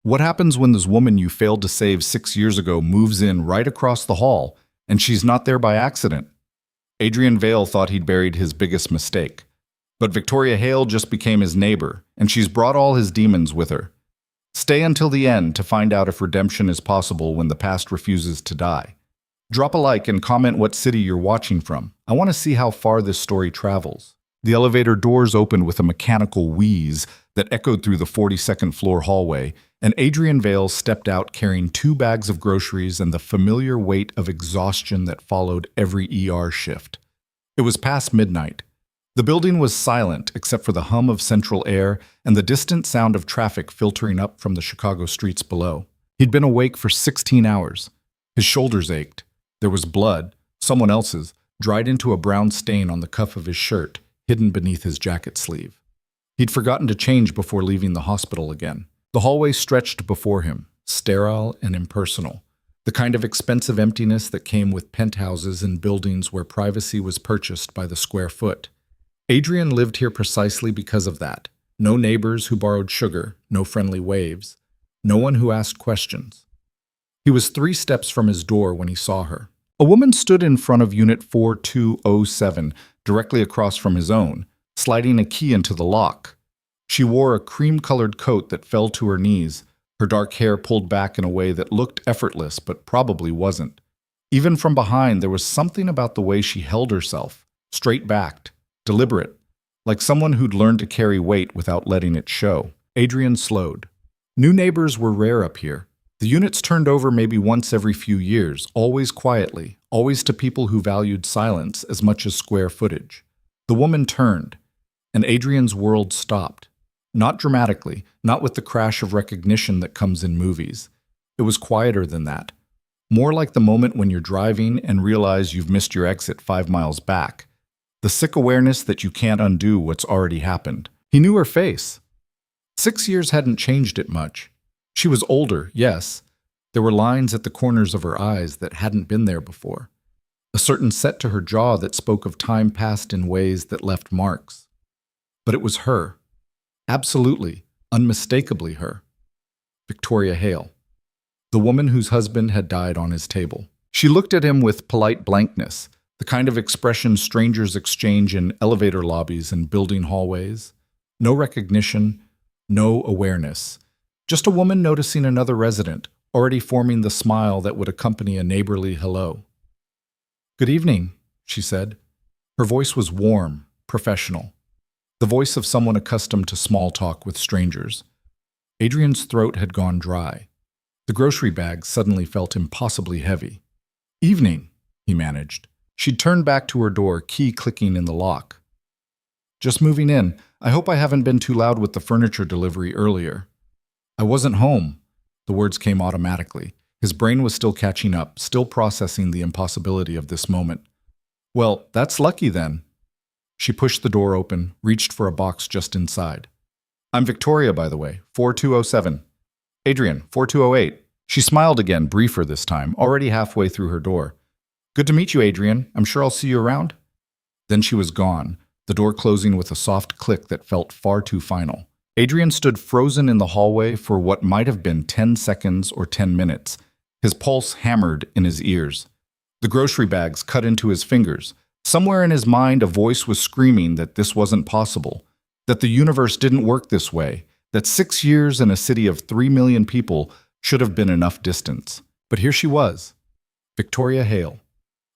What happens when this woman you failed to save 6 years ago moves in right across the hall, and she's not there by accident? Adrian Vale thought he'd buried his biggest mistake. But Victoria Hale just became his neighbor, and she's brought all his demons with her. Stay until the end to find out if redemption is possible when the past refuses to die. Drop a like and comment what city you're watching from. I want to see how far this story travels. The elevator doors opened with a mechanical wheeze that echoed through the 42nd floor hallway, and Adrian Vale stepped out carrying 2 bags of groceries and the familiar weight of exhaustion that followed every ER shift. It was past midnight. The building was silent except for the hum of central air and the distant sound of traffic filtering up from the Chicago streets below. He'd been awake for 16 hours. His shoulders ached. There was blood, someone else's, dried into a brown stain on the cuff of his shirt, hidden beneath his jacket sleeve. He'd forgotten to change before leaving the hospital again. The hallway stretched before him, sterile and impersonal, the kind of expensive emptiness that came with penthouses in buildings where privacy was purchased by the square foot. Adrian lived here precisely because of that. No neighbors who borrowed sugar, no friendly waves, no one who asked questions. He was 3 steps from his door when he saw her. A woman stood in front of Unit 4207, directly across from his own, sliding a key into the lock. She wore a cream-colored coat that fell to her knees, her dark hair pulled back in a way that looked effortless but probably wasn't. Even from behind, there was something about the way she held herself, straight-backed, deliberate, like someone who'd learned to carry weight without letting it show. Adrian slowed. New neighbors were rare up here. The units turned over maybe once every few years, always quietly, always to people who valued silence as much as square footage. The woman turned, and Adrian's world stopped. Not dramatically, not with the crash of recognition that comes in movies. It was quieter than that. More like the moment when you're driving and realize you've missed your exit 5 miles back. The sick awareness that you can't undo what's already happened. He knew her face. 6 years hadn't changed it much. She was older, yes. There were lines at the corners of her eyes that hadn't been there before. A certain set to her jaw that spoke of time passed in ways that left marks. But it was her. Absolutely, unmistakably her. Victoria Hale. The woman whose husband had died on his table. She looked at him with polite blankness, the kind of expression strangers exchange in elevator lobbies and building hallways. No recognition, no awareness. Just a woman noticing another resident, already forming the smile that would accompany a neighborly hello. "Good evening," she said. Her voice was warm, professional. The voice of someone accustomed to small talk with strangers. Adrian's throat had gone dry. The grocery bag suddenly felt impossibly heavy. "Evening," he managed. She'd turned back to her door, key clicking in the lock. "Just moving in. I hope I haven't been too loud with the furniture delivery earlier." "I wasn't home." The words came automatically. His brain was still catching up, still processing the impossibility of this moment. "Well, that's lucky then." She pushed the door open, reached for a box just inside. "I'm Victoria, by the way, 4207. Adrian, 4208. She smiled again, briefer this time, already halfway through her door. "Good to meet you, Adrian. I'm sure I'll see you around." Then she was gone, the door closing with a soft click that felt far too final. Adrian stood frozen in the hallway for what might have been 10 seconds or 10 minutes. His pulse hammered in his ears. The grocery bags cut into his fingers. Somewhere in his mind, a voice was screaming that this wasn't possible, that the universe didn't work this way, that 6 years in a city of 3 million people should have been enough distance. But here she was, Victoria Hale.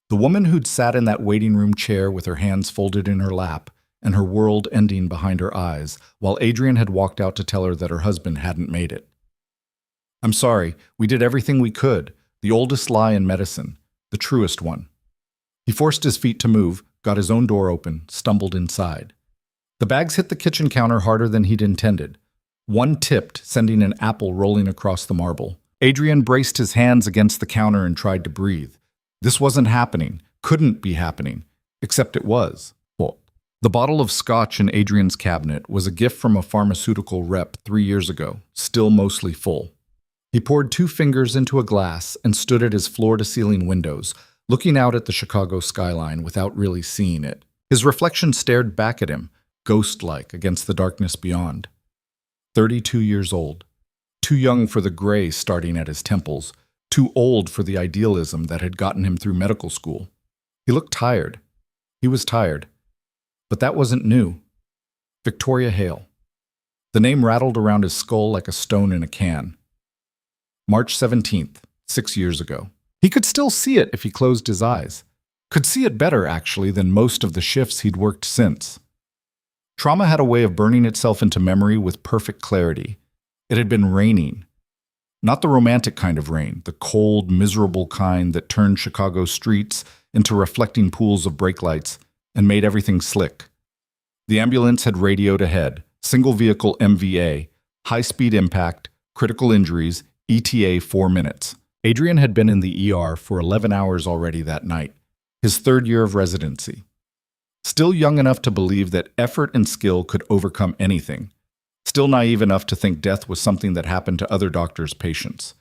The woman who'd sat in that waiting room chair with her hands folded in her lap and her world ending behind her eyes, while Adrian had walked out to tell her that her husband hadn't made it. "I'm sorry, we did everything we could, the oldest lie in medicine, the truest one." He forced his feet to move, got his own door open, stumbled inside. The bags hit the kitchen counter harder than he'd intended. One tipped, sending an apple rolling across the marble. Adrian braced his hands against the counter and tried to breathe. This wasn't happening, couldn't be happening, except it was. Well, the bottle of scotch in Adrian's cabinet was a gift from a pharmaceutical rep 3 years ago, still mostly full. He poured 2 fingers into a glass and stood at his floor-to-ceiling windows, looking out at the Chicago skyline without really seeing it. His reflection stared back at him, ghost-like against the darkness beyond. 32 years old. Too young for the gray starting at his temples, too old for the idealism that had gotten him through medical school. He looked tired. He was tired. But that wasn't new. Victoria Hale. The name rattled around his skull like a stone in a can. March 17th, 6 years ago. He could still see it if he closed his eyes. Could see it better, actually, than most of the shifts he'd worked since. Trauma had a way of burning itself into memory with perfect clarity. It had been raining. Not the romantic kind of rain, the cold, miserable kind that turned Chicago streets into reflecting pools of brake lights and made everything slick. The ambulance had radioed ahead, single vehicle MVA, high-speed impact, critical injuries, ETA 4 minutes. Adrian had been in the ER for 11 hours already that night, his 3rd year of residency. Still young enough to believe that effort and skill could overcome anything. Still naive enough to think death was something that happened to other doctors' patients.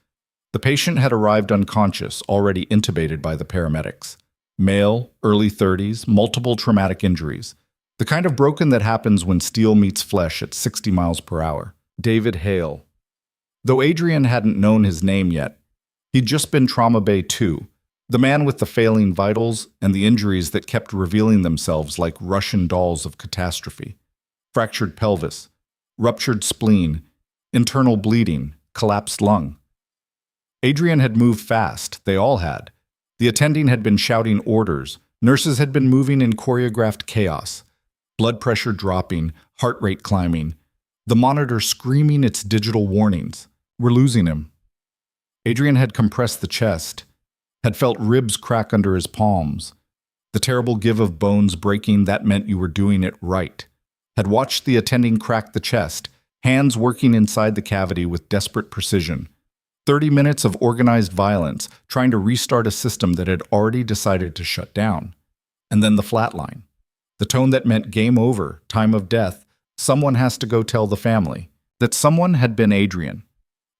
The patient had arrived unconscious, already intubated by the paramedics. Male, early 30s, multiple traumatic injuries. The kind of broken that happens when steel meets flesh at 60 miles per hour. David Hale. Though Adrian hadn't known his name yet, he'd just been Trauma Bay 2, the man with the failing vitals and the injuries that kept revealing themselves like Russian dolls of catastrophe. Fractured pelvis, ruptured spleen, internal bleeding, collapsed lung. Adrian had moved fast, they all had. The attending had been shouting orders, nurses had been moving in choreographed chaos. Blood pressure dropping, heart rate climbing, the monitor screaming its digital warnings. We're losing him. Adrian had compressed the chest, had felt ribs crack under his palms. The terrible give of bones breaking, that meant you were doing it right. Had watched the attending crack the chest, hands working inside the cavity with desperate precision. 30 minutes of organized violence, trying to restart a system that had already decided to shut down. And then the flatline. The tone that meant game over, time of death, someone has to go tell the family. That someone had been Adrian.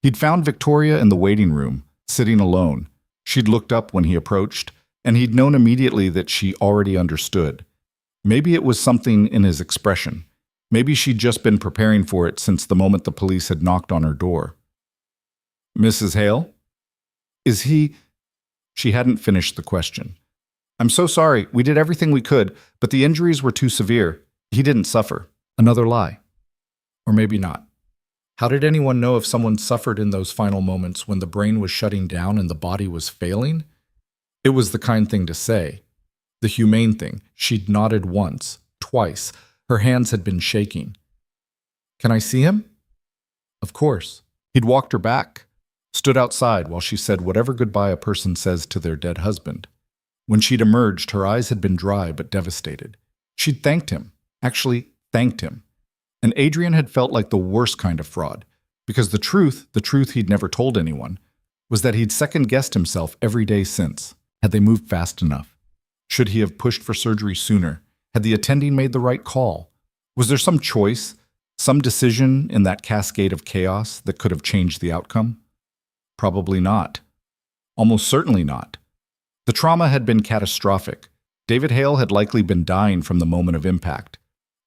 He'd found Victoria in the waiting room, sitting alone. She'd looked up when he approached, and he'd known immediately that she already understood. Maybe it was something in his expression. Maybe she'd just been preparing for it since the moment the police had knocked on her door. Mrs. Hale? Is he... She hadn't finished the question. I'm so sorry, we did everything we could, but the injuries were too severe. He didn't suffer. Another lie. Or maybe not. How did anyone know if someone suffered in those final moments when the brain was shutting down and the body was failing? It was the kind thing to say. The humane thing. She'd nodded once, twice. Her hands had been shaking. Can I see him? Of course. He'd walked her back, stood outside while she said whatever goodbye a person says to their dead husband. When she'd emerged, her eyes had been dry but devastated. She'd thanked him. Actually, thanked him. And Adrian had felt like the worst kind of fraud, because the truth he'd never told anyone, was that he'd second-guessed himself every day since. Had they moved fast enough? Should he have pushed for surgery sooner? Had the attending made the right call? Was there some choice, some decision in that cascade of chaos that could have changed the outcome? Probably not. Almost certainly not. The trauma had been catastrophic. David Hale had likely been dying from the moment of impact.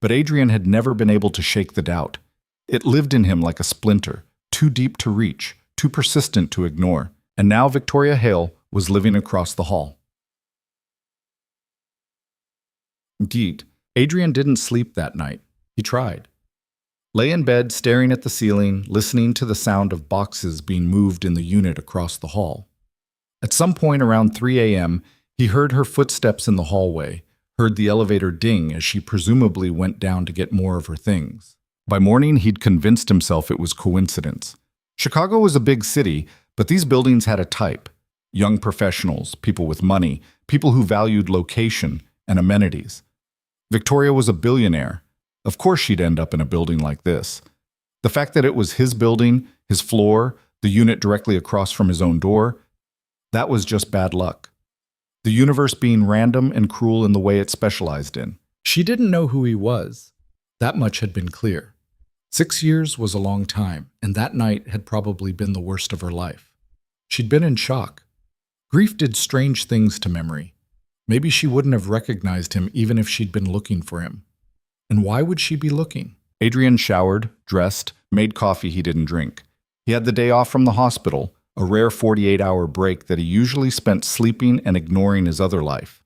But Adrian had never been able to shake the doubt. It lived in him like a splinter, too deep to reach, too persistent to ignore. And now Victoria Hale was living across the hall. Indeed, Adrian didn't sleep that night. He tried. Lay in bed, staring at the ceiling, listening to the sound of boxes being moved in the unit across the hall. At some point around 3 a.m., he heard her footsteps in the hallway, heard the elevator ding as she presumably went down to get more of her things. By morning, he'd convinced himself it was coincidence. Chicago was a big city, but these buildings had a type. Young professionals, people with money, people who valued location and amenities. Victoria was a billionaire. Of course she'd end up in a building like this. The fact that it was his building, his floor, the unit directly across from his own door, that was just bad luck. The universe being random and cruel in the way it specialized in. She didn't know who he was. That much had been clear. 6 years was a long time, and that night had probably been the worst of her life. She'd been in shock. Grief did strange things to memory. Maybe she wouldn't have recognized him even if she'd been looking for him. And why would she be looking? Adrian showered, dressed, made coffee he didn't drink. He had the day off from the hospital, a rare 48-hour break that he usually spent sleeping and ignoring his other life.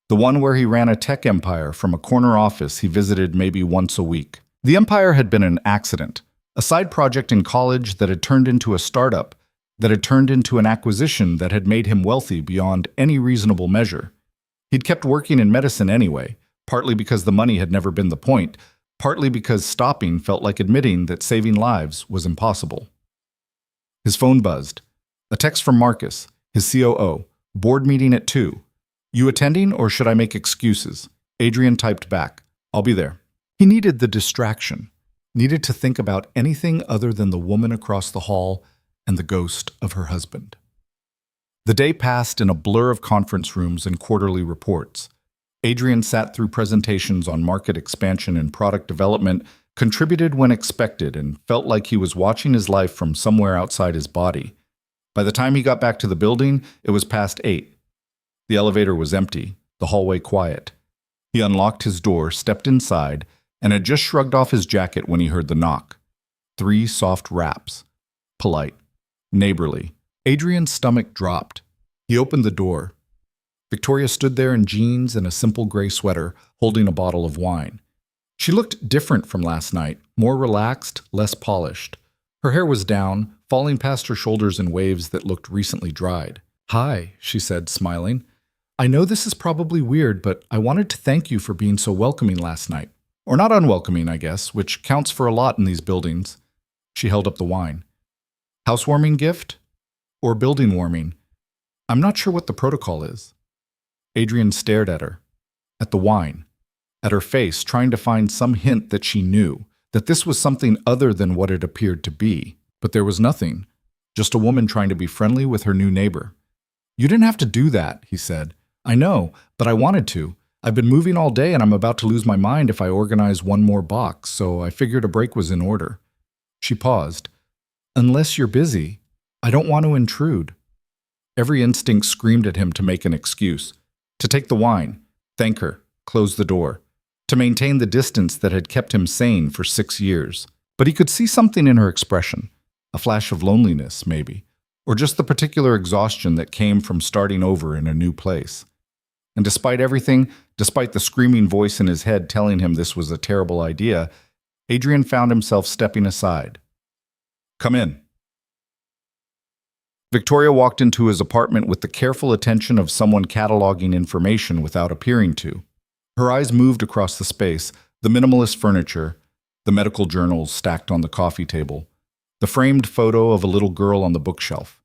The one where he ran a tech empire from a corner office he visited maybe once a week. The empire had been an accident, a side project in college that had turned into a startup, that had turned into an acquisition that had made him wealthy beyond any reasonable measure. He'd kept working in medicine anyway, partly because the money had never been the point, partly because stopping felt like admitting that saving lives was impossible. His phone buzzed. A text from Marcus, his COO. Board meeting at 2. You attending or should I make excuses? Adrian typed back. I'll be there. He needed the distraction, needed to think about anything other than the woman across the hall and the ghost of her husband. The day passed in a blur of conference rooms and quarterly reports. Adrian sat through presentations on market expansion and product development, contributed when expected, and felt like he was watching his life from somewhere outside his body. By the time he got back to the building, it was past 8. The elevator was empty, the hallway quiet. He unlocked his door, stepped inside, and had just shrugged off his jacket when he heard the knock. 3 soft raps. Polite. Neighborly. Adrian's stomach dropped. He opened the door. Victoria stood there in jeans and a simple gray sweater, holding a bottle of wine. She looked different from last night, more relaxed, less polished. Her hair was down, falling past her shoulders in waves that looked recently dried. Hi, she said, smiling. I know this is probably weird, but I wanted to thank you for being so welcoming last night. Or not unwelcoming, I guess, which counts for a lot in these buildings. She held up the wine. Housewarming gift? Or building warming? I'm not sure what the protocol is. Adrian stared at her, at the wine, at her face, trying to find some hint that she knew, that this was something other than what it appeared to be. But there was nothing, just a woman trying to be friendly with her new neighbor. You didn't have to do that, he said. I know, but I wanted to. I've been moving all day and I'm about to lose my mind if I organize one more box, so I figured a break was in order. She paused. Unless you're busy, I don't want to intrude. Every instinct screamed at him to make an excuse, to take the wine, thank her, close the door, to maintain the distance that had kept him sane for 6 years. But he could see something in her expression, a flash of loneliness, maybe, or just the particular exhaustion that came from starting over in a new place. And despite everything, despite the screaming voice in his head telling him this was a terrible idea, Adrian found himself stepping aside. Come in. Victoria walked into his apartment with the careful attention of someone cataloging information without appearing to. Her eyes moved across the space, the minimalist furniture, the medical journals stacked on the coffee table, the framed photo of a little girl on the bookshelf.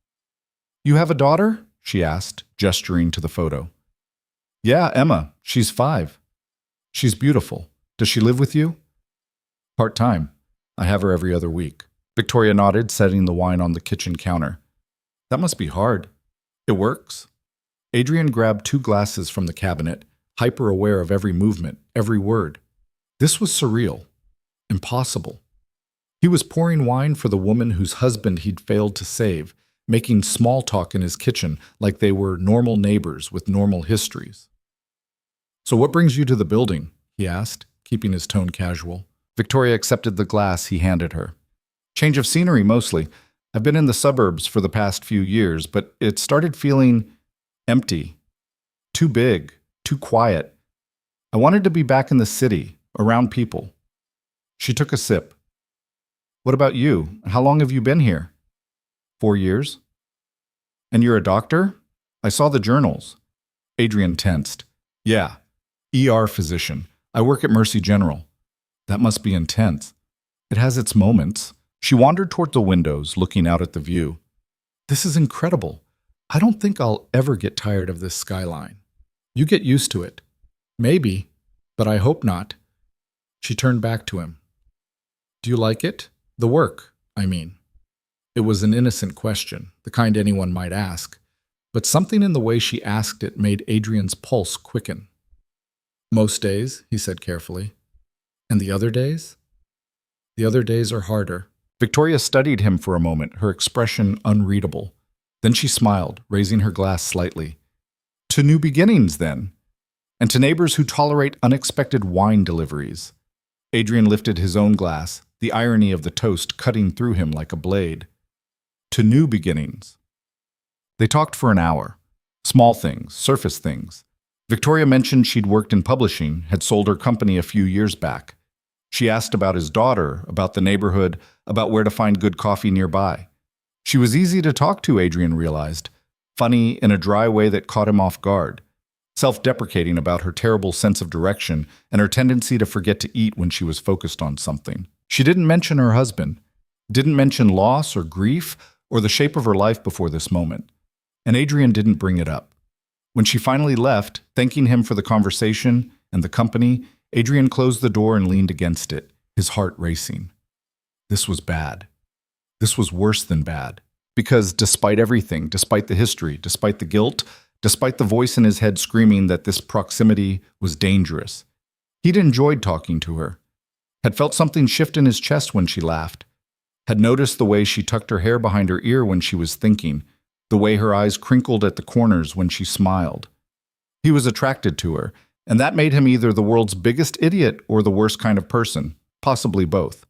You have a daughter? She asked, gesturing to the photo. Yeah, Emma. She's 5. She's beautiful. Does she live with you? Part-time. I have her every other week. Victoria nodded, setting the wine on the kitchen counter. That must be hard. It works. Adrian grabbed 2 glasses from the cabinet, hyper-aware of every movement, every word. This was surreal. Impossible. He was pouring wine for the woman whose husband he'd failed to save, making small talk in his kitchen like they were normal neighbors with normal histories. So what brings you to the building? He asked, keeping his tone casual. Victoria accepted the glass he handed her. Change of scenery, mostly. I've been in the suburbs for the past few years, but it started feeling empty, too big, too quiet. I wanted to be back in the city, around people. She took a sip. What about you? How long have you been here? 4 years. And you're a doctor? I saw the journals. Adrian tensed. Yeah, ER physician. I work at Mercy General. That must be intense. It has its moments. She wandered toward the windows, looking out at the view. This is incredible. I don't think I'll ever get tired of this skyline. You get used to it. Maybe, but I hope not. She turned back to him. Do you like it? The work, I mean. It was an innocent question, the kind anyone might ask, but something in the way she asked it made Adrian's pulse quicken. Most days, he said carefully. And the other days? The other days are harder. Victoria studied him for a moment, her expression unreadable. Then she smiled, raising her glass slightly. To new beginnings, then, and to neighbors who tolerate unexpected wine deliveries. Adrian lifted his own glass, the irony of the toast cutting through him like a blade. to new beginnings. They talked for an hour. Small things, surface things. Victoria mentioned she'd worked in publishing, had sold her company a few years back. She asked about his daughter, about the neighborhood, about where to find good coffee nearby. She was easy to talk to, Adrian realized, funny in a dry way that caught him off guard, self-deprecating about her terrible sense of direction and her tendency to forget to eat when she was focused on something. She didn't mention her husband, didn't mention loss or grief or the shape of her life before this moment, and Adrian didn't bring it up. When she finally left, thanking him for the conversation and the company, Adrian closed the door and leaned against it, his heart racing. This was bad. This was worse than bad. Because despite everything, despite the history, despite the guilt, despite the voice in his head screaming that this proximity was dangerous, he'd enjoyed talking to her, had felt something shift in his chest when she laughed, had noticed the way she tucked her hair behind her ear when she was thinking, the way her eyes crinkled at the corners when she smiled. He was attracted to her, and that made him either the world's biggest idiot or the worst kind of person, possibly both.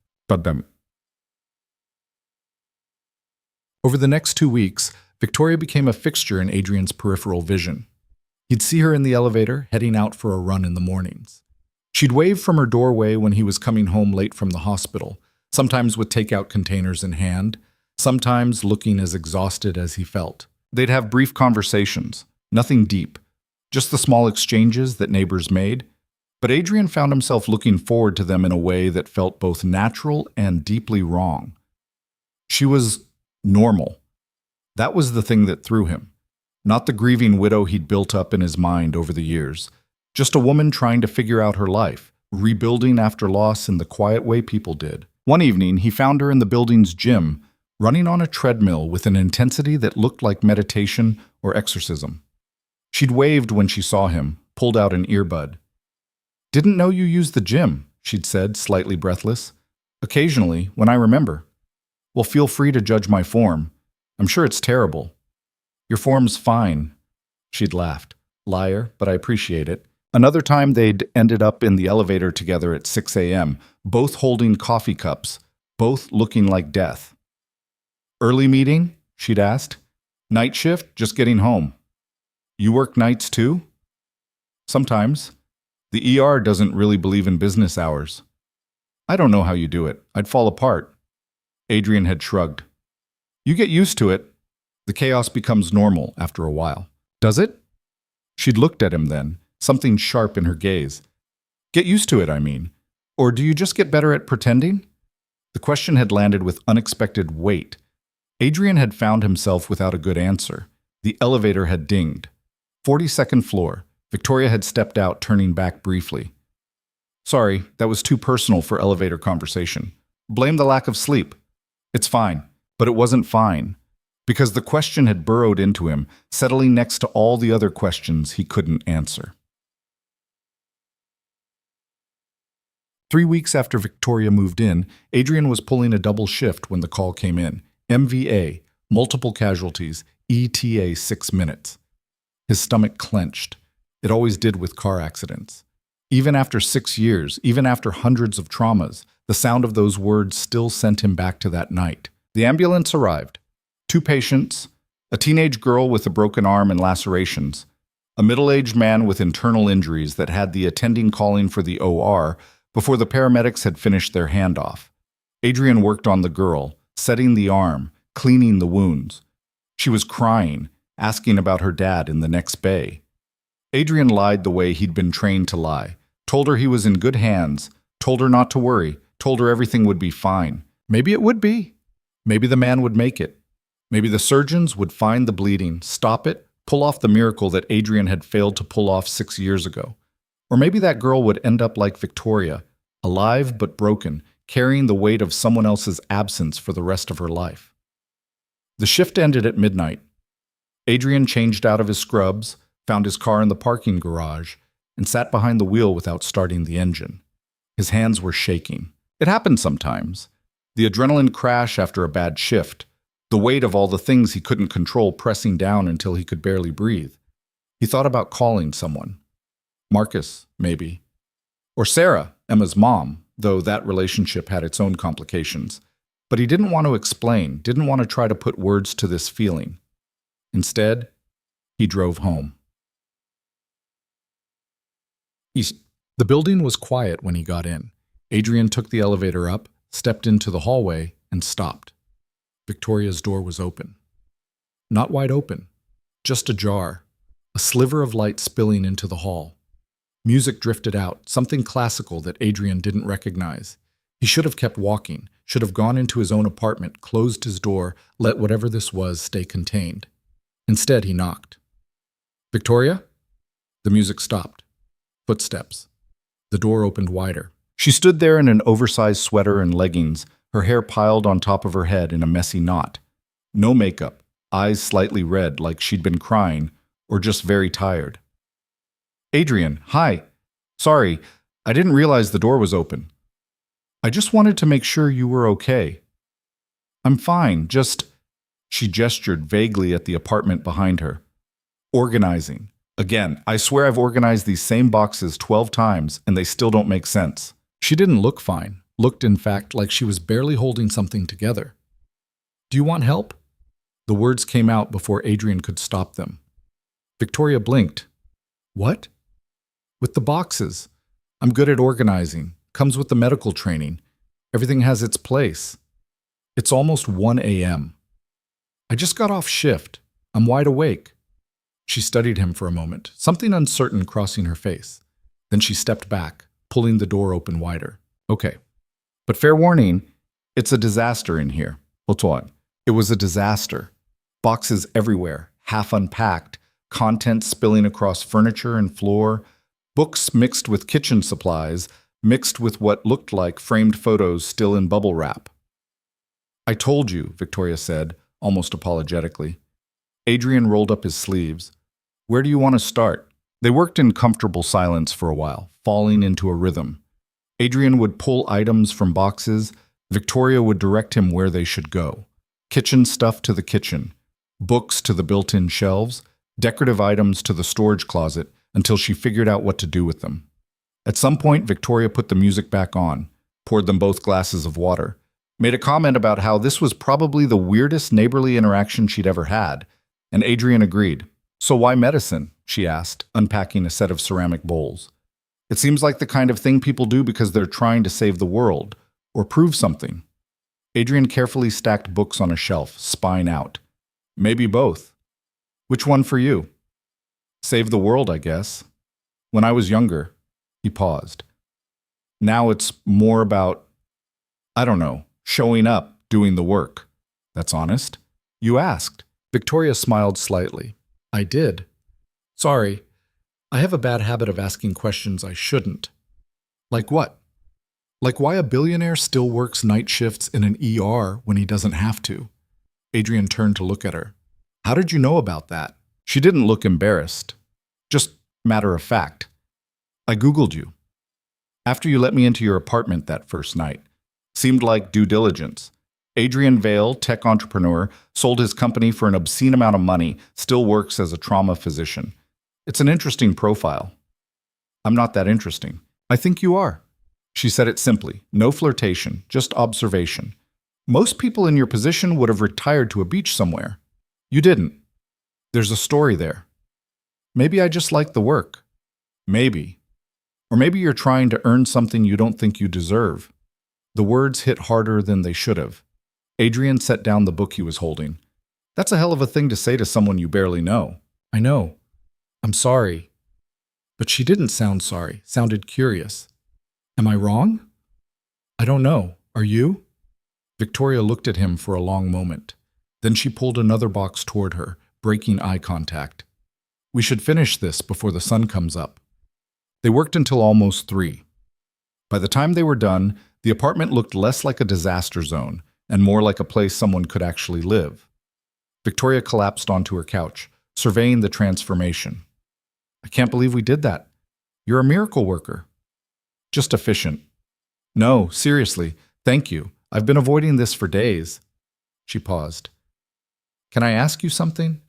Over the next 2 weeks, Victoria became a fixture in Adrian's peripheral vision. He'd see her in the elevator, heading out for a run in the mornings. She'd wave from her doorway when he was coming home late from the hospital, sometimes with takeout containers in hand, sometimes looking as exhausted as he felt. They'd have brief conversations, nothing deep, just the small exchanges that neighbors made, but Adrian found himself looking forward to them in a way that felt both natural and deeply wrong. She was normal. That was the thing that threw him. Not the grieving widow he'd built up in his mind over the years. Just a woman trying to figure out her life, rebuilding after loss in the quiet way people did. One evening, he found her in the building's gym, running on a treadmill with an intensity that looked like meditation or exorcism. She'd waved when she saw him, pulled out an earbud. "Didn't know you used the gym," she'd said, slightly breathless. "Occasionally, when I remember." "Well, feel free to judge my form. I'm sure it's terrible." "Your form's fine," she'd laughed. "Liar, but I appreciate it." Another time they'd ended up in the elevator together at 6 a.m., both holding coffee cups, both looking like death. "Early meeting?" she'd asked. "Night shift? Just getting home." "You work nights too?" "Sometimes. The ER doesn't really believe in business hours." "I don't know how you do it. I'd fall apart." Adrian had shrugged. "You get used to it. The chaos becomes normal after a while." "Does it?" She'd looked at him then, something sharp in her gaze. "Get used to it, I mean. Or do you just get better at pretending?" The question had landed with unexpected weight. Adrian had found himself without a good answer. The elevator had dinged. 42nd floor. Victoria had stepped out, turning back briefly. "Sorry, that was too personal for elevator conversation. Blame the lack of sleep." "It's fine." But it wasn't fine, because the question had burrowed into him, settling next to all the other questions he couldn't answer. 3 weeks after Victoria moved in, Adrian was pulling a double shift when the call came in. MVA, multiple casualties, ETA 6 minutes. His stomach clenched. It always did with car accidents. Even after 6 years, even after hundreds of traumas, the sound of those words still sent him back to that night. The ambulance arrived. 2 patients, a teenage girl with a broken arm and lacerations, a middle-aged man with internal injuries that had the attending calling for the OR before the paramedics had finished their handoff. Adrian worked on the girl, setting the arm, cleaning the wounds. She was crying, asking about her dad in the next bay. Adrian lied the way he'd been trained to lie, told her he was in good hands, told her not to worry, told her everything would be fine. Maybe it would be. Maybe the man would make it. Maybe the surgeons would find the bleeding, stop it, pull off the miracle that Adrian had failed to pull off 6 years ago. Or maybe that girl would end up like Victoria, alive but broken, carrying the weight of someone else's absence for the rest of her life. The shift ended at midnight. Adrian changed out of his scrubs, found his car in the parking garage, and sat behind the wheel without starting the engine. His hands were shaking. It happened sometimes. The adrenaline crash after a bad shift, the weight of all the things he couldn't control pressing down until he could barely breathe. He thought about calling someone. Marcus, maybe. Or Sarah, Emma's mom, though that relationship had its own complications. But he didn't want to explain, didn't want to try to put words to this feeling. Instead, he drove home. The building was quiet when he got in. Adrian took the elevator up, stepped into the hallway, and stopped. Victoria's door was open. Not wide open, just ajar, a sliver of light spilling into the hall. Music drifted out, something classical that Adrian didn't recognize. He should have kept walking, should have gone into his own apartment, closed his door, let whatever this was stay contained. Instead, he knocked. "Victoria?" The music stopped. Footsteps. The door opened wider. She stood there in an oversized sweater and leggings, her hair piled on top of her head in a messy knot. No makeup, eyes slightly red like she'd been crying or just very tired. "Adrian, hi. Sorry, I didn't realize the door was open. I just wanted to make sure you were okay." "I'm fine, just—" She gestured vaguely at the apartment behind her. "Organizing. Again, I swear I've organized these same boxes 12 times and they still don't make sense." She didn't look fine, looked in fact like she was barely holding something together. "Do you want help?" The words came out before Adrian could stop them. Victoria blinked. "What?" "With the boxes. I'm good at organizing. Comes with the medical training. Everything has its place. It's almost 1 a.m. I just got off shift. I'm wide awake." She studied him for a moment, something uncertain crossing her face. Then she stepped back, pulling the door open wider. "Okay. But fair warning, it's a disaster in here." Hold on. It was a disaster. Boxes everywhere, half unpacked, content spilling across furniture and floor, books mixed with kitchen supplies, mixed with what looked like framed photos still in bubble wrap. "I told you," Victoria said, almost apologetically. Adrian rolled up his sleeves. "Where do you want to start?" They worked in comfortable silence for a while, falling into a rhythm. Adrian would pull items from boxes. Victoria would direct him where they should go. Kitchen stuff to the kitchen, books to the built-in shelves, decorative items to the storage closet, until she figured out what to do with them. At some point, Victoria put the music back on, poured them both glasses of water, made a comment about how this was probably the weirdest neighborly interaction she'd ever had, and Adrian agreed. "So why medicine?" she asked, unpacking a set of ceramic bowls. "It seems like the kind of thing people do because they're trying to save the world, or prove something." Adrian carefully stacked books on a shelf, spine out. "Maybe both. Which one for you?" "Save the world, I guess. When I was younger." He paused. "Now it's more about, I don't know, showing up, doing the work." "That's honest." "You asked." Victoria smiled slightly. "I did. Sorry. I have a bad habit of asking questions I shouldn't." "Like what?" "Like why a billionaire still works night shifts in an ER when he doesn't have to." Adrian turned to look at her. "How did you know about that?" She didn't look embarrassed. Just matter of fact. "I Googled you. After you let me into your apartment that first night. Seemed like due diligence. Adrian Vale, tech entrepreneur, sold his company for an obscene amount of money, still works as a trauma physician. It's an interesting profile." "I'm not that interesting." "I think you are." She said it simply, no flirtation, just observation. "Most people in your position would have retired to a beach somewhere. You didn't. There's a story there. Maybe I just like the work. Maybe. Or maybe you're trying to earn something you don't think you deserve." The words hit harder than they should have. Adrian set down the book he was holding. "That's a hell of a thing to say to someone you barely know." "I know. I'm sorry." But she didn't sound sorry, sounded curious. "Am I wrong?" "I don't know. Are you?" Victoria looked at him for a long moment. Then she pulled another box toward her, breaking eye contact. "We should finish this before the sun comes up." They worked until almost 3. By the time they were done, the apartment looked less like a disaster zone and more like a place someone could actually live. Victoria collapsed onto her couch, surveying the transformation. "I can't believe we did that. You're a miracle worker." "Just efficient." "No, seriously, thank you. I've been avoiding this for days." She paused. "Can I ask you something?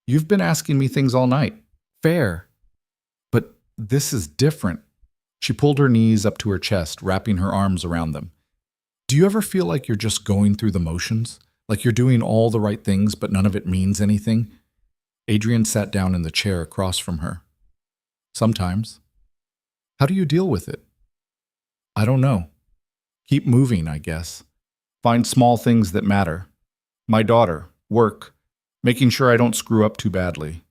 You've been asking me things all night. Fair. But this is different." She pulled her knees up to her chest, wrapping her arms around them. "Do Do you ever feel like you're just going through the motions? Like you're doing all the right things, but none of it means anything? Adrian sat down in the chair across from her. Sometimes. How do you deal with it? I don't know. Keep moving, I guess. Find small things that matter. My daughter, work, making sure I don't screw up too badly.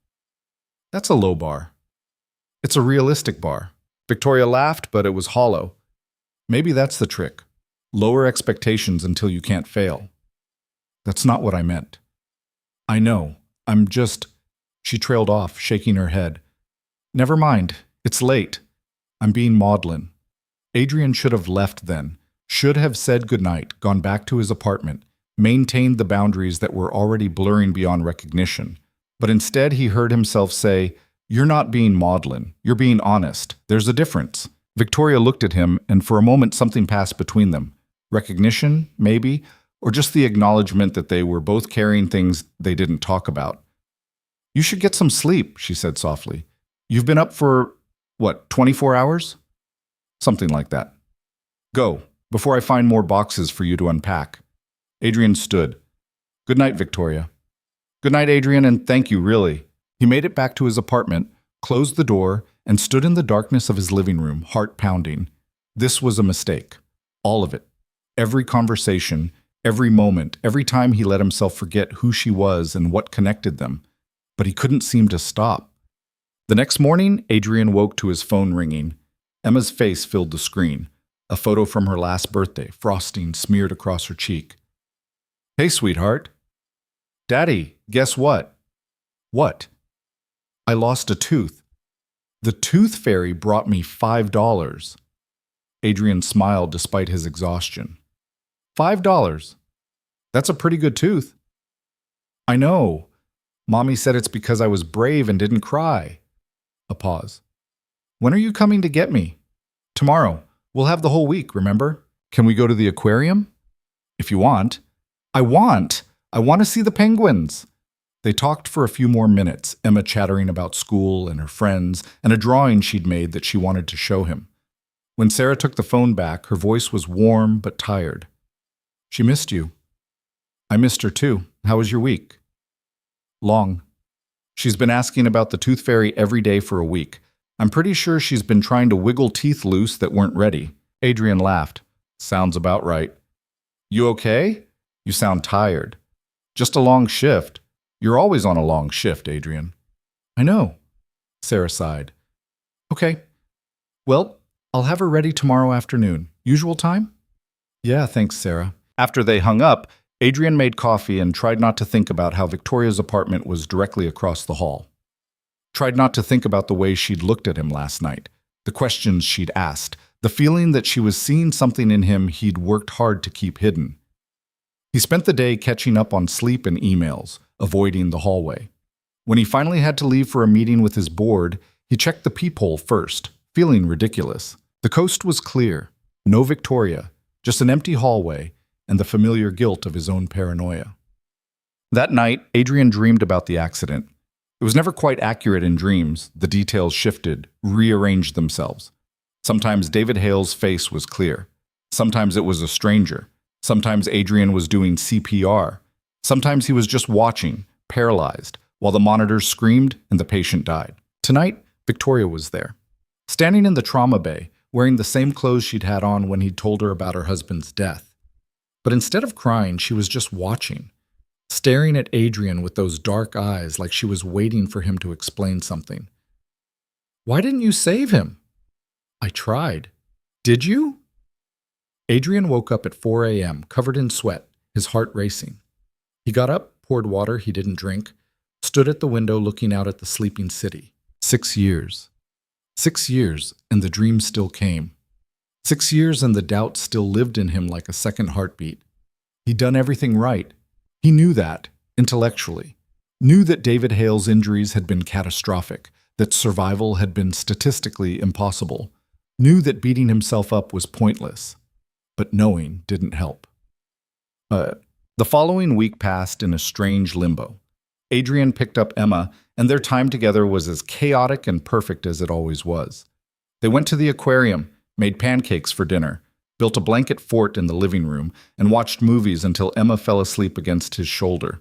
That's a low bar. It's a realistic bar. Victoria laughed, but it was hollow. Maybe that's the trick. Lower expectations until you can't fail. That's not what I meant. I know. I'm just... She trailed off, shaking her head. Never mind. It's late. I'm being maudlin. Adrian should have left then. Should have said goodnight, gone back to his apartment, maintained the boundaries that were already blurring beyond recognition. But instead he heard himself say, "You're not being maudlin. You're being honest. There's a difference." Victoria looked at him, and for a moment something passed between them. Recognition, maybe, or just the acknowledgement that they were both carrying things they didn't talk about. "You should get some sleep," she said softly. "You've been up for, 24 hours? Something like that. Go, before I find more boxes for you to unpack." Adrian stood. "Good night, Victoria." "Good night, Adrian, and thank you, really." He made it back to his apartment, closed the door, and stood in the darkness of his living room, heart pounding. This was a mistake. All of it. Every conversation, every moment, every time he let himself forget who she was and what connected them. But he couldn't seem to stop. The next morning, Adrian woke to his phone ringing. Emma's face filled the screen. A photo from her last birthday, frosting smeared across her cheek. "Hey, sweetheart." "Daddy, guess what?" "What?" "I lost a tooth. The tooth fairy brought me $5. Adrian smiled despite his exhaustion. $5? That's a pretty good tooth. "I know. Mommy said it's because I was brave and didn't cry." A pause. "When are you coming to get me?" "Tomorrow. We'll have the whole week, remember? Can we go to the aquarium?" "If you want." I want to see the penguins." They talked for a few more minutes, Emma chattering about school and her friends and a drawing she'd made that she wanted to show him. When Sarah took the phone back, her voice was warm but tired. "She missed you." "I missed her too. How was your week?" "Long. She's been asking about the tooth fairy every day for a week. I'm pretty sure she's been trying to wiggle teeth loose that weren't ready." Adrian laughed. "Sounds about right." "You okay? You sound tired." "Just a long shift." "You're always on a long shift, Adrian." "I know." Sarah sighed. "Okay. Well, I'll have her ready tomorrow afternoon. Usual time?" "Yeah, thanks, Sarah." After they hung up, Adrian made coffee and tried not to think about how Victoria's apartment was directly across the hall. Tried not to think about the way she'd looked at him last night, the questions she'd asked, the feeling that she was seeing something in him he'd worked hard to keep hidden. He spent the day catching up on sleep and emails, avoiding the hallway. When he finally had to leave for a meeting with his board, he checked the peephole first, feeling ridiculous. The coast was clear. No Victoria, just an empty hallway and the familiar guilt of his own paranoia. That night, Adrian dreamed about the accident. It was never quite accurate in dreams. The details shifted, rearranged themselves. Sometimes David Hale's face was clear. Sometimes it was a stranger. Sometimes Adrian was doing CPR. Sometimes he was just watching, paralyzed, while the monitors screamed and the patient died. Tonight, Victoria was there, standing in the trauma bay, wearing the same clothes she'd had on when he'd told her about her husband's death. But instead of crying, she was just watching, staring at Adrian with those dark eyes like she was waiting for him to explain something. "Why didn't you save him?" "I tried." "Did you?" Adrian woke up at 4 a.m., covered in sweat, his heart racing. He got up, poured water he didn't drink, stood at the window looking out at the sleeping city. 6 years. 6 years, and the dream still came. 6 years and the doubt still lived in him like a second heartbeat. He'd done everything right. He knew that, intellectually. Knew that David Hale's injuries had been catastrophic, that survival had been statistically impossible. Knew that beating himself up was pointless. But knowing didn't help. The following week passed in a strange limbo. Adrian picked up Emma, and their time together was as chaotic and perfect as it always was. They went to the aquarium, made pancakes for dinner, built a blanket fort in the living room, and watched movies until Emma fell asleep against his shoulder.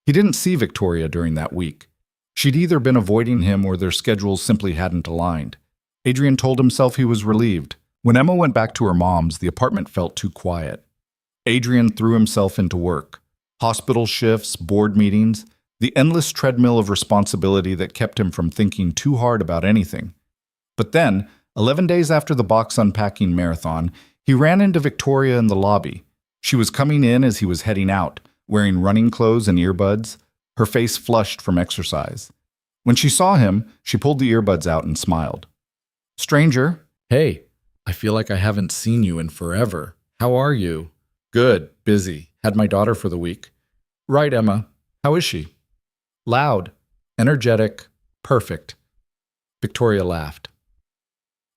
He didn't see Victoria during that week. She'd either been avoiding him or their schedules simply hadn't aligned. Adrian told himself he was relieved. When Emma went back to her mom's, the apartment felt too quiet. Adrian threw himself into work. Hospital shifts, board meetings, the endless treadmill of responsibility that kept him from thinking too hard about anything. But then, 11 days after the box unpacking marathon, he ran into Victoria in the lobby. She was coming in as he was heading out, wearing running clothes and earbuds, her face flushed from exercise. When she saw him, she pulled the earbuds out and smiled. "Stranger." "Hey, I feel like I haven't seen you in forever. How are you?" "Good, busy. Had my daughter for the week." "Right, Emma. How is she?" "Loud, energetic, perfect." Victoria laughed.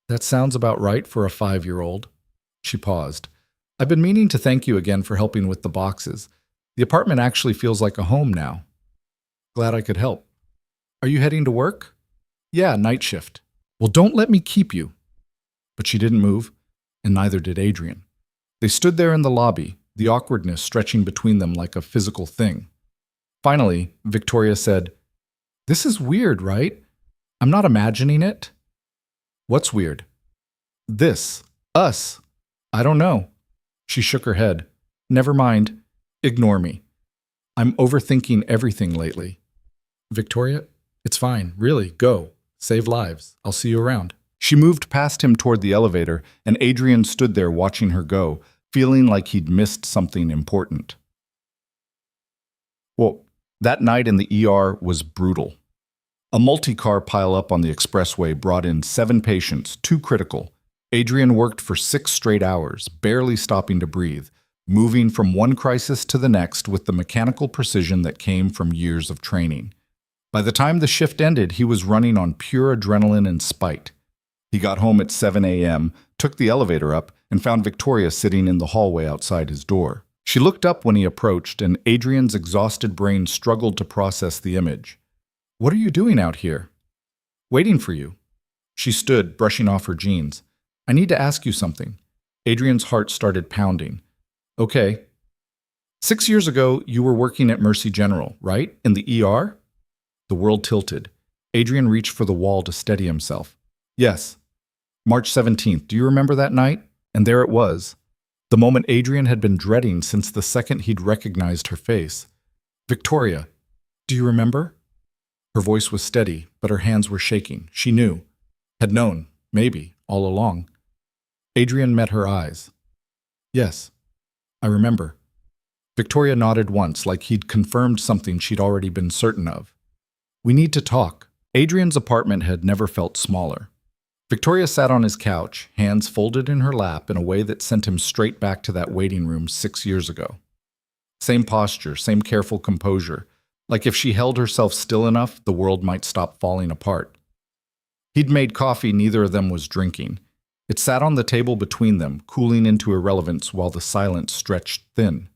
"That sounds about right for a 5-year-old. She paused. "I've been meaning to thank you again for helping with the boxes. The apartment actually feels like a home now." "Glad I could help." "Are you heading to work?" "Yeah, night shift." "Well, don't let me keep you." But she didn't move, and neither did Adrian. They stood there in the lobby, the awkwardness stretching between them like a physical thing. Finally, Victoria said, "This is weird, right? I'm not imagining it." "What's weird?" "This. Us. I don't know." She shook her head. "Never mind. Ignore me. I'm overthinking everything lately." "Victoria, it's fine. Really, go. Save lives. I'll see you around." She moved past him toward the elevator, and Adrian stood there watching her go, feeling like he'd missed something important. Well, that night in the ER was brutal. A multi-car pileup on the expressway brought in 7 patients, 2 critical. Adrian worked for 6 straight hours, barely stopping to breathe, moving from one crisis to the next with the mechanical precision that came from years of training. By the time the shift ended, he was running on pure adrenaline and spite. He got home at 7 a.m., took the elevator up, and found Victoria sitting in the hallway outside his door. She looked up when he approached, and Adrian's exhausted brain struggled to process the image. "What are you doing out here?" "Waiting for you." She stood, brushing off her jeans. "I need to ask you something." Adrian's heart started pounding. "Okay." 6 years ago, you were working at Mercy General, right? In the ER? The world tilted. Adrian reached for the wall to steady himself. "Yes." "March 17th, do you remember that night?" And there it was. The moment Adrian had been dreading since the second he'd recognized her face. "Victoria, do you remember?" Her voice was steady, but her hands were shaking. She knew. Had known, maybe, all along. Adrian met her eyes. "Yes, I remember." Victoria nodded once, like he'd confirmed something she'd already been certain of. "We need to talk." Adrian's apartment had never felt smaller. Victoria sat on his couch, hands folded in her lap in a way that sent him straight back to that waiting room 6 years ago. Same posture, same careful composure, like if she held herself still enough, the world might stop falling apart. He'd made coffee neither of them was drinking. It sat on the table between them, cooling into irrelevance while the silence stretched thin.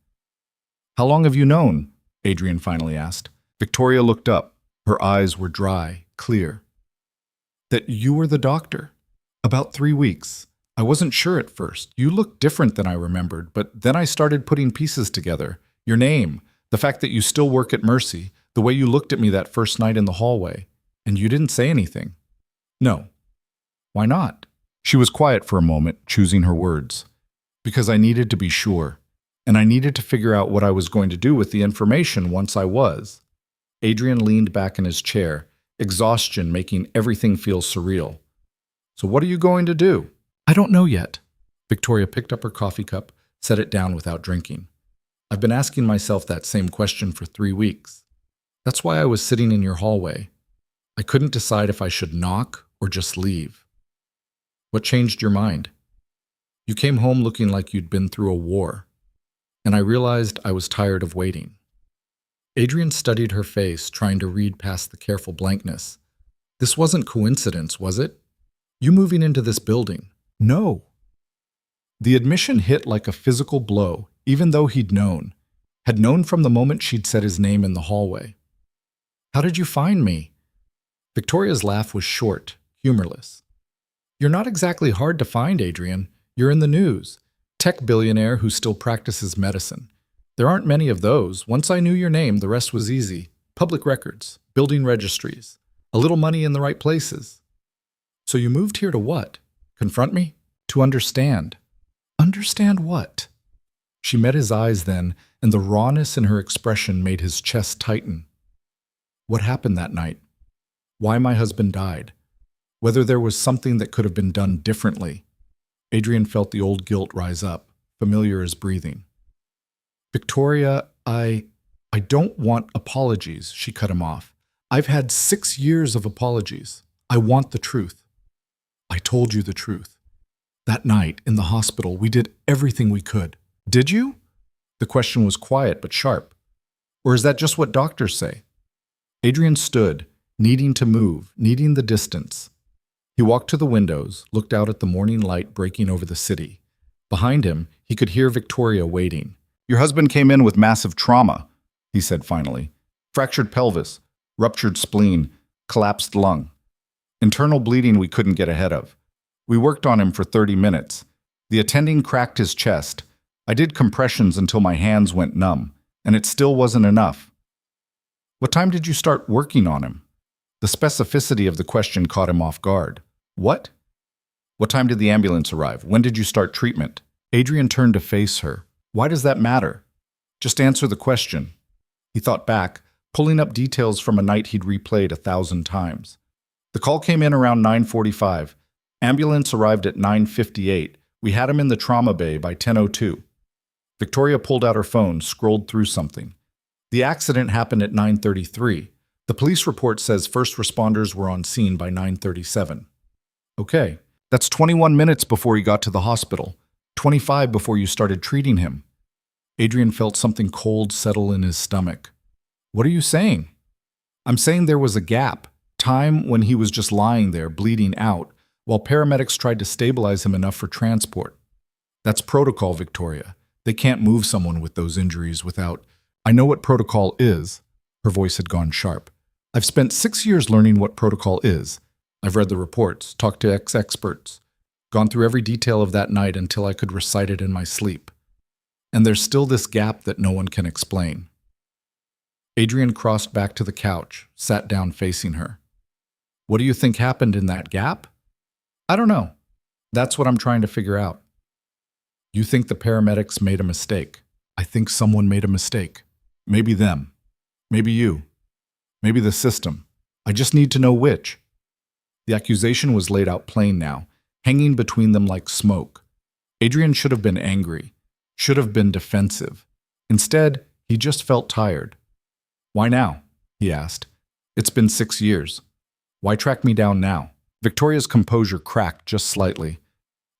"How long have you known?" Adrian finally asked. Victoria looked up. Her eyes were dry, clear. "That you were the doctor." "About 3 weeks. I wasn't sure at first. You looked different than I remembered, but then I started putting pieces together. Your name, the fact that you still work at Mercy, the way you looked at me that first night in the hallway. And you didn't say anything." "No." "Why not?" She was quiet for a moment, choosing her words. "Because I needed to be sure. And I needed to figure out what I was going to do with the information once I was." Adrian leaned back in his chair, exhaustion making everything feel surreal. "So what are you going to do?" "I don't know yet." Victoria picked up her coffee cup, set it down without drinking. "I've been asking myself that same question for 3 weeks. That's why I was sitting in your hallway. I couldn't decide if I should knock or just leave." "What changed your mind?" "You came home looking like you'd been through a war. And I realized I was tired of waiting." Adrian studied her face, trying to read past the careful blankness. "This wasn't coincidence, was it? You moving into this building?" "No." The admission hit like a physical blow, even though he'd known. Had known from the moment she'd said his name in the hallway. "How did you find me?" Victoria's laugh was short, humorless. "You're not exactly hard to find, Adrian. You're in the news. Tech billionaire who still practices medicine. There aren't many of those. Once I knew your name, the rest was easy. Public records, building registries, a little money in the right places. So you moved here to what? Confront me? To understand. Understand what? She met his eyes then, and the rawness in her expression made his chest tighten. What happened that night? Why my husband died? Whether there was something that could have been done differently. Adrian felt the old guilt rise up, familiar as breathing. Victoria, I don't want apologies, she cut him off. I've had 6 years of apologies. I want the truth. I told you the truth. That night, in the hospital, we did everything we could. Did you? The question was quiet but sharp. Or is that just what doctors say? Adrian stood, needing to move, needing the distance. He walked to the windows, looked out at the morning light breaking over the city. Behind him, he could hear Victoria waiting. Your husband came in with massive trauma, he said finally. Fractured pelvis, ruptured spleen, collapsed lung. Internal bleeding we couldn't get ahead of. We worked on him for 30 minutes. The attending cracked his chest. I did compressions until my hands went numb, and it still wasn't enough. What time did you start working on him? The specificity of the question caught him off guard. What? What time did the ambulance arrive? When did you start treatment? Adrian turned to face her. Why does that matter? Just answer the question. He thought back, pulling up details from a night he'd replayed 1,000 times. The call came in around 9:45. Ambulance arrived at 9:58. We had him in the trauma bay by 10:02. Victoria pulled out her phone, scrolled through something. The accident happened at 9:33. The police report says first responders were on scene by 9:37. Okay, that's 21 minutes before he got to the hospital. 25 before you started treating him. Adrian felt something cold settle in his stomach. What are you saying? I'm saying there was a gap, time when he was just lying there, bleeding out, while paramedics tried to stabilize him enough for transport. That's protocol, Victoria. They can't move someone with those injuries without... I know what protocol is. Her voice had gone sharp. I've spent 6 years learning what protocol is. I've read the reports, talked to ex-experts, gone through every detail of that night until I could recite it in my sleep. And there's still this gap that no one can explain. Adrian crossed back to the couch, sat down facing her. What do you think happened in that gap? I don't know. That's what I'm trying to figure out. You think the paramedics made a mistake. I think someone made a mistake. Maybe them. Maybe you. Maybe the system. I just need to know which. The accusation was laid out plain now, hanging between them like smoke. Adrian should have been angry, should have been defensive. Instead, he just felt tired. Why now? He asked. It's been 6 years. Why track me down now? Victoria's composure cracked just slightly.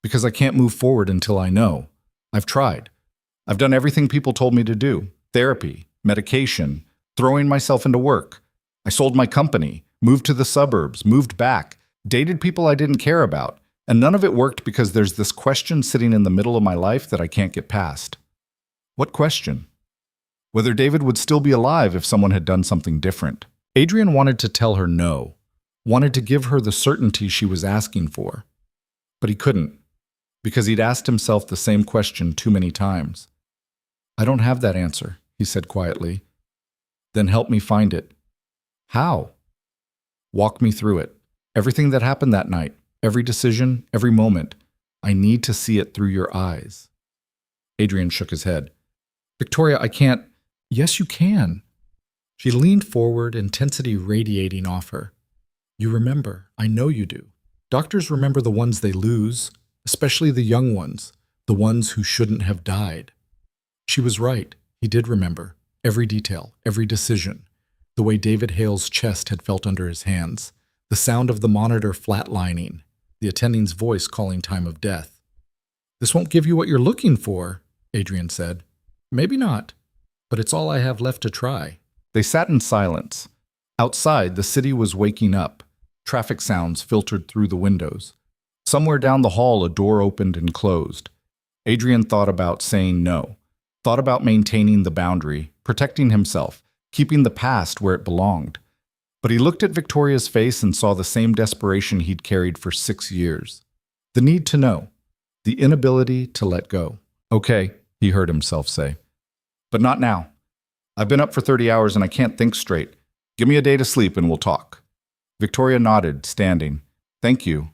Because I can't move forward until I know. I've tried. I've done everything people told me to do. Therapy, medication, throwing myself into work. I sold my company, moved to the suburbs, moved back, dated people I didn't care about, and none of it worked because there's this question sitting in the middle of my life that I can't get past. What question? Whether David would still be alive if someone had done something different. Adrian wanted to tell her no, wanted to give her the certainty she was asking for. But he couldn't, because he'd asked himself the same question too many times. I don't have that answer, he said quietly. Then help me find it. How? Walk me through it. Everything that happened that night, every decision, every moment. I need to see it through your eyes. Adrian shook his head. Victoria, I can't. Yes, you can. She leaned forward, intensity radiating off her. You remember. I know you do. Doctors remember the ones they lose, especially the young ones, the ones who shouldn't have died. She was right. He did remember. Every detail, every decision. The way David Hale's chest had felt under his hands. The sound of the monitor flatlining. The attending's voice calling time of death. This won't give you what you're looking for, Adrian said. Maybe not, but it's all I have left to try. They sat in silence. Outside, the city was waking up. Traffic sounds filtered through the windows. Somewhere down the hall, a door opened and closed. Adrian thought about saying no. Thought about maintaining the boundary, protecting himself, keeping the past where it belonged. But he looked at Victoria's face and saw the same desperation he'd carried for 6 years. The need to know. The inability to let go. Okay, he heard himself say. But not now. I've been up for 30 hours and I can't think straight. Give me a day to sleep and we'll talk. Victoria nodded, standing. Thank you.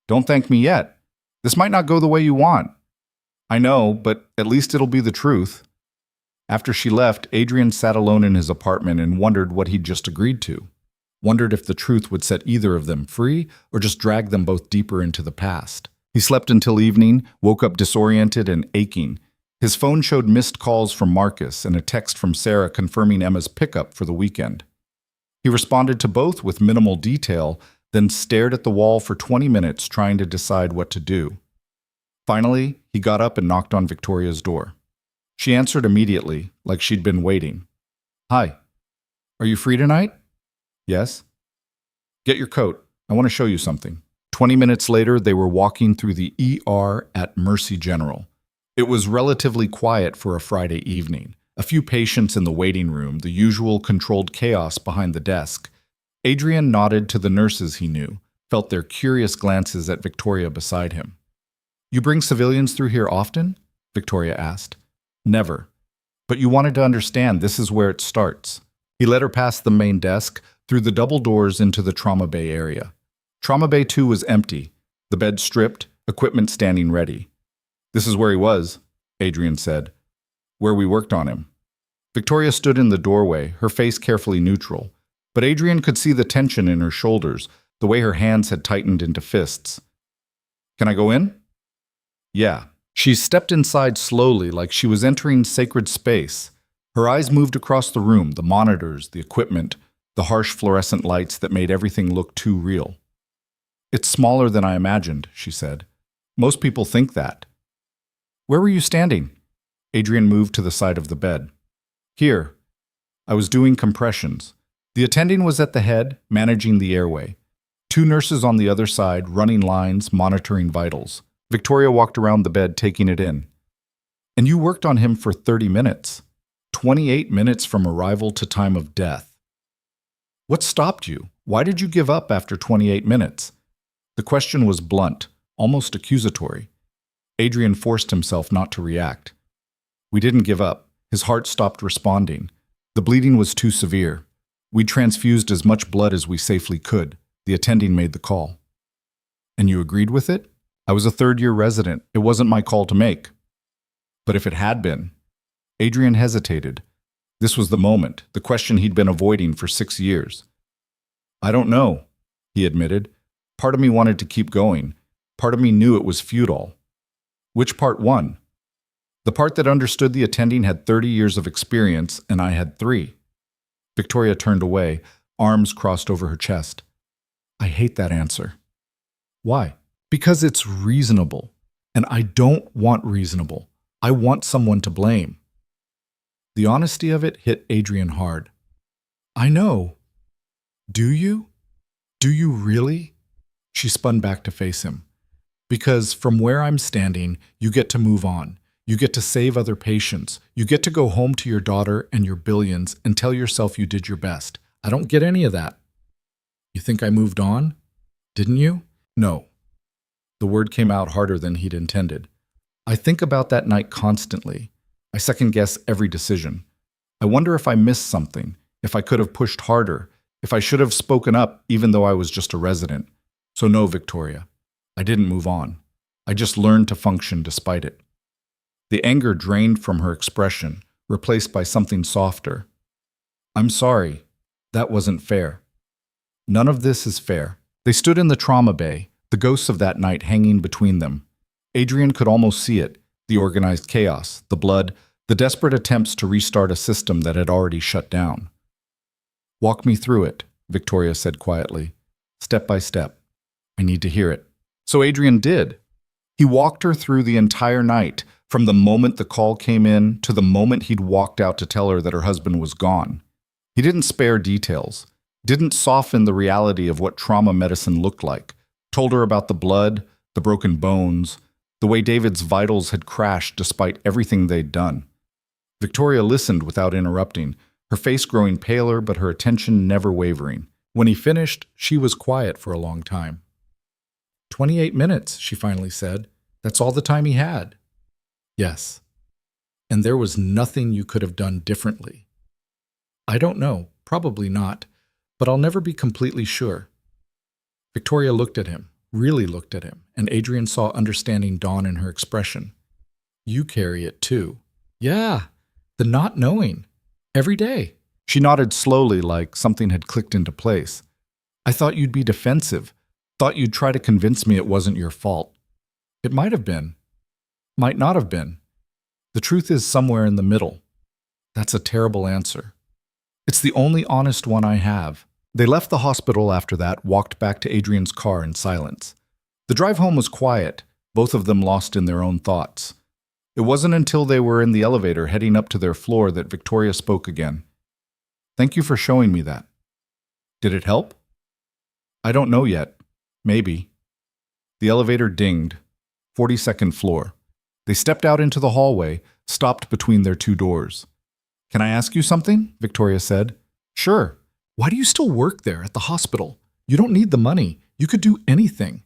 Don't thank me yet. This might not go the way you want. I know, but at least it'll be the truth. After she left, Adrian sat alone in his apartment and wondered what he'd just agreed to. Wondered if the truth would set either of them free or just drag them both deeper into the past. He slept until evening, woke up disoriented and aching. His phone showed missed calls from Marcus and a text from Sarah confirming Emma's pickup for the weekend. He responded to both with minimal detail, then stared at the wall for 20 minutes trying to decide what to do. Finally, he got up and knocked on Victoria's door. She answered immediately, like she'd been waiting. Hi. Are you free tonight? Yes. Get your coat. I want to show you something. 20 minutes later, they were walking through the ER at Mercy General. It was relatively quiet for a Friday evening. A few patients in the waiting room, the usual controlled chaos behind the desk. Adrian nodded to the nurses he knew, felt their curious glances at Victoria beside him. You bring civilians through here often? Victoria asked. Never. But you wanted to understand this is where it starts. He led her past the main desk, through the double doors into the trauma bay area. Trauma bay 2 was empty, the bed stripped, equipment standing ready. This is where he was, Adrian said. Where we worked on him. Victoria stood in the doorway, her face carefully neutral. But Adrian could see the tension in her shoulders, the way her hands had tightened into fists. Can I go in? Yeah. She stepped inside slowly, like she was entering sacred space. Her eyes moved across the room, the monitors, the equipment, the harsh fluorescent lights that made everything look too real. It's smaller than I imagined, she said. Most people think that. Where were you standing? Adrian moved to the side of the bed. Here. I was doing compressions. The attending was at the head, managing the airway. 2 nurses on the other side, running lines, monitoring vitals. Victoria walked around the bed, taking it in. And you worked on him for 30 minutes. 28 minutes from arrival to time of death. What stopped you? Why did you give up after 28 minutes? The question was blunt, almost accusatory. Adrian forced himself not to react. We didn't give up. His heart stopped responding. The bleeding was too severe. We transfused as much blood as we safely could. The attending made the call. And you agreed with it? I was a third-year resident. It wasn't my call to make. But if it had been? Adrian hesitated. This was the moment, the question he'd been avoiding for 6 years. I don't know, he admitted. Part of me wanted to keep going. Part of me knew it was futile. Which part won? The part that understood the attending had 30 years of experience, and I had 3. Victoria turned away, arms crossed over her chest. I hate that answer. Why? Because it's reasonable, and I don't want reasonable. I want someone to blame. The honesty of it hit Adrian hard. I know. Do you? Do you really? She spun back to face him. Because from where I'm standing, you get to move on. You get to save other patients. You get to go home to your daughter and your billions and tell yourself you did your best. I don't get any of that. You think I moved on? Didn't you? No. The word came out harder than he'd intended. I think about that night constantly. I second-guess every decision. I wonder if I missed something, if I could have pushed harder, if I should have spoken up even though I was just a resident. So no, Victoria. I didn't move on. I just learned to function despite it. The anger drained from her expression, replaced by something softer. I'm sorry. That wasn't fair. None of this is fair. They stood in the trauma bay, the ghosts of that night hanging between them. Adrian could almost see it, the organized chaos, the blood, the desperate attempts to restart a system that had already shut down. Walk me through it, Victoria said quietly, step by step. I need to hear it. So Adrian did. He walked her through the entire night, from the moment the call came in to the moment he'd walked out to tell her that her husband was gone. He didn't spare details, didn't soften the reality of what trauma medicine looked like, told her about the blood, the broken bones, the way David's vitals had crashed despite everything they'd done. Victoria listened without interrupting, her face growing paler but her attention never wavering. When he finished, she was quiet for a long time. 28 minutes, she finally said. That's all the time he had. Yes. And there was nothing you could have done differently. I don't know, probably not, but I'll never be completely sure. Victoria looked at him, really looked at him, and Adrian saw understanding dawn in her expression. You carry it too. Yeah, the not knowing. Every day. She nodded slowly like something had clicked into place. I thought you'd be defensive. Thought you'd try to convince me it wasn't your fault. It might have been. Might not have been. The truth is somewhere in the middle. That's a terrible answer. It's the only honest one I have. They left the hospital after that, walked back to Adrian's car in silence. The drive home was quiet, both of them lost in their own thoughts. It wasn't until they were in the elevator heading up to their floor that Victoria spoke again. Thank you for showing me that. Did it help? I don't know yet. Maybe. The elevator dinged. 42nd floor. They stepped out into the hallway, stopped between their two doors. Can I ask you something? Victoria said. Sure. Why do you still work there at the hospital? You don't need the money. You could do anything.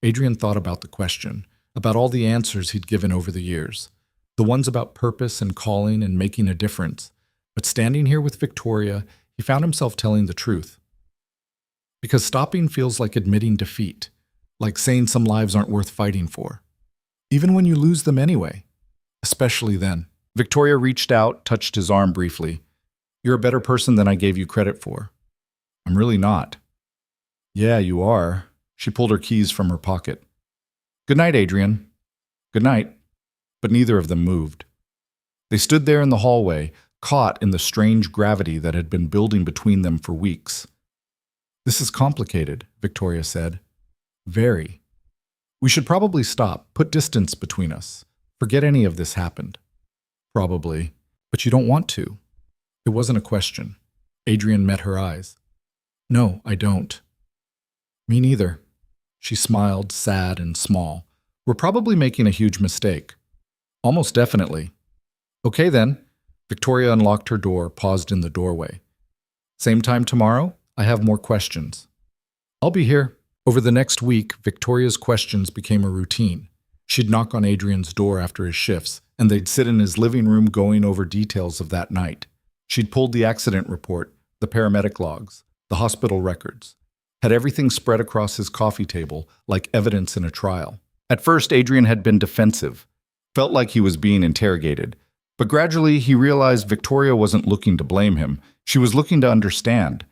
Adrian thought about the question, about all the answers he'd given over the years, the ones about purpose and calling and making a difference. But standing here with Victoria, he found himself telling the truth. Because stopping feels like admitting defeat, like saying some lives aren't worth fighting for. Even when you lose them anyway. Especially then. Victoria reached out, touched his arm briefly. You're a better person than I gave you credit for. I'm really not. Yeah, you are. She pulled her keys from her pocket. Good night, Adrian. Good night. But neither of them moved. They stood there in the hallway, caught in the strange gravity that had been building between them for weeks. This is complicated, Victoria said. Very. We should probably stop, put distance between us. Forget any of this happened. Probably. But you don't want to. It wasn't a question. Adrian met her eyes. No, I don't. Me neither. She smiled, sad and small. We're probably making a huge mistake. Almost definitely. Okay then. Victoria unlocked her door, paused in the doorway. Same time tomorrow? I have more questions. I'll be here. Over the next week, Victoria's questions became a routine. She'd knock on Adrian's door after his shifts, and they'd sit in his living room going over details of that night. She'd pulled the accident report, the paramedic logs, the hospital records, had everything spread across his coffee table like evidence in a trial. At first, Adrian had been defensive, felt like he was being interrogated. But gradually, he realized Victoria wasn't looking to blame him. She was looking to understand.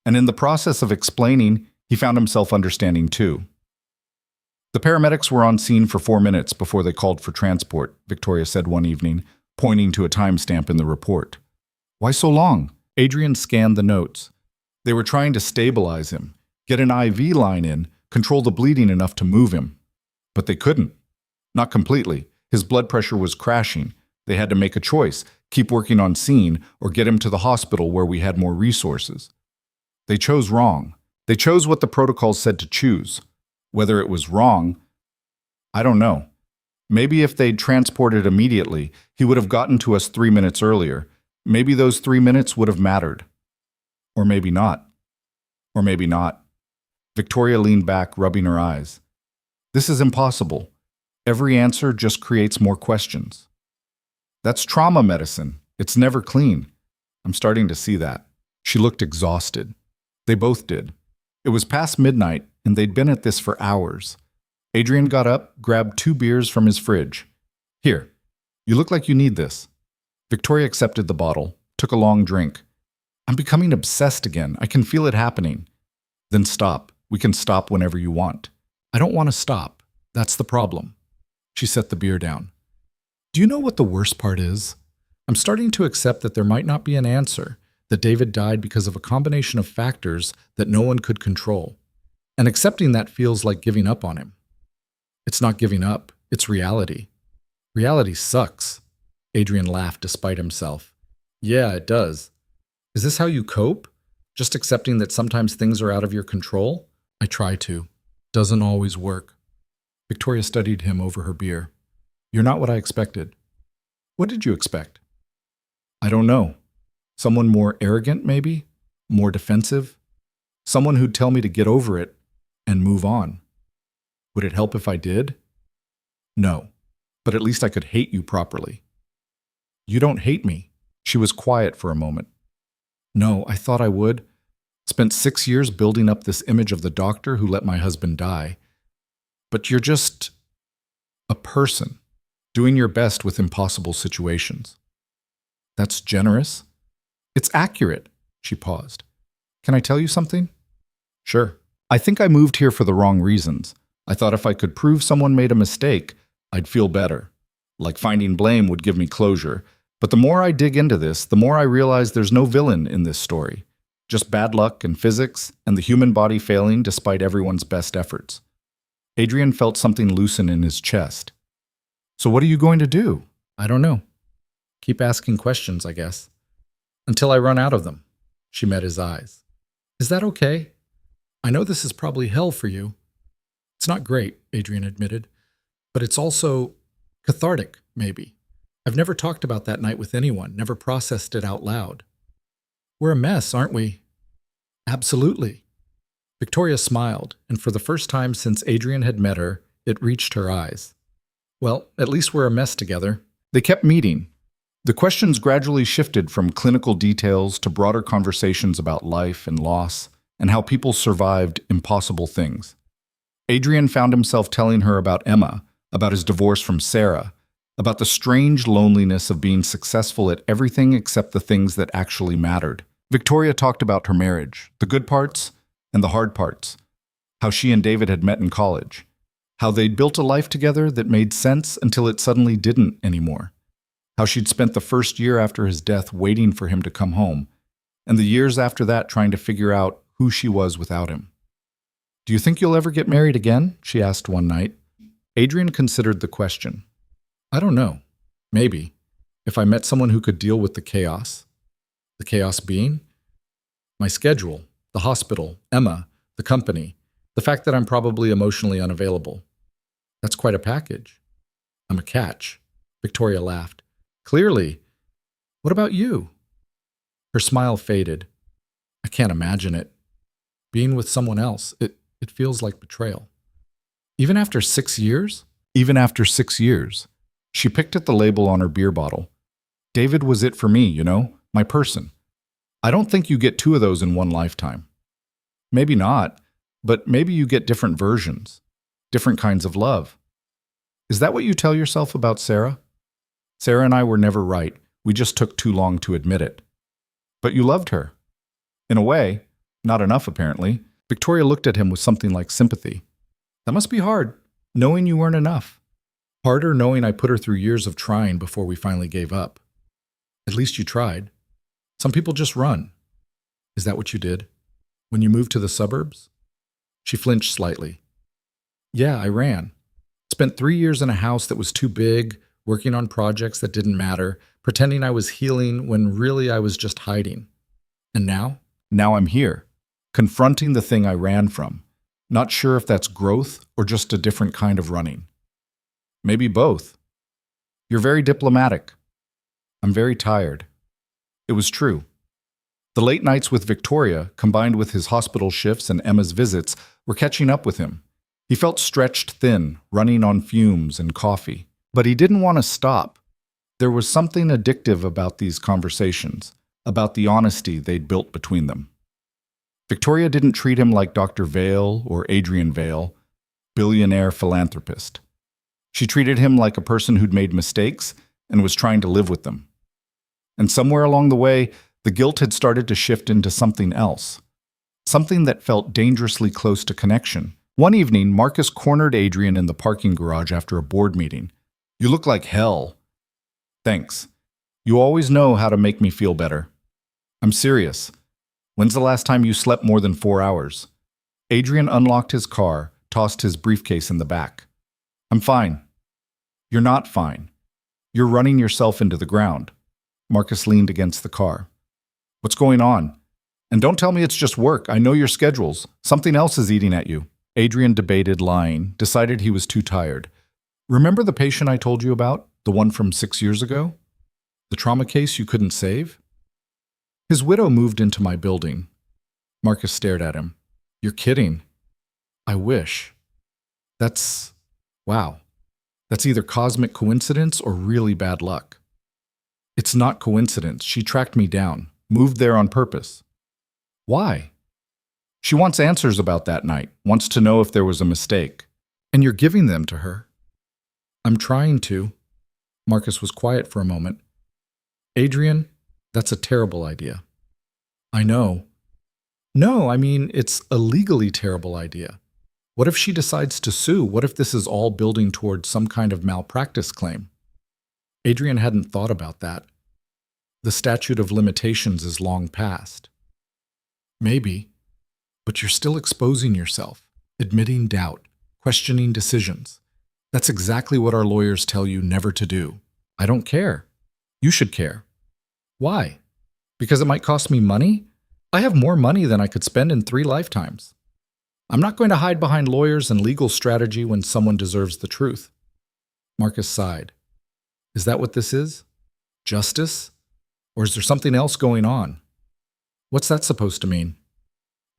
And in the process of explaining, he found himself understanding too. The paramedics were on scene for 4 minutes before they called for transport, Victoria said one evening, pointing to a timestamp in the report. Why so long? Adrian scanned the notes. They were trying to stabilize him, get an IV line in, control the bleeding enough to move him. But they couldn't. Not completely. His blood pressure was crashing. They had to make a choice, keep working on scene or get him to the hospital where we had more resources. They chose wrong. They chose what the protocols said to choose. Whether it was wrong, I don't know. Maybe if they'd transported immediately, he would have gotten to us 3 minutes earlier. Maybe those 3 minutes would have mattered. Or maybe not. Or maybe not. Victoria leaned back, rubbing her eyes. This is impossible. Every answer just creates more questions. That's trauma medicine. It's never clean. I'm starting to see that. She looked exhausted. They both did. It was past midnight, and they'd been at this for hours. Adrian got up, grabbed 2 beers from his fridge. Here, you look like you need this. Victoria accepted the bottle, took a long drink. I'm becoming obsessed again. I can feel it happening. Then stop. We can stop whenever you want. I don't want to stop. That's the problem. She set the beer down. Do you know what the worst part is? I'm starting to accept that there might not be an answer, that David died because of a combination of factors that no one could control. And accepting that feels like giving up on him. It's not giving up, it's reality. Reality sucks. Adrian laughed despite himself. Yeah, it does. Is this how you cope? Just accepting that sometimes things are out of your control? I try to. Doesn't always work. Victoria studied him over her beer. You're not what I expected. What did you expect? I don't know. Someone more arrogant, maybe? More defensive? Someone who'd tell me to get over it and move on. Would it help if I did? No. but at least I could hate you properly. You don't hate me. She was quiet for a moment. No, I thought I would. Spent 6 years building up this image of the doctor who let my husband die. But you're just a person, doing your best with impossible situations. That's generous. It's accurate. She paused. Can I tell you something? Sure. I think I moved here for the wrong reasons. I thought if I could prove someone made a mistake, I'd feel better. Like finding blame would give me closure. But the more I dig into this, the more I realize there's no villain in this story. Just bad luck and physics and the human body failing despite everyone's best efforts. Adrian felt something loosen in his chest. So what are you going to do? I don't know. Keep asking questions, I guess. Until I run out of them. She met his eyes. Is that okay? I know this is probably hell for you. It's not great, Adrian admitted, but it's also cathartic, maybe. I've never talked about that night with anyone, never processed it out loud. We're a mess, aren't we? Absolutely. Victoria smiled, and for the first time since Adrian had met her, it reached her eyes. Well, at least we're a mess together. They kept meeting. The questions gradually shifted from clinical details to broader conversations about life and loss, and how people survived impossible things. Adrian found himself telling her about Emma, about his divorce from Sarah, about the strange loneliness of being successful at everything except the things that actually mattered. Victoria talked about her marriage, the good parts and the hard parts, how she and David had met in college, how they'd built a life together that made sense until it suddenly didn't anymore, how she'd spent the first year after his death waiting for him to come home, and the years after that trying to figure out who she was without him. Do you think you'll ever get married again? She asked one night. Adrian considered the question. I don't know. Maybe. If I met someone who could deal with the chaos. The chaos being? My schedule, the hospital, Emma, the company, the fact that I'm probably emotionally unavailable. That's quite a package. I'm a catch. Victoria laughed. Clearly. What about you? Her smile faded. I can't imagine it. Being with someone else, it feels like betrayal. Even after 6 years? Even after 6 years. She picked at the label on her beer bottle. David was it for me, you know, my person. I don't think you get 2 of those in one lifetime. Maybe not, but maybe you get different versions, different kinds of love. Is that what you tell yourself about Sarah? Sarah and I were never right. We just took too long to admit it. But you loved her. In a way, not enough apparently. Victoria looked at him with something like sympathy. That must be hard, knowing you weren't enough. Harder knowing I put her through years of trying before we finally gave up. At least you tried. Some people just run. Is that what you did? When you moved to the suburbs? She flinched slightly. Yeah, I ran. Spent 3 years in a house that was too big, working on projects that didn't matter, pretending I was healing when really I was just hiding. And now? Now I'm here, confronting the thing I ran from. Not sure if that's growth or just a different kind of running. Maybe both. You're very diplomatic. I'm very tired. It was true. The late nights with Victoria, combined with his hospital shifts and Emma's visits, were catching up with him. He felt stretched thin, running on fumes and coffee. But he didn't want to stop. There was something addictive about these conversations, about the honesty they'd built between them. Victoria didn't treat him like Dr. Vale or Adrian Vale, billionaire philanthropist. She treated him like a person who'd made mistakes and was trying to live with them. And somewhere along the way, the guilt had started to shift into something else, something that felt dangerously close to connection. One evening, Marcus cornered Adrian in the parking garage after a board meeting. You look like hell. Thanks. You always know how to make me feel better. I'm serious. When's the last time you slept more than 4 hours? Adrian unlocked his car, tossed his briefcase in the back. I'm fine. You're not fine. You're running yourself into the ground. Marcus leaned against the car. What's going on? And don't tell me it's just work. I know your schedules. Something else is eating at you. Adrian debated lying, decided he was too tired. Remember the patient I told you about? The one from 6 years ago? The trauma case you couldn't save? His widow moved into my building. Marcus stared at him. You're kidding. I wish. Wow. That's either cosmic coincidence or really bad luck. It's not coincidence. She tracked me down, moved there on purpose. Why? She wants answers about that night, wants to know if there was a mistake. And you're giving them to her. I'm trying to. Marcus was quiet for a moment. Adrian, that's a terrible idea. I know. No, I mean, it's a legally terrible idea. What if she decides to sue? What if this is all building towards some kind of malpractice claim? Adrian hadn't thought about that. The statute of limitations is long past. Maybe, but you're still exposing yourself, admitting doubt, questioning decisions. That's exactly what our lawyers tell you never to do. I don't care. You should care. Why? Because it might cost me money? I have more money than I could spend in 3 lifetimes. I'm not going to hide behind lawyers and legal strategy when someone deserves the truth. Marcus sighed. Is that what this is? Justice? Or is there something else going on? What's that supposed to mean?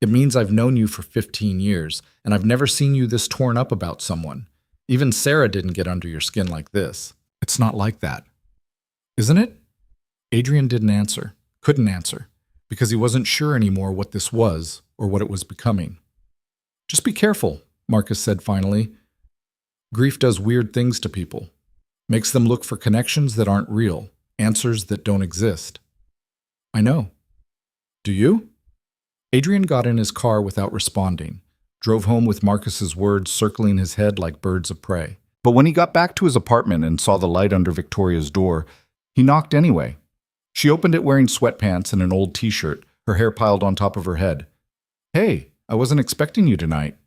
It means I've known you for 15 years, and I've never seen you this torn up about someone. Even Sarah didn't get under your skin like this. It's not like that. Isn't it? Adrian didn't answer, couldn't answer, because he wasn't sure anymore what this was or what it was becoming. Just be careful, Marcus said finally. Grief does weird things to people. Makes them look for connections that aren't real, answers that don't exist. I know. Do you? Adrian got in his car without responding, drove home with Marcus's words circling his head like birds of prey. But when he got back to his apartment and saw the light under Victoria's door, he knocked anyway. She opened it wearing sweatpants and an old t-shirt, her hair piled on top of her head. Hey, I wasn't expecting you tonight.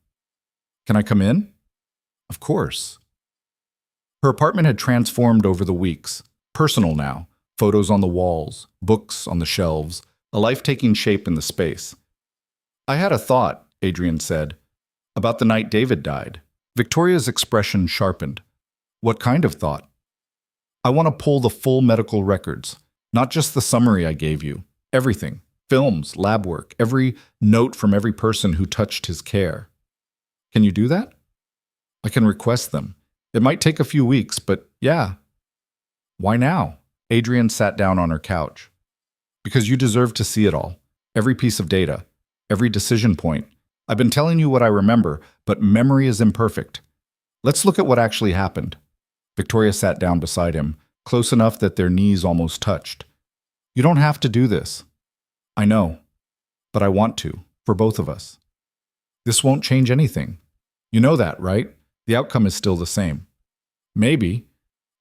Can I come in? Of course. Her apartment had transformed over the weeks. Personal now. Photos on the walls, books on the shelves, a life taking shape in the space. I had a thought, Adrian said, about the night David died. Victoria's expression sharpened. What kind of thought? I want to pull the full medical records, not just the summary I gave you. Everything. Films, lab work, every note from every person who touched his care. Can you do that? I can request them. It might take a few weeks, but yeah. Why now? Adrian sat down on her couch. Because you deserve to see it all. Every piece of data. Every decision point. I've been telling you what I remember, but memory is imperfect. Let's look at what actually happened. Victoria sat down beside him, close enough that their knees almost touched. You don't have to do this. I know, but I want to, for both of us. This won't change anything. You know that, right? The outcome is still the same. Maybe,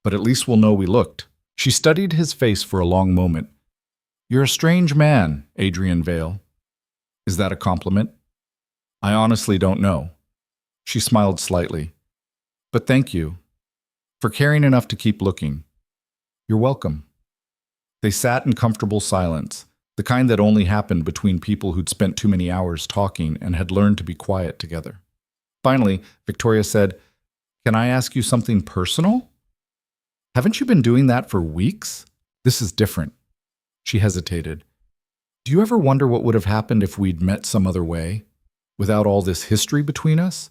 but at least we'll know we looked. She studied his face for a long moment. You're a strange man, Adrian Vale. Is that a compliment? I honestly don't know. She smiled slightly. But thank you for caring enough to keep looking. You're welcome. They sat in comfortable silence, the kind that only happened between people who'd spent too many hours talking and had learned to be quiet together. Finally, Victoria said, Can I ask you something personal? Haven't you been doing that for weeks? This is different. She hesitated. Do you ever wonder what would have happened if we'd met some other way, without all this history between us?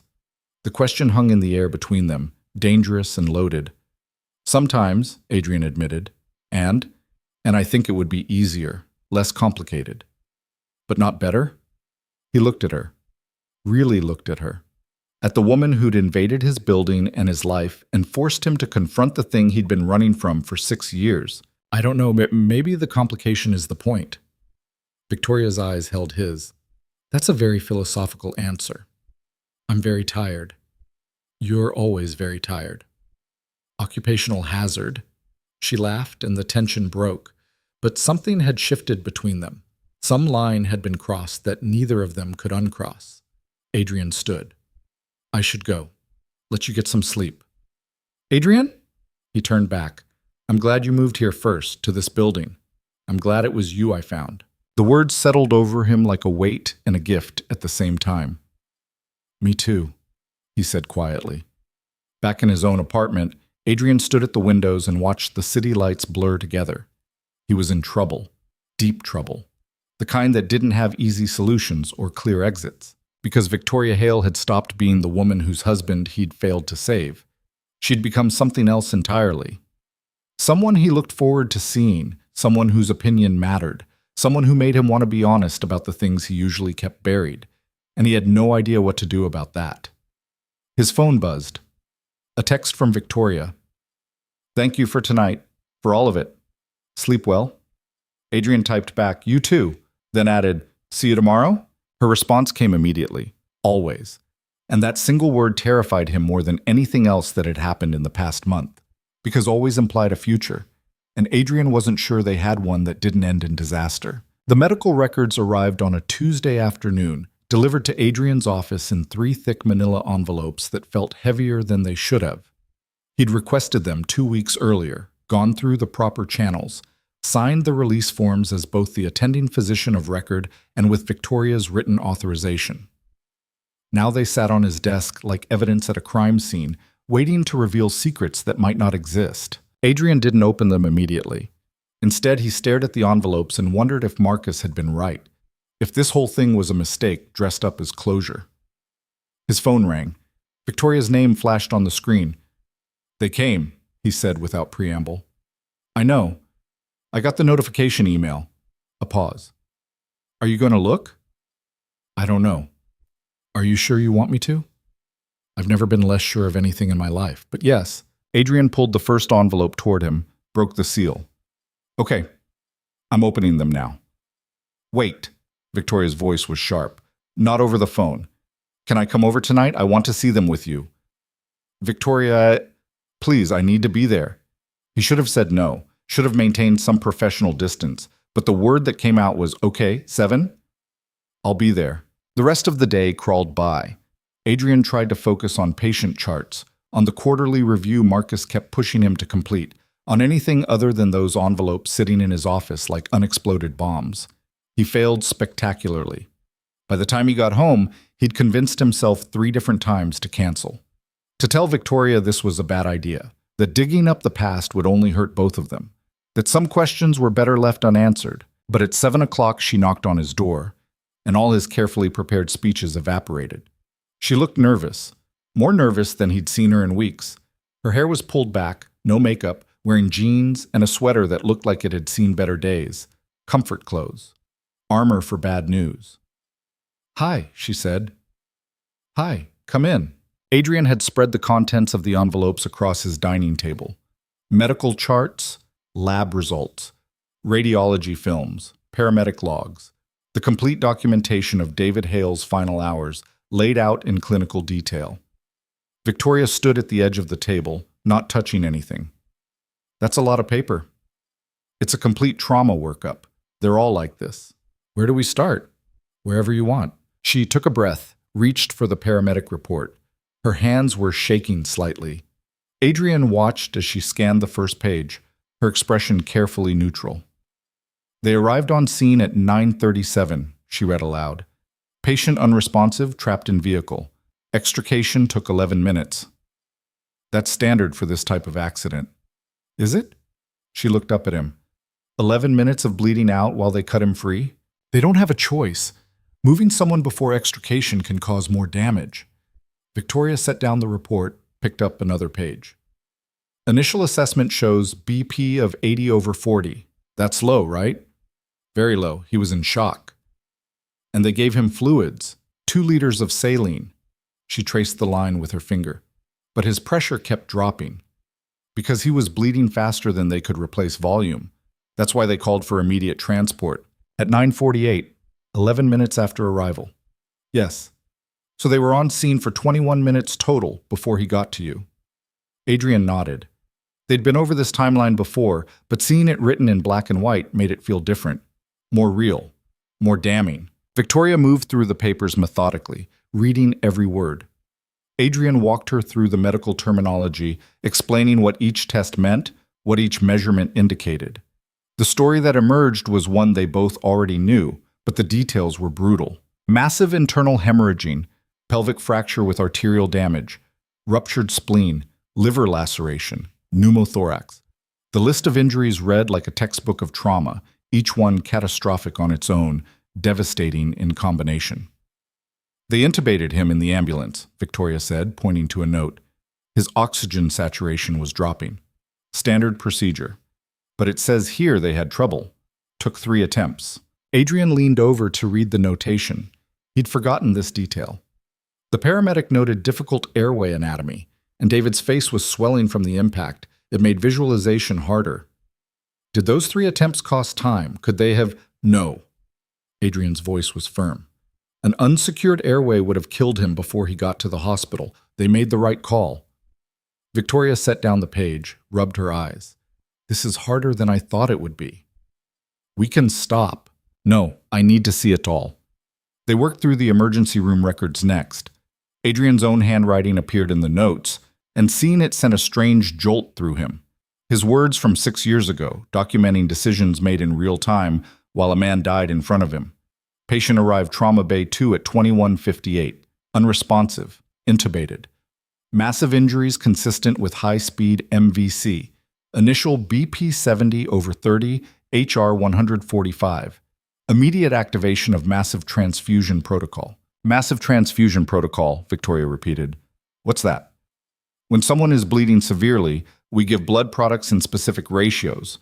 The question hung in the air between them, dangerous and loaded. Sometimes, Adrian admitted, and I think it would be easier, less complicated. But not better? He looked at her, really looked at her, at the woman who'd invaded his building and his life and forced him to confront the thing he'd been running from for 6 years. I don't know, maybe the complication is the point. Victoria's eyes held his. That's a very philosophical answer. I'm very tired. You're always very tired. Occupational hazard. She laughed and the tension broke, but something had shifted between them. Some line had been crossed that neither of them could uncross. Adrian stood. I should go. Let you get some sleep. Adrian? He turned back. I'm glad you moved here first, to this building. I'm glad it was you I found. The words settled over him like a weight and a gift at the same time. Me too, he said quietly. Back in his own apartment, Adrian stood at the windows and watched the city lights blur together. He was in trouble, deep trouble, the kind that didn't have easy solutions or clear exits, because Victoria Hale had stopped being the woman whose husband he'd failed to save. She'd become something else entirely. Someone he looked forward to seeing, someone whose opinion mattered, someone who made him want to be honest about the things he usually kept buried, and he had no idea what to do about that. His phone buzzed. A text from Victoria. "Thank you for tonight, for all of it. Sleep well?" Adrian typed back, "You too," then added, "See you tomorrow?" Her response came immediately, "Always." And that single word terrified him more than anything else that had happened in the past month, because always implied a future, and Adrian wasn't sure they had one that didn't end in disaster. The medical records arrived on a Tuesday afternoon, delivered to Adrian's office in 3 thick manila envelopes that felt heavier than they should have. He'd requested them 2 weeks earlier, gone through the proper channels, signed the release forms as both the attending physician of record and with Victoria's written authorization. Now they sat on his desk like evidence at a crime scene, waiting to reveal secrets that might not exist. Adrian didn't open them immediately. Instead, he stared at the envelopes and wondered if Marcus had been right, if this whole thing was a mistake dressed up as closure. His phone rang. Victoria's name flashed on the screen. "They came," he said without preamble. "I know. I got the notification email." A pause. "Are you going to look?" "I don't know." "Are you sure you want me to?" "I've never been less sure of anything in my life, but yes." Adrian pulled the first envelope toward him, broke the seal. "Okay, I'm opening them now." "Wait." Victoria's voice was sharp. "Not over the phone. Can I come over tonight? I want to see them with you." "Victoria, please, I need to be there." He should have said no, should have maintained some professional distance, but the word that came out was, "Okay, 7? I'll be there." The rest of the day crawled by. Adrian tried to focus on patient charts, on the quarterly review Marcus kept pushing him to complete, on anything other than those envelopes sitting in his office like unexploded bombs. He failed spectacularly. By the time he got home, he'd convinced himself 3 different times to cancel. To tell Victoria this was a bad idea, that digging up the past would only hurt both of them, that some questions were better left unanswered. But at 7 o'clock she knocked on his door, and all his carefully prepared speeches evaporated. She looked nervous, more nervous than he'd seen her in weeks. Her hair was pulled back, no makeup, wearing jeans and a sweater that looked like it had seen better days. Comfort clothes. Armor for bad news. "Hi," she said. "Hi, come in." Adrian had spread the contents of the envelopes across his dining table. Medical charts, lab results, radiology films, paramedic logs, the complete documentation of David Hale's final hours laid out in clinical detail. Victoria stood at the edge of the table, not touching anything. "That's a lot of paper." "It's a complete trauma workup. They're all like this." "Where do we start?" "Wherever you want." She took a breath, reached for the paramedic report. Her hands were shaking slightly. Adrian watched as she scanned the first page, her expression carefully neutral. "They arrived on scene at 9:37, she read aloud. "Patient unresponsive, trapped in vehicle. Extrication took 11 minutes. That's standard for this type of accident." "Is it?" She looked up at him. 11 minutes of bleeding out while they cut him free? They don't have a choice. Moving someone before extrication can cause more damage. Victoria set down the report, picked up another page. Initial assessment shows BP of 80/40. That's low, right? Very low. He was in shock. And they gave him fluids, 2 liters of saline. She traced the line with her finger. But his pressure kept dropping. Because he was bleeding faster than they could replace volume. That's why they called for immediate transport. At 9:48, 11 minutes after arrival. Yes. So they were on scene for 21 minutes total before he got to you. Adrian nodded. They'd been over this timeline before, but seeing it written in black and white made it feel different. More real. More damning. Victoria moved through the papers methodically, reading every word. Adrian walked her through the medical terminology, explaining what each test meant, what each measurement indicated. The story that emerged was one they both already knew, but the details were brutal. Massive internal hemorrhaging, pelvic fracture with arterial damage, ruptured spleen, liver laceration, pneumothorax. The list of injuries read like a textbook of trauma, each one catastrophic on its own, devastating in combination. They intubated him in the ambulance, Victoria said, pointing to a note. His oxygen saturation was dropping. Standard procedure. But it says here they had trouble. Took 3 attempts. Adrian leaned over to read the notation. He'd forgotten this detail. The paramedic noted difficult airway anatomy, and David's face was swelling from the impact. It made visualization harder. Did those 3 attempts cost time? Could they have— No. Adrian's voice was firm. An unsecured airway would have killed him before he got to the hospital. They made the right call. Victoria set down the page, rubbed her eyes. This is harder than I thought it would be. We can stop. No, I need to see it all. They worked through the emergency room records next. Adrian's own handwriting appeared in the notes, and seeing it sent a strange jolt through him. His words from 6 years ago, documenting decisions made in real time while a man died in front of him. Patient arrived Trauma Bay 2 at 21:58. Unresponsive. Intubated. Massive injuries consistent with high-speed MVC. Initial BP 70/30, HR 145. Immediate activation of massive transfusion protocol. Massive transfusion protocol, Victoria repeated. What's that? When someone is bleeding severely, we give blood products in specific ratios.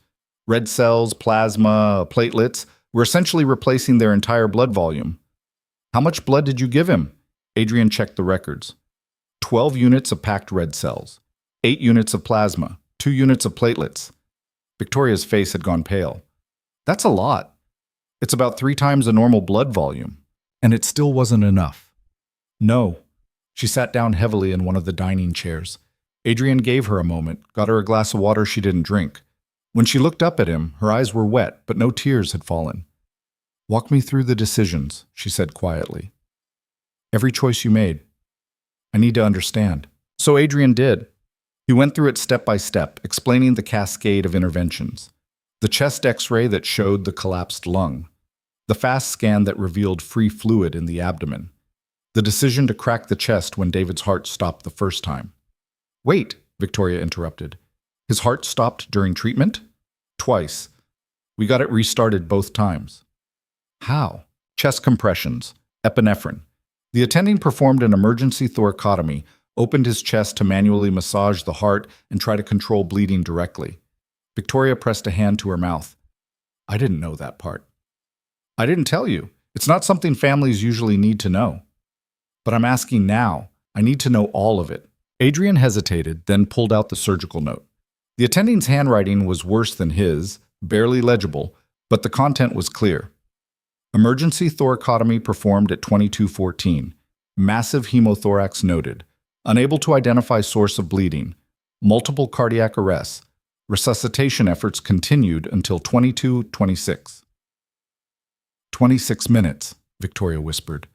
Red cells, plasma, platelets. We're essentially replacing their entire blood volume. How much blood did you give him? Adrian checked the records. 12 units of packed red cells. 8 units of plasma. 2 units of platelets. Victoria's face had gone pale. That's a lot. It's about 3 times a normal blood volume. And it still wasn't enough. No. She sat down heavily in one of the dining chairs. Adrian gave her a moment, got her a glass of water she didn't drink. When she looked up at him, her eyes were wet, but no tears had fallen. Walk me through the decisions, she said quietly. Every choice you made. I need to understand. So Adrian did. He went through it step by step, explaining the cascade of interventions. The chest X-ray that showed the collapsed lung. The fast scan that revealed free fluid in the abdomen. The decision to crack the chest when David's heart stopped the first time. Wait, Victoria interrupted. His heart stopped during treatment? Twice. We got it restarted both times. How? Chest compressions, epinephrine. The attending performed an emergency thoracotomy, opened his chest to manually massage the heart and try to control bleeding directly. Victoria pressed a hand to her mouth. I didn't know that part. I didn't tell you. It's not something families usually need to know. But I'm asking now. I need to know all of it. Adrian hesitated, then pulled out the surgical note. The attending's handwriting was worse than his, barely legible, but the content was clear. Emergency thoracotomy performed at 22:14. Massive hemothorax noted. Unable to identify source of bleeding. Multiple cardiac arrests. Resuscitation efforts continued until 22:26. 26 minutes, Victoria whispered.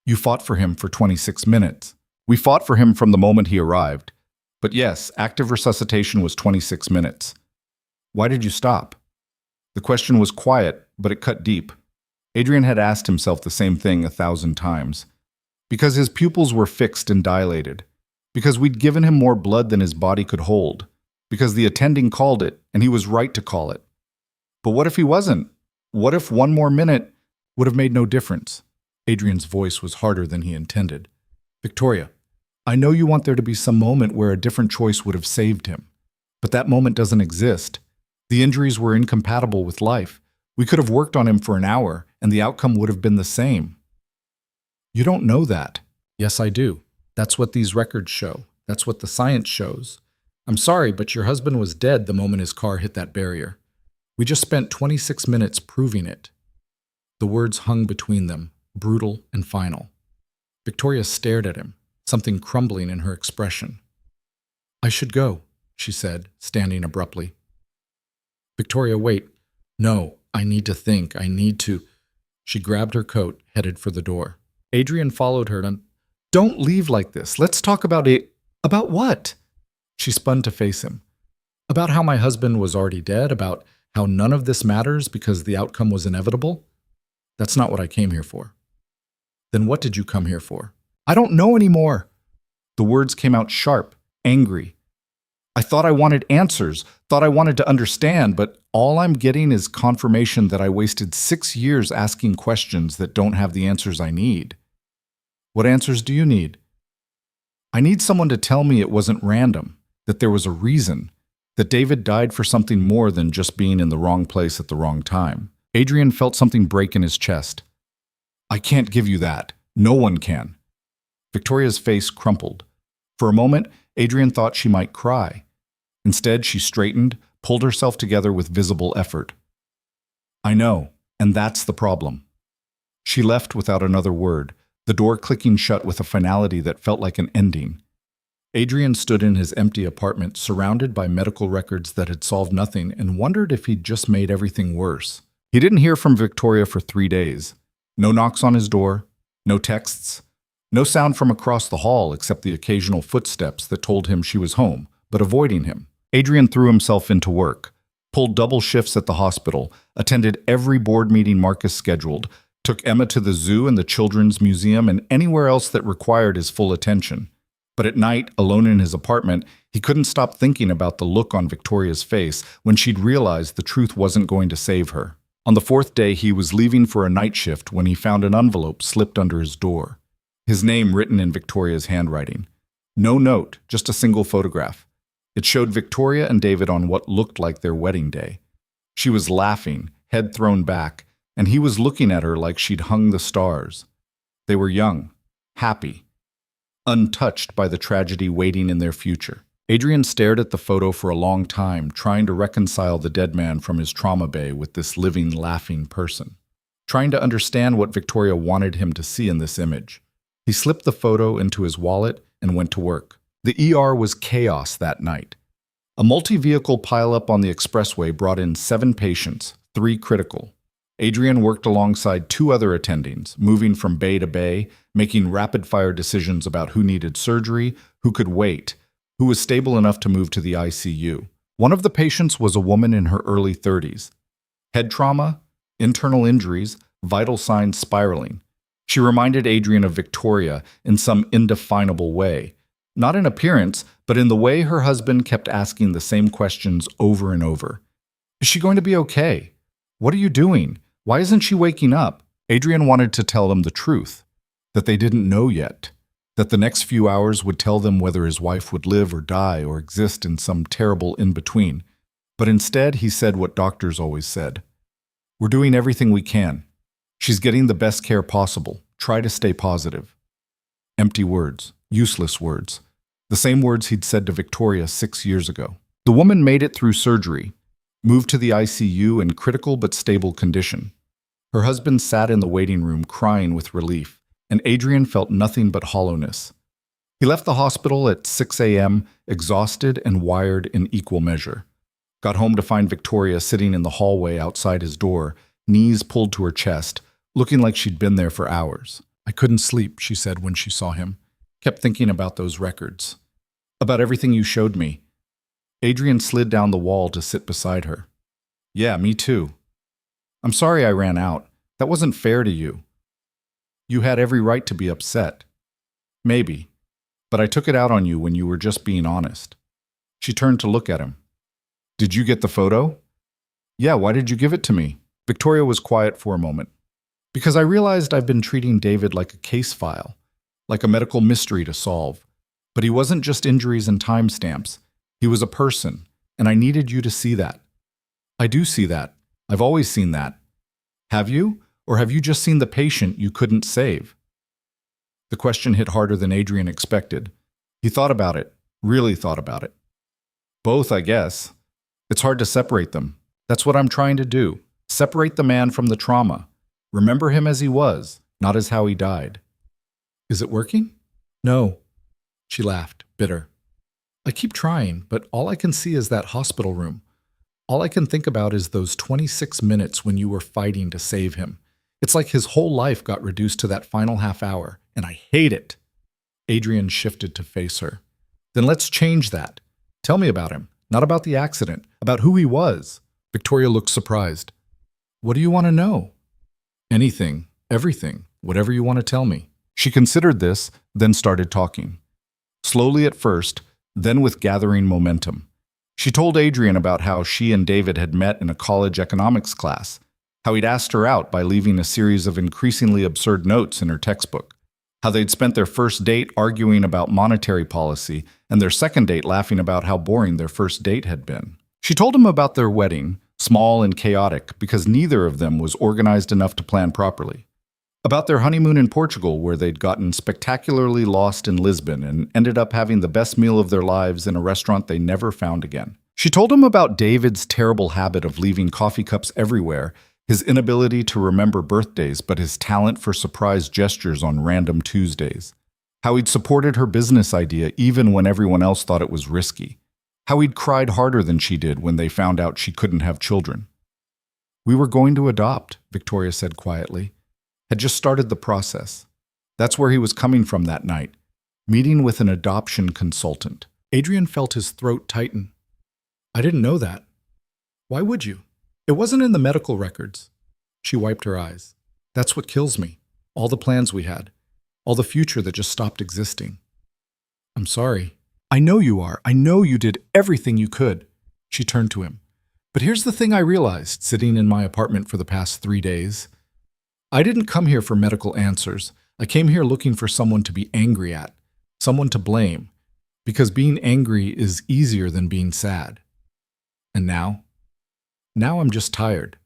You fought for him for 26 minutes. We fought for him from the moment he arrived. But yes, active resuscitation was 26 minutes. Why did you stop? The question was quiet, but it cut deep. Adrian had asked himself the same thing 1,000 times. Because his pupils were fixed and dilated. Because we'd given him more blood than his body could hold. Because the attending called it, and he was right to call it. But what if he wasn't? What if 1 more minute would have made no difference? Adrian's voice was harder than he intended. Victoria, I know you want there to be some moment where a different choice would have saved him. But that moment doesn't exist. The injuries were incompatible with life. We could have worked on him for an hour, and the outcome would have been the same. You don't know that. Yes, I do. That's what these records show. That's what the science shows. I'm sorry, but your husband was dead the moment his car hit that barrier. We just spent 26 minutes proving it. The words hung between them, brutal and final. Victoria stared at him, something crumbling in her expression. I should go, she said, standing abruptly. Victoria, wait. No, I need to think. I need to. She grabbed her coat, headed for the door. Adrian followed her and, Don't leave like this. Let's talk about it. About what? She spun to face him. About how my husband was already dead, about how none of this matters because the outcome was inevitable. That's not what I came here for. Then what did you come here for? I don't know anymore. The words came out sharp, angry. I thought I wanted answers, thought I wanted to understand, but all I'm getting is confirmation that I wasted 6 years asking questions that don't have the answers I need. What answers do you need? I need someone to tell me it wasn't random, that there was a reason, that David died for something more than just being in the wrong place at the wrong time. Adrian felt something break in his chest. I can't give you that. No one can. Victoria's face crumpled. For a moment, Adrian thought she might cry. Instead, she straightened, pulled herself together with visible effort. I know, and that's the problem. She left without another word, the door clicking shut with a finality that felt like an ending. Adrian stood in his empty apartment, surrounded by medical records that had solved nothing, and wondered if he'd just made everything worse. He didn't hear from Victoria for 3 days. No knocks on his door, no texts, no sound from across the hall except the occasional footsteps that told him she was home, but avoiding him. Adrian threw himself into work, pulled double shifts at the hospital, attended every board meeting Marcus scheduled, took Emma to the zoo and the children's museum and anywhere else that required his full attention. But at night, alone in his apartment, he couldn't stop thinking about the look on Victoria's face when she'd realized the truth wasn't going to save her. On the 4th day, he was leaving for a night shift when he found an envelope slipped under his door. His name written in Victoria's handwriting. No note, just a single photograph. It showed Victoria and David on what looked like their wedding day. She was laughing, head thrown back, and he was looking at her like she'd hung the stars. They were young, happy, untouched by the tragedy waiting in their future. Adrian stared at the photo for a long time, trying to reconcile the dead man from his trauma bay with this living, laughing person, trying to understand what Victoria wanted him to see in this image. He slipped the photo into his wallet and went to work. The ER was chaos that night. A multi-vehicle pileup on the expressway brought in 7 patients, 3 critical. Adrian worked alongside 2 other attendings, moving from bay to bay, making rapid-fire decisions about who needed surgery, who could wait, who was stable enough to move to the ICU. One of the patients was a woman in her early 30s. Head trauma, internal injuries, vital signs spiraling. She reminded Adrian of Victoria in some indefinable way. Not in appearance, but in the way her husband kept asking the same questions over and over. Is she going to be okay? What are you doing? Why isn't she waking up? Adrian wanted to tell them the truth, that they didn't know yet, that the next few hours would tell them whether his wife would live or die or exist in some terrible in-between. But instead, he said what doctors always said. We're doing everything we can. She's getting the best care possible. Try to stay positive. Empty words, useless words. The same words he'd said to Victoria 6 years ago. The woman made it through surgery, moved to the ICU in critical but stable condition. Her husband sat in the waiting room crying with relief, and Adrian felt nothing but hollowness. He left the hospital at 6 a.m., exhausted and wired in equal measure. Got home to find Victoria sitting in the hallway outside his door, knees pulled to her chest, looking like she'd been there for hours. I couldn't sleep, she said when she saw him. Kept thinking about those records. About everything you showed me. Adrian slid down the wall to sit beside her. Yeah, me too. I'm sorry I ran out. That wasn't fair to you. You had every right to be upset. Maybe. But I took it out on you when you were just being honest. She turned to look at him. Did you get the photo? Yeah, why did you give it to me? Victoria was quiet for a moment. Because I realized I've been treating David like a case file, like a medical mystery to solve. But he wasn't just injuries and timestamps. He was a person, and I needed you to see that. I do see that. I've always seen that. Have you? Or have you just seen the patient you couldn't save? The question hit harder than Adrian expected. He thought about it, really thought about it. Both, I guess. It's hard to separate them. That's what I'm trying to do. Separate the man from the trauma. Remember him as he was, not as how he died. Is it working? No. She laughed, bitter. I keep trying, but all I can see is that hospital room. All I can think about is those 26 minutes when you were fighting to save him. It's like his whole life got reduced to that final half hour, and I hate it. Adrian shifted to face her. Then let's change that. Tell me about him, not about the accident, about who he was. Victoria looked surprised. What do you want to know? Anything, everything, whatever you want to tell me. She considered this, then started talking. Slowly at first, then with gathering momentum. She told Adrian about how she and David had met in a college economics class, how he'd asked her out by leaving a series of increasingly absurd notes in her textbook, How they'd spent their first date arguing about monetary policy and their second date laughing about how boring their first date had been. She told him about their wedding, small and chaotic because neither of them was organized enough to plan properly. About their honeymoon in Portugal, where they'd gotten spectacularly lost in Lisbon and ended up having the best meal of their lives in a restaurant they never found again. She told him about David's terrible habit of leaving coffee cups everywhere, his inability to remember birthdays, but his talent for surprise gestures on random Tuesdays. How he'd supported her business idea even when everyone else thought it was risky. How he'd cried harder than she did when they found out she couldn't have children. "We were going to adopt," Victoria said quietly. Had just started the process. That's where he was coming from that night, meeting with an adoption consultant. Adrian felt his throat tighten. "I didn't know that. Why would you? It wasn't in the medical records." She wiped her eyes. "That's what kills me. All the plans we had. All the future that just stopped existing." "I'm sorry." "I know you are. I know you did everything you could." She turned to him. "But here's the thing I realized, sitting in my apartment for the past 3 days. I didn't come here for medical answers. I came here looking for someone to be angry at, someone to blame, because being angry is easier than being sad. And now I'm just tired.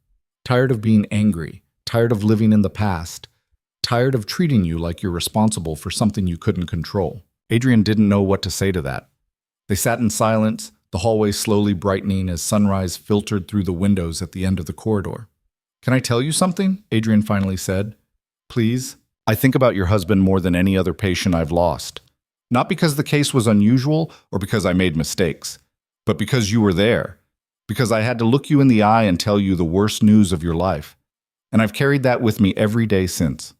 Tired of being angry, tired of living in the past, tired of treating you like you're responsible for something you couldn't control." Adrian didn't know what to say to that. They sat in silence, the hallway slowly brightening as sunrise filtered through the windows at the end of the corridor. "Can I tell you something?" Adrian finally said. "Please? I think about your husband more than any other patient I've lost. Not because the case was unusual or because I made mistakes, but because you were there. Because I had to look you in the eye and tell you the worst news of your life. And I've carried that with me every day since."